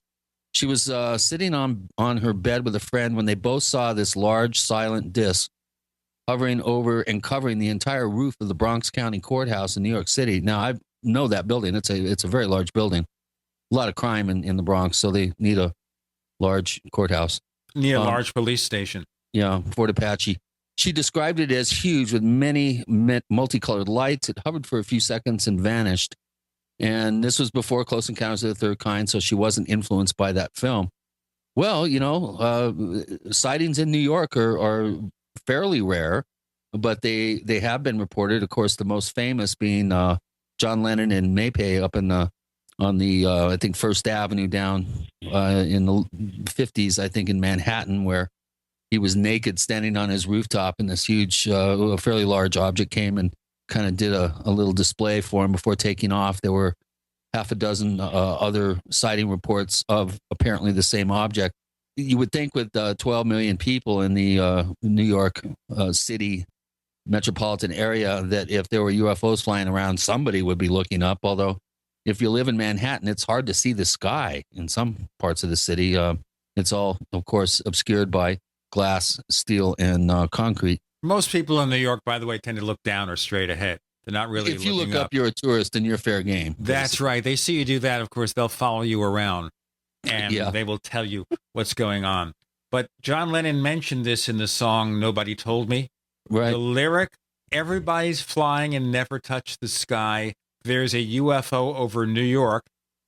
She was sitting on her bed with a friend when they both saw this large silent disc hovering over and covering the entire roof of the Bronx County Courthouse in New York City. Now, I know that building. It's a very large building. A lot of crime in the Bronx, so they need a large courthouse. Need a large police station. Yeah, Fort Apache. She described it as huge with many multicolored lights. It hovered for a few seconds and vanished. And this was before Close Encounters of the Third Kind, so she wasn't influenced by that film. Well, sightings in New York are fairly rare, but they have been reported. Of course, the most famous being John Lennon and Maypay up on the I think First Avenue down in the 50s, I think in Manhattan, where he was naked standing on his rooftop, and this huge, fairly large object came and kind of did a little display for him before taking off. There were half a dozen other sighting reports of apparently the same object. You would think with 12 million people in the New York City metropolitan area that if there were UFOs flying around, somebody would be looking up. Although if you live in Manhattan, it's hard to see the sky in some parts of the city. It's all, of course, obscured by glass, steel, and concrete. Most people in New York, by the way, tend to look down or straight ahead. They're not really If you looking look up, you're a tourist and you're fair game. That's right. They see you do that. Of course, they'll follow you around and they will tell you what's going on. But John Lennon mentioned this in the song Nobody Told Me. Right. The lyric, everybody's flying and never touch the sky. There's a UFO over New York,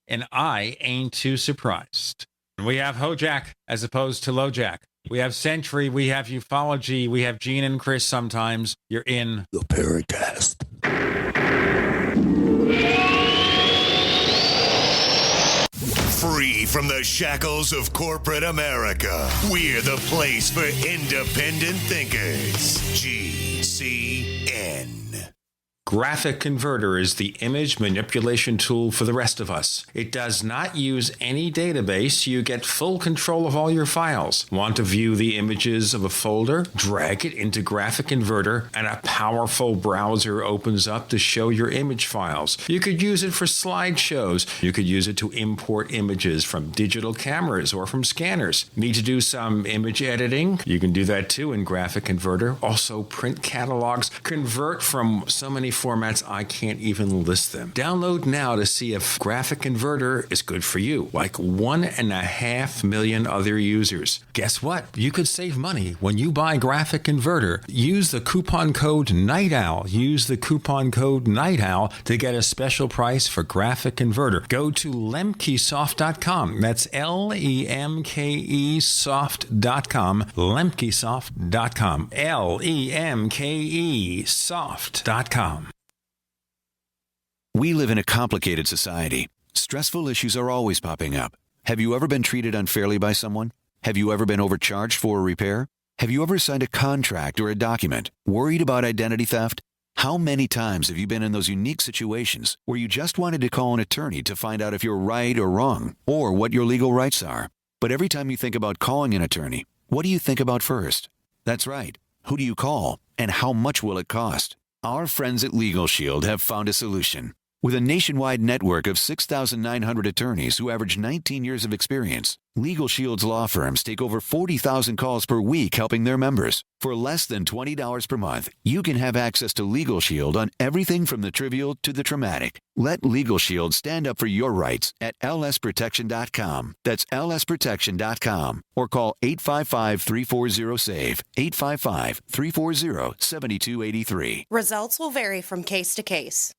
and I ain't too surprised. We have HoJack as opposed to LoJack. We have Sentry. We have Ufology. We have Gene and Chris sometimes. You're in the Paracast. Free from the shackles of corporate America, we're the place for independent thinkers. GCN. Graphic Converter is the image manipulation tool for the rest of us. It does not use any database. You get full control of all your files. Want to view the images of a folder? Drag it into Graphic Converter and a powerful browser opens up to show your image files. You could use it for slideshows. You could use it to import images from digital cameras or from scanners. Need to do some image editing? You can do that too in Graphic Converter. Also print catalogs. Convert from so many formats I can't even list them. Download now to see if Graphic Converter is good for you, like 1.5 million other users. Guess what? You could save money when you buy Graphic Converter. Use the coupon code Night Owl. Use the coupon code Night Owl to get a special price for Graphic Converter. Go to lemkesoft.com. That's LEMKEsoft.com. Lemkesoft.com. LEMKEsoft.com. We live in a complicated society. Stressful issues are always popping up. Have you ever been treated unfairly by someone? Have you ever been overcharged for a repair? Have you ever signed a contract or a document? Worried about identity theft? How many times have you been in those unique situations where you just wanted to call an attorney to find out if you're right or wrong, or what your legal rights are? But every time you think about calling an attorney, what do you think about first? That's right. Who do you call, and how much will it cost? Our friends at Legal Shield have found a solution. With a nationwide network of 6,900 attorneys who average 19 years of experience, Legal Shield's law firms take over 40,000 calls per week helping their members. For less than $20 per month, you can have access to Legal Shield on everything from the trivial to the traumatic. Let Legal Shield stand up for your rights at lsprotection.com. That's lsprotection.com. Or call 855-340-SAVE, 855-340-7283. Results will vary from case to case.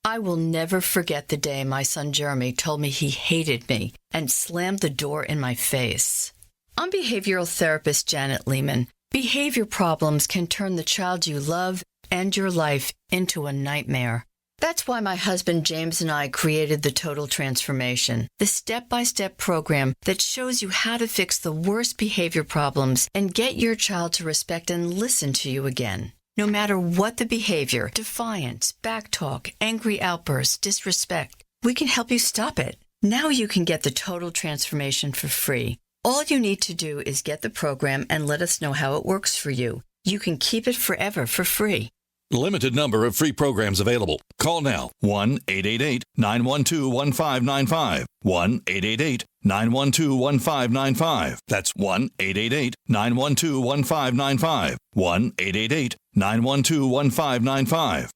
I will never forget the day my son Jeremy told me he hated me and slammed the door in my face. I'm behavioral therapist Janet Lehman. Behavior problems can turn the child you love and your life into a nightmare. That's why my husband James and I created the Total Transformation, the step-by-step program that shows you how to fix the worst behavior problems and get your child to respect and listen to you again. No matter what the behavior, defiance, backtalk, angry outbursts, disrespect, we can help you stop it. Now you can get the Total Transformation for free. All you need to do is get the program and let us know how it works for you. You can keep it forever for free. Limited number of free programs available. Call now. 1-888-912-1595. 1-888-912-1595. That's 1-888-912-1595. 1-888-912-1595.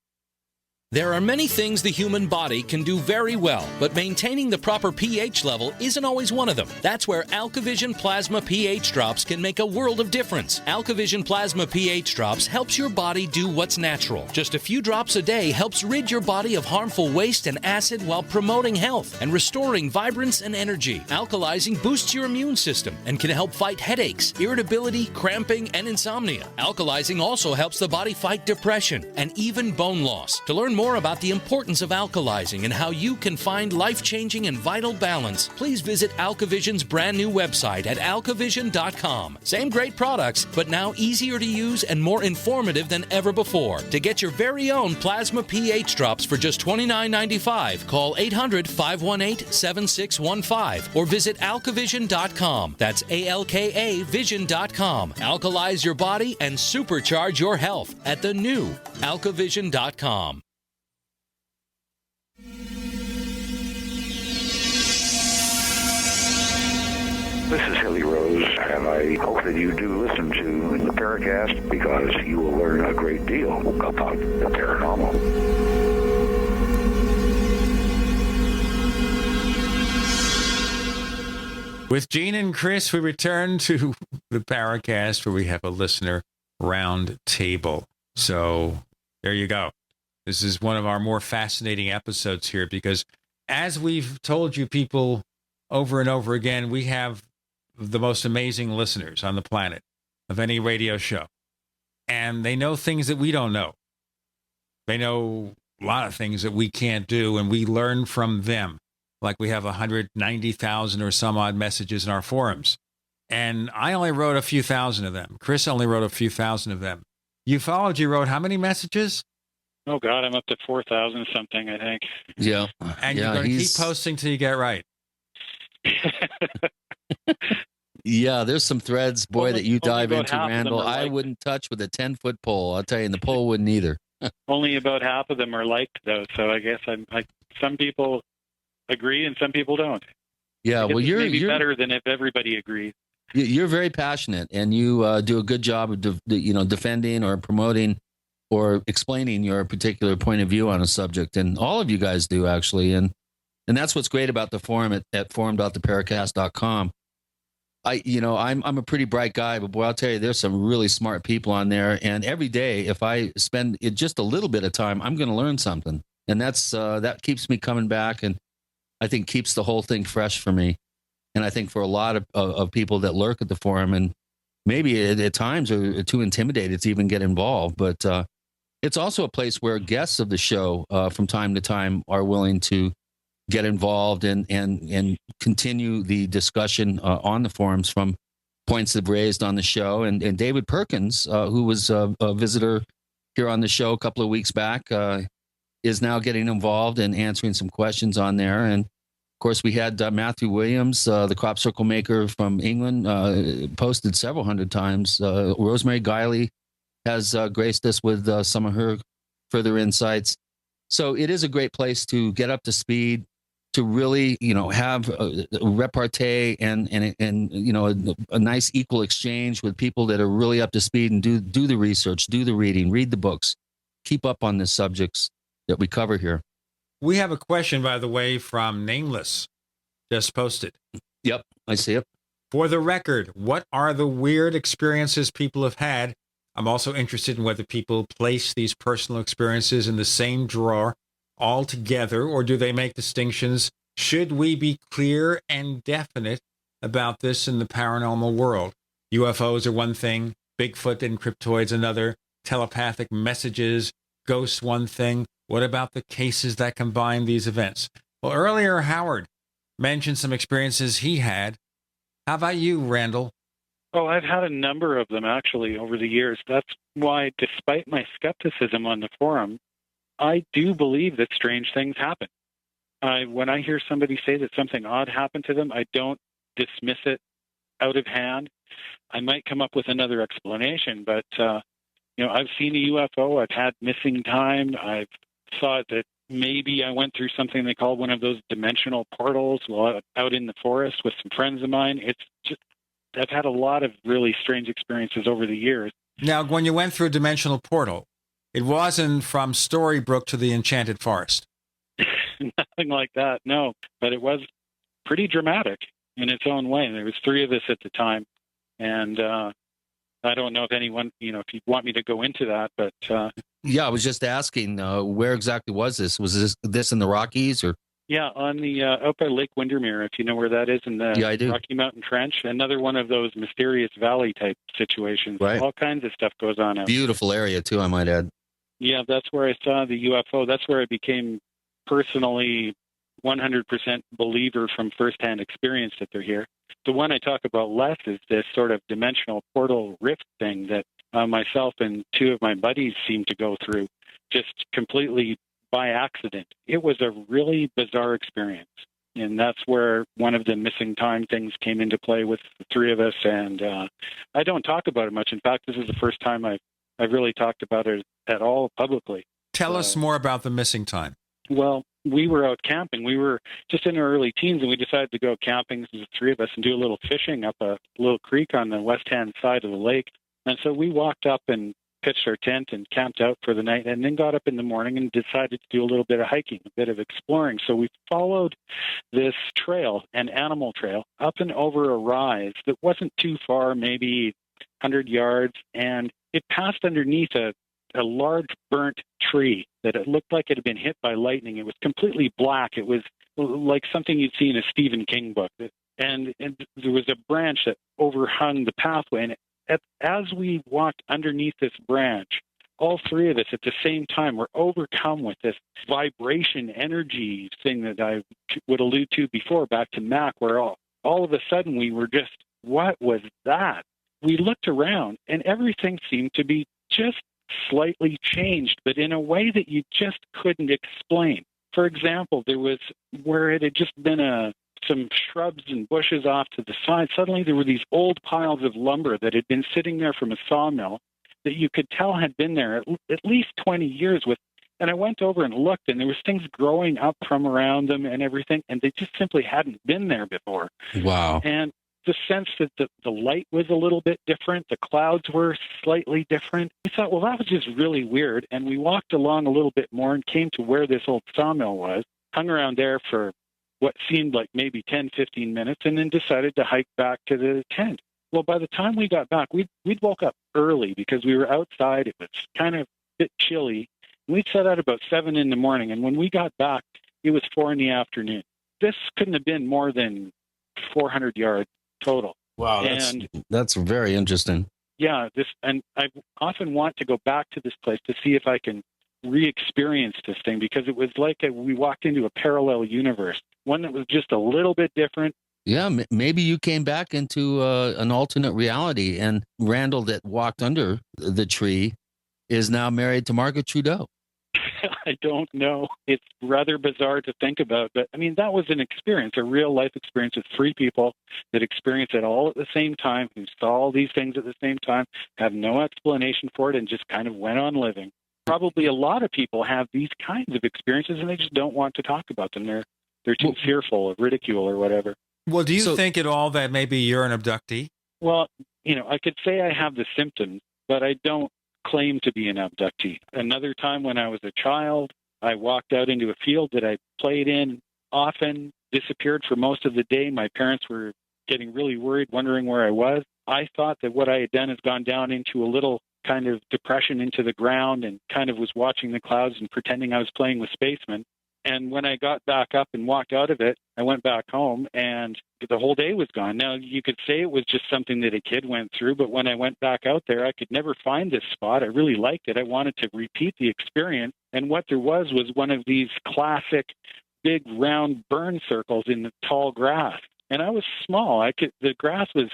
There are many things the human body can do very well, but maintaining the proper pH level isn't always one of them. That's where AlkaVision Plasma pH Drops can make a world of difference. AlkaVision Plasma pH Drops helps your body do what's natural. Just a few drops a day helps rid your body of harmful waste and acid while promoting health and restoring vibrance and energy. Alkalizing boosts your immune system and can help fight headaches, irritability, cramping, and insomnia. Alkalizing also helps the body fight depression and even bone loss. To learn more about the importance of alkalizing and how you can find life-changing and vital balance, please visit AlkaVision's brand new website at alkavision.com. Same great products, but now easier to use and more informative than ever before. To get your very own plasma pH drops for just $29.95, call 800-518-7615 or visit alkavision.com. That's ALKA vision.com. Alkalize your body and supercharge your health at the new alkavision.com. This is Hilly Rose, and I hope that you do listen to the Paracast because you will learn a great deal about the paranormal. With Gene and Chris, we return to the Paracast where we have a listener roundtable. So there you go. This is one of our more fascinating episodes here because, as we've told you people over and over again, we have the most amazing listeners on the planet of any radio show. And they know things that we don't know. They know a lot of things that we can't do, and we learn from them. Like we have 190,000 or some odd messages in our forums. And I only wrote a few thousand of them. Chris only wrote a few thousand of them. Ufology wrote how many messages? Oh, God, I'm up to 4,000 something, I think. Yeah. And you're going to keep posting till you get right. Yeah, there's some threads, boy, that you dive into, Randall. I liked. wouldn't touch with a 10-foot pole. I'll tell you, and the pole wouldn't either. Only about half of them are liked, though. So I guess some people agree and some people don't. Yeah, well, you're maybe better than if everybody agrees. You're very passionate, and you do a good job of defending or promoting or explaining your particular point of view on a subject, and all of you guys do actually, and that's what's great about the forum at forum.theparacast.com. I'm a pretty bright guy, but boy, I'll tell you, there's some really smart people on there, and every day, if I spend just a little bit of time, I'm going to learn something, and that keeps me coming back, and I think keeps the whole thing fresh for me. And I think for a lot of people that lurk at the forum and maybe at times are too intimidated to even get involved, but it's also a place where guests of the show from time to time are willing to get involved and continue the discussion on the forums from points they've raised on the show. And David Perkins, who was a visitor here on the show a couple of weeks back, is now getting involved and answering some questions on there. And of course, we had Matthew Williams, the crop circle maker from England, posted several hundred times. Rosemary Guiley has graced us with some of her further insights. So it is a great place to get up to speed, to really, have a repartee and a nice equal exchange with people that are really up to speed and do the research, do the reading, read the books, keep up on the subjects that we cover here. We have a question, by the way, from Nameless, just posted. Yep, I see it. For the record, what are the weird experiences people have had? I'm also interested in whether people place these personal experiences in the same drawer altogether, or do they make distinctions? Should we be clear and definite about this in the paranormal world? UFOs are one thing, Bigfoot and cryptoids another, telepathic messages, ghosts one thing. What about the cases that combine these events? Well, earlier, Howard mentioned some experiences he had. How about you, Randall? Oh, I've had a number of them, actually, over the years. That's why, despite my skepticism on the forum, I do believe that strange things happen. When I hear somebody say that something odd happened to them, I don't dismiss it out of hand. I might come up with another explanation, but, I've seen a UFO. I've had missing time. I've thought that maybe I went through something they call one of those dimensional portals while out in the forest with some friends of mine. It's just, I've had a lot of really strange experiences over the years. Now, when you went through a dimensional portal, it wasn't from Storybrooke to the Enchanted Forest. Nothing like that, no. But it was pretty dramatic in its own way. There was 3 of us at the time. And I don't know if anyone, if you want me to go into that, but... Yeah, I was just asking, where exactly was this? Was this in the Rockies or? Yeah, on the out by Lake Windermere, if you know where that is, in the I do. Rocky Mountain Trench. Another one of those mysterious valley type situations. Right. All kinds of stuff goes on out. Beautiful area too, I might add. Yeah, that's where I saw the UFO. That's where I became personally 100% believer from firsthand experience that they're here. The one I talk about less is this sort of dimensional portal rift thing that myself and two of my buddies seem to go through just completely by accident. It was a really bizarre experience. And that's where one of the missing time things came into play with the three of us. And I don't talk about it much. In fact, this is the first time I've really talked about it at all publicly. Tell us more about the missing time. Well, we were out camping. We were just in our early teens, and we decided to go camping, the three of us, and do a little fishing up a little creek on the west-hand side of the lake. And so we walked up and pitched our tent and camped out for the night, and then got up in the morning and decided to do a little bit of hiking, a bit of exploring. So we followed this trail, an animal trail, up and over a rise that wasn't too far, maybe 100 yards, and it passed underneath a large burnt tree that it looked like it had been hit by lightning. It was completely black. It was like something you'd see in a Stephen King book. And there was a branch that overhung the pathway, and as we walked underneath this branch, all three of us at the same time were overcome with this vibration energy thing that I would allude to before, back to Mac, where all of a sudden we were just, what was that? We looked around, and everything seemed to be just slightly changed, but in a way that you just couldn't explain. For example, there was where it had just been some shrubs and bushes off to the side. Suddenly there were these old piles of lumber that had been sitting there from a sawmill that you could tell had been there at least 20 years with. And I went over and looked, and there was things growing up from around them and everything, and they just simply hadn't been there before. Wow. And the sense that the light was a little bit different, the clouds were slightly different. We thought, well, that was just really weird. And we walked along a little bit more and came to where this old sawmill was, hung around there for what seemed like maybe 10, 15 minutes, and then decided to hike back to the tent. Well, by the time we got back, we'd woke up early because we were outside. It was kind of a bit chilly. We'd set out about 7 in the morning, and when we got back, it was 4 in the afternoon. This couldn't have been more than 400 yards total. Wow, that's very interesting. Yeah, and I often want to go back to this place to see if I can re-experience this thing, because it was like we walked into a parallel universe, one that was just a little bit different. Yeah, maybe you came back into an alternate reality, and Randall that walked under the tree is now married to Margaret Trudeau. I don't know. It's rather bizarre to think about, but I mean, that was an experience, a real life experience with 3 people that experienced it all at the same time, who saw all these things at the same time, have no explanation for it, and just kind of went on living. Probably a lot of people have these kinds of experiences, and they just don't want to talk about them. They're too fearful of ridicule or whatever. Well, do you think at all that maybe you're an abductee? Well, I could say I have the symptoms, but I don't claim to be an abductee. Another time when I was a child, I walked out into a field that I played in often, disappeared for most of the day. My parents were getting really worried, wondering where I was. I thought that what I had done is gone down into a little kind of depression into the ground and kind of was watching the clouds and pretending I was playing with spacemen. And when I got back up and walked out of it, I went back home and the whole day was gone. Now, you could say it was just something that a kid went through, but when I went back out there, I could never find this spot. I really liked it. I wanted to repeat the experience. And what there was one of these classic big round burn circles in the tall grass. And I was small. The grass was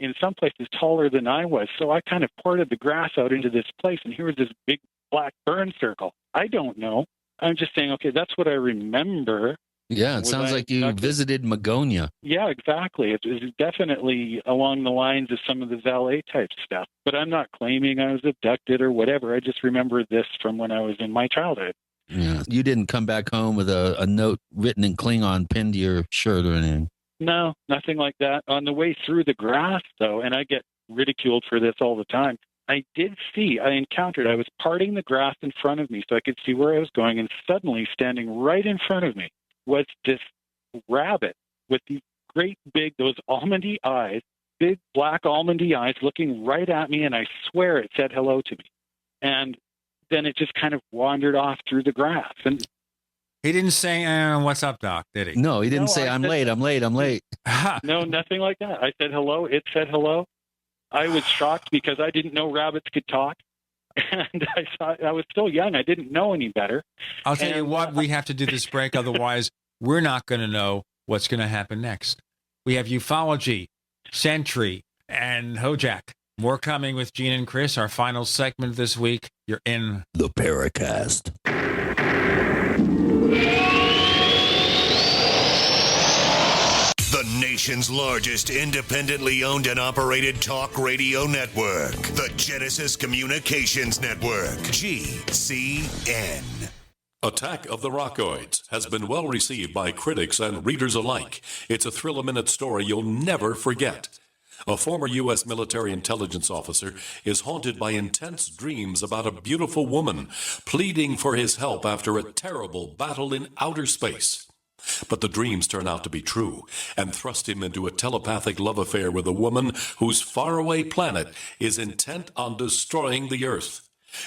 in some places taller than I was. So I kind of ported the grass out into this place, and here was this big black burn circle. I don't know. I'm just saying, okay, that's what I remember. Yeah, it sounds like you visited Magonia. Yeah, exactly. It was definitely along the lines of some of the valet type stuff. But I'm not claiming I was abducted or whatever. I just remember this from when I was in my childhood. Yeah, you didn't come back home with a note written in Klingon pinned to your shirt or anything. No, nothing like that. On the way through the grass, though, and I get ridiculed for this all the time, I was parting the grass in front of me so I could see where I was going, and suddenly standing right in front of me was this rabbit with these great big, those almondy eyes, big black almondy eyes looking right at me, and I swear it said hello to me. And then it just kind of wandered off through the grass. And he didn't say, what's up, Doc, did he? No, he didn't say, I'm late. No, nothing like that. I said hello. It said hello. I was shocked because I didn't know rabbits could talk. And I thought I was still young. I didn't know any better. I'll tell you what, we have to do this break. Otherwise, we're not going to know what's going to happen next. We have Ufology, Sentry, and HoJack. More coming with Gene and Chris. Our final segment this week. You're in the Paracast. The nation's largest independently owned and operated talk radio network. The Genesis Communications Network. GCN. Attack of the Rockoids has been well received by critics and readers alike. It's a thrill-a-minute story you'll never forget. A former U.S. military intelligence officer is haunted by intense dreams about a beautiful woman pleading for his help after a terrible battle in outer space. But the dreams turn out to be true and thrust him into a telepathic love affair with a woman whose faraway planet is intent on destroying the Earth.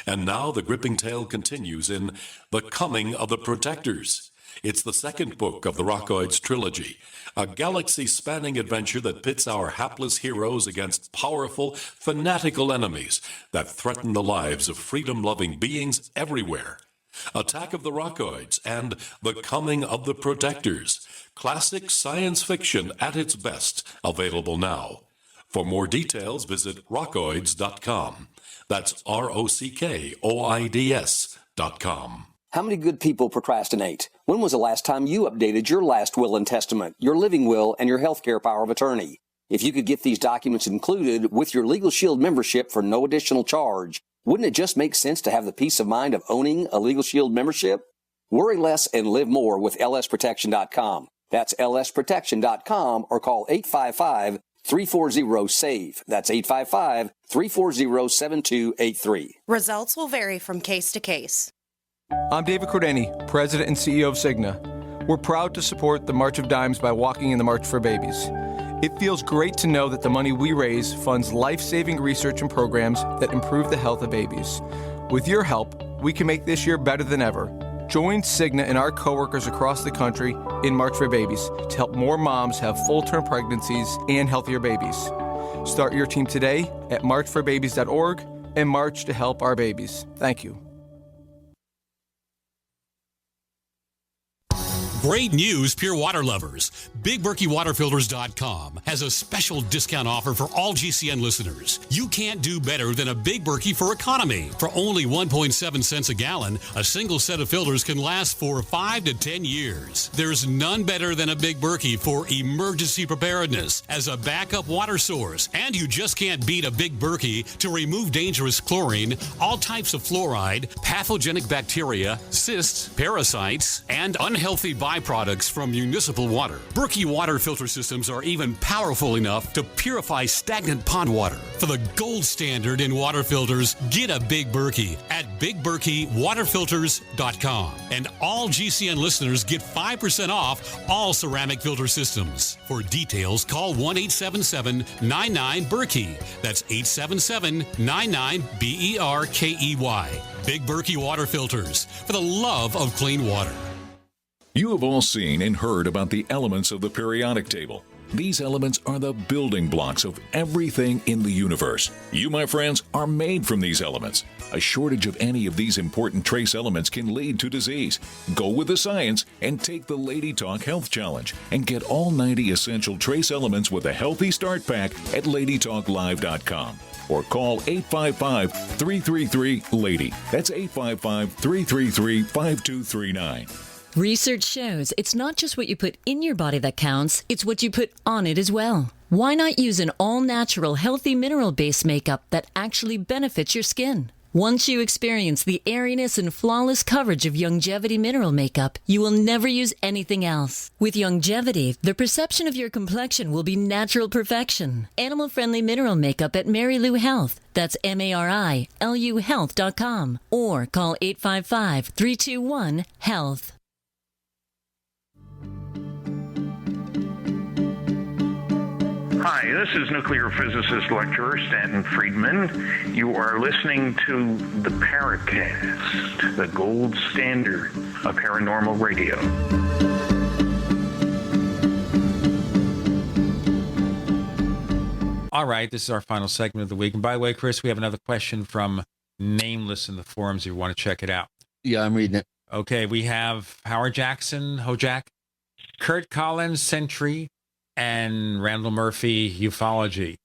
And now the gripping tale continues in The Coming of the Protectors. It's the second book of the Rockoids trilogy, a galaxy-spanning adventure that pits our hapless heroes against powerful, fanatical enemies that threaten the lives of freedom-loving beings everywhere. Attack of the Rockoids and The Coming of the Protectors. Classic science fiction at its best, available now. For more details, visit rockoids.com. That's ROCKOIDS.com. How many good people procrastinate? When was the last time you updated your last will and testament, your living will, and your healthcare power of attorney? If you could get these documents included with your Legal Shield membership for no additional charge, wouldn't it just make sense to have the peace of mind of owning a Legal Shield membership? Worry less and live more with lsprotection.com. That's lsprotection.com or call 855-340-SAVE. That's 855-340-7283. Results will vary from case to case. I'm David Cordeni, President and CEO of Cigna. We're proud to support the March of Dimes by walking in the March for Babies. It feels great to know that the money we raise funds life-saving research and programs that improve the health of babies. With your help, we can make this year better than ever. Join Cigna and our coworkers across the country in March for Babies to help more moms have full-term pregnancies and healthier babies. Start your team today at marchforbabies.org and march to help our babies. Thank you. Great news, pure water lovers. BigBerkeyWaterFilters.com has a special discount offer for all GCN listeners. You can't do better than a Big Berkey for economy. For only 1.7 cents a gallon, a single set of filters can last for 5 to 10 years. There's none better than a Big Berkey for emergency preparedness as a backup water source. And you just can't beat a Big Berkey to remove dangerous chlorine, all types of fluoride, pathogenic bacteria, cysts, parasites, and unhealthy byproducts from municipal water. Berkey water filter systems are even powerful enough to purify stagnant pond water. For the gold standard in water filters, get a Big Berkey at BigBerkeyWaterFilters.com. And all GCN listeners get 5% off all ceramic filter systems. For details, call 1-877-99-BERKEY. That's 877-99-BERKEY. Big Berkey Water Filters, for the love of clean water. You have all seen and heard about the elements of the periodic table. These elements are the building blocks of everything in the universe. You, my friends, are made from these elements. A shortage of any of these important trace elements can lead to disease. Go with the science and take the Lady Talk Health Challenge and get all 90 essential trace elements with a healthy start pack at LadyTalkLive.com. Or call 855-333-LADY. That's 855-333-5239. Research shows it's not just what you put in your body that counts, it's what you put on it as well. Why not use an all-natural, healthy mineral-based makeup that actually benefits your skin? Once you experience the airiness and flawless coverage of Longevity mineral makeup, you will never use anything else. With Longevity, the perception of your complexion will be natural perfection. Animal-friendly mineral makeup at Mary Lou Health. That's MARILU Health.com. Or call 855-321-HEALTH. Hi, this is nuclear physicist lecturer Stanton Friedman. You are listening to the Paracast, the gold standard of paranormal radio. All right, this is our final segment of the week. And by the way, Chris, we have another question from nameless in the forums if you want to check it out. Yeah, I'm reading it. Okay, we have Howard Jackson, HoJack, Curt Collins, Sentry, and Randall Murphy, Ufology.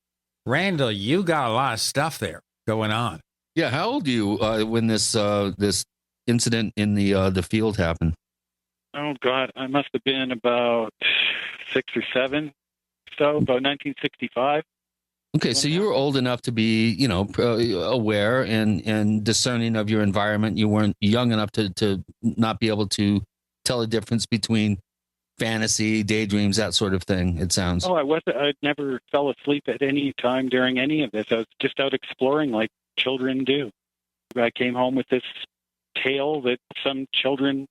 Randall, you got a lot of stuff there going on. Yeah, how old are you when this incident in the field happened? Oh, God, I must have been about 6 or 7, so about 1965. Okay, so you were old enough to be, aware and discerning of your environment. You weren't young enough to not be able to tell the difference between fantasy, daydreams, that sort of thing, it sounds. Oh, I never fell asleep at any time during any of this. I was just out exploring like children do. I came home with this tale that some children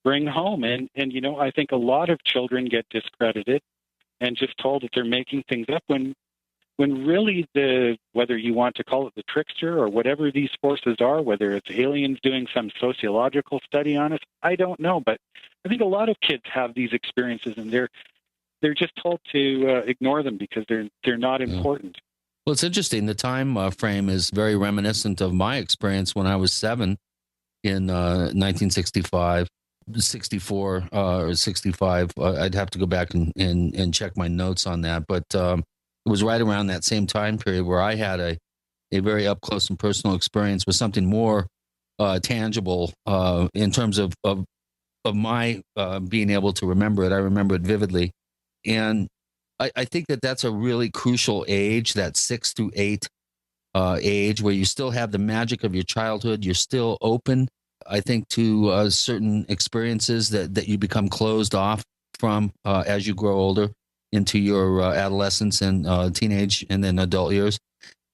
bring home. And I think a lot of children get discredited and just told that they're making things up when really whether you want to call it the trickster or whatever these forces are, whether it's aliens doing some sociological study on us, I don't know. But I think a lot of kids have these experiences and they're just told to ignore them because they're not important. Well, it's interesting. The time frame is very reminiscent of my experience when I was 7 in 1965. 64 or 65. I'd have to go back and check my notes on that. But it was right around that same time period where I had a very up close and personal experience with something more tangible in terms of my being able to remember it. I remember it vividly. And I think that's a really crucial age, that 6 to 8 age, where you still have the magic of your childhood. You're still open, I think, to certain experiences that you become closed off from as you grow older into your adolescence and teenage and then adult years.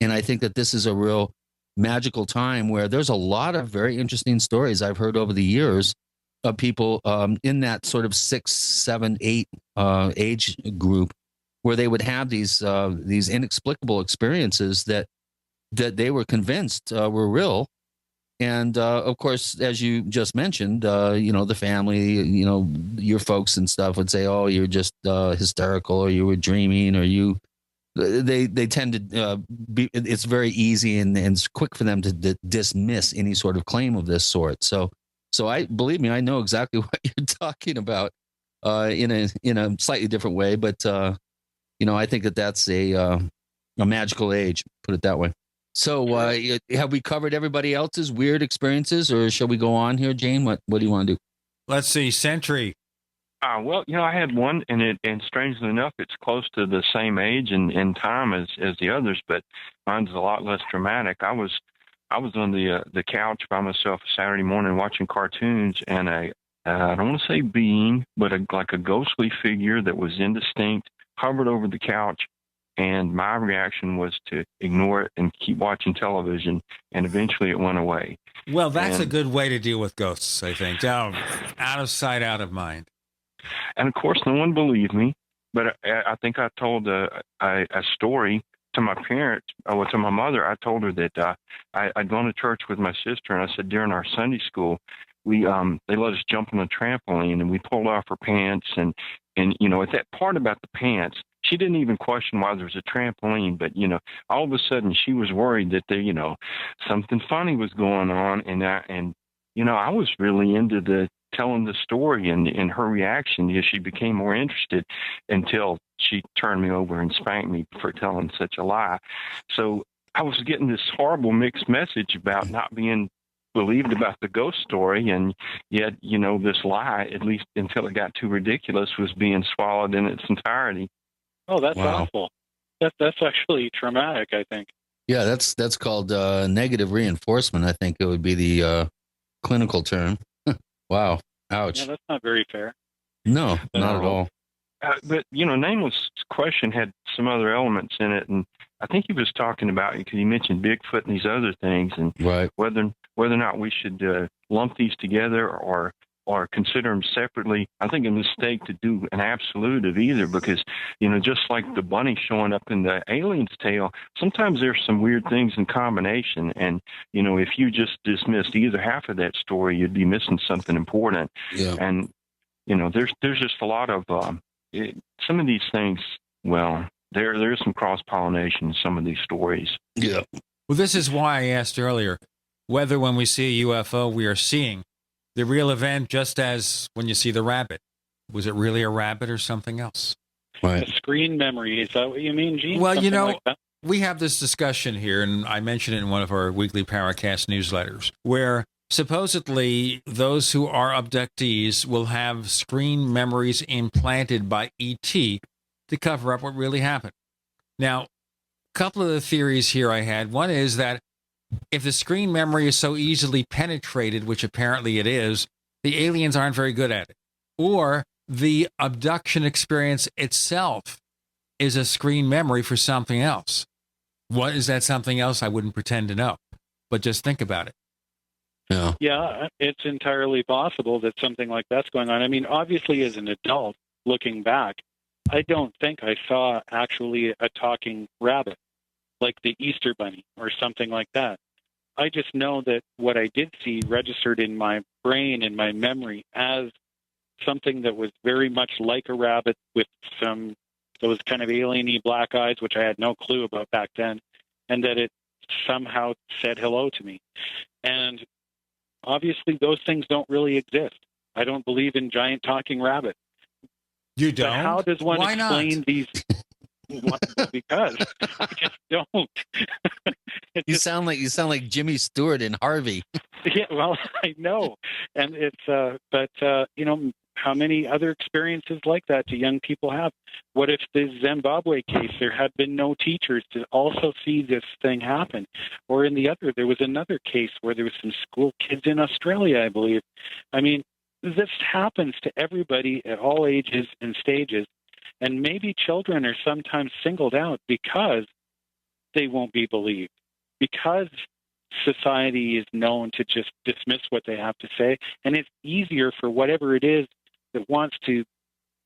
And I think that this is a real magical time where there's a lot of very interesting stories I've heard over the years of people in that sort of 6, 7, 8 age group where they would have these inexplicable experiences that they were convinced were real. And, of course, as you just mentioned, the family, your folks and stuff would say, oh, you're just hysterical, or you were dreaming, or they tend to be, it's very easy and it's quick for them to dismiss any sort of claim of this sort. So believe me, I know exactly what you're talking about in a slightly different way. But, I think that's a magical age, put it that way. So have we covered everybody else's weird experiences, or shall we go on here, Jane? What do you want to do? Let's see, Sentry. Well, I had one, and strangely enough, it's close to the same age and time as the others, but mine's a lot less dramatic. I was on the couch by myself a Saturday morning watching cartoons, and I don't want to say being, but like a ghostly figure that was indistinct hovered over the couch. And my reaction was to ignore it and keep watching television, and eventually it went away. Well, that's a good way to deal with ghosts, I think. Out of sight, out of mind. And, of course, no one believed me, but I think I told a story to my parents, or to my mother. I told her that I'd gone to church with my sister, and I said during our Sunday school, they let us jump on a trampoline, and we pulled off our pants, and at that part about the pants, she didn't even question why there was a trampoline, but, all of a sudden she was worried that something funny was going on. And I was really into telling the story, and her reaction, she became more interested until she turned me over and spanked me for telling such a lie. So I was getting this horrible mixed message about not being believed about the ghost story, and yet, this lie, at least until it got too ridiculous, was being swallowed in its entirety. Oh, that's awful. That's actually traumatic, I think. Yeah, that's called negative reinforcement. I think it would be the clinical term. Wow. Ouch. Yeah, that's not very fair. No, not at all. But, Nameless question had some other elements in it, and I think he was talking about, because he mentioned Bigfoot and these other things, and right. whether or not we should lump these together or consider them separately. I think a mistake to do an absolute of either, because, just like the bunny showing up in the alien's tale, sometimes there's some weird things in combination. And, if you just dismissed either half of that story, you'd be missing something important. Yeah. And, there's just a lot of some of these things. Well, there's some cross-pollination in some of these stories. Yeah. Well, this is why I asked earlier whether when we see a UFO, we are seeing the real event, just as when you see the rabbit. Was it really a rabbit or something else? Right. A screen memory, is that what you mean, Gene? Well, Something you know, like that? we have this discussion here, and I mentioned it in one of our weekly Paracast newsletters, where supposedly those who are abductees will have screen memories implanted by ET to cover up what really happened. Now, a couple of the theories here I had. One is that if the screen memory is so easily penetrated, which apparently it is, the aliens aren't very good at it. Or the abduction experience itself is a screen memory for something else. What is that something else? I wouldn't pretend to know, but just think about it. Yeah, it's entirely possible that something like that's going on. I mean, obviously, as an adult, looking back, I don't think I saw actually a talking rabbit, like the Easter Bunny or something like that. I just know that what I did see registered in my brain, in my memory, as something that was very much like a rabbit with some those kind of alien-y black eyes, which I had no clue about back then, and that it somehow said hello to me. And obviously, those things don't really exist. I don't believe in giant talking rabbit. You don't? But how does one Why explain not? these? Because I just don't. You sound like Jimmy Stewart and Harvey. Yeah, well, I know, and it's but you know, how many other experiences like that do young people have? What if the Zimbabwe case, there had been no teachers to also see this thing happen? Or in the other, there was another case where there was some school kids in Australia, I believe. I mean, this happens to everybody at all ages and stages, and maybe children are sometimes singled out because they won't be believed, because society is known to just dismiss what they have to say, and it's easier for whatever it is that wants to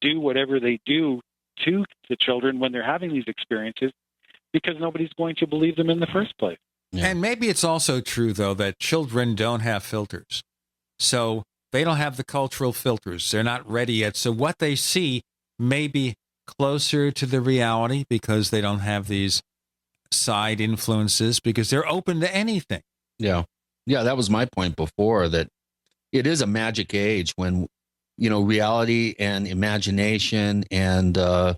do whatever they do to the children when they're having these experiences, because nobody's going to believe them in the first place. And maybe it's also true, though, that children don't have filters. So they don't have the cultural filters. They're not ready yet. So what they see may be closer to the reality because they don't have these side influences, because they're open to anything. Yeah. Yeah, that was my point before, that it is a magic age when, you know, reality and imagination and the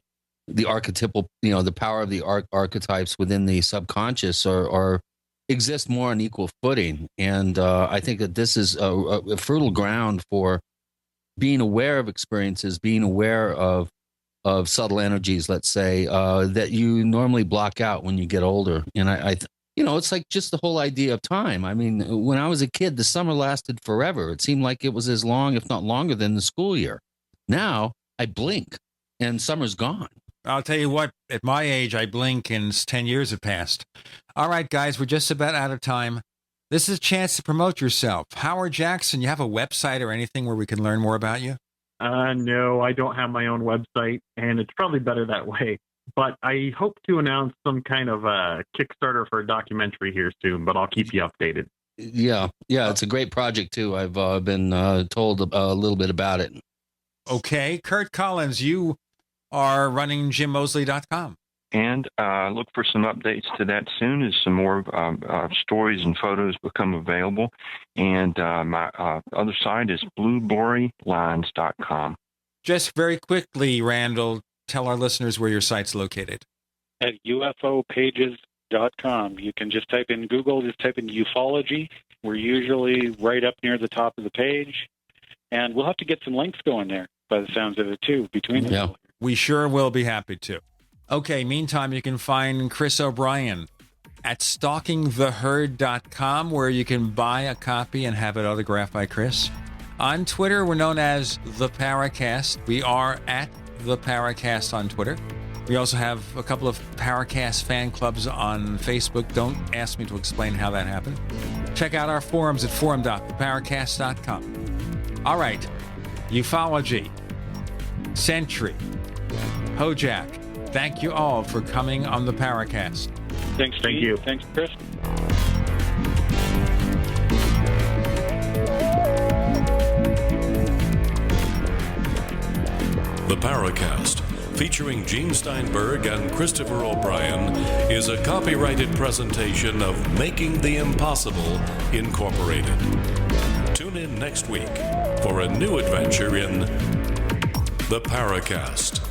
archetypal, you know, the power of the archetypes within the subconscious are exist more on equal footing. And I think that this is a fertile ground for being aware of experiences, being aware of subtle energies, let's say, that you normally block out when you get older. And I you know, it's like just the whole idea of time. I mean, when I was a kid, the summer lasted forever. It seemed like it was as long, if not longer, than the school year. Now I blink and summer's gone. I'll tell you what, at my age, I blink and 10 years have passed. All right, guys, we're just about out of time. This is a chance to promote yourself. Howard Jackson, you have a website or anything where we can learn more about you? No, I don't have my own website, and it's probably better that way. But I hope to announce some kind of a Kickstarter for a documentary here soon, but I'll keep you updated. Yeah, it's a great project, too. I've been told a little bit about it. Okay, Curt Collins, you are running JimMosley.com. And look for some updates to that soon as some more stories and photos become available. And my other site is blueblurrylines.com. Just very quickly, Randall, tell our listeners where your site's located. At ufopages.com. You can just type in Google, just type in ufology. We're usually right up near the top of the page. And we'll have to get some links going there, by the sounds of it, too, between them. Yeah, we sure will be happy to. Okay, meantime, you can find Chris O'Brien at stalkingtheherd.com, where you can buy a copy and have it autographed by Chris. On Twitter, we're known as The Paracast. We are at The Paracast on Twitter. We also have a couple of Paracast fan clubs on Facebook. Don't ask me to explain how that happened. Check out our forums at forum.theparacast.com. All right, Ufology, Sentry, HoJack, thank you all for coming on the Paracast. Thank you. Thanks, Chris. The Paracast, featuring Gene Steinberg and Christopher O'Brien, is a copyrighted presentation of Making the Impossible Incorporated. Tune in next week for a new adventure in the Paracast.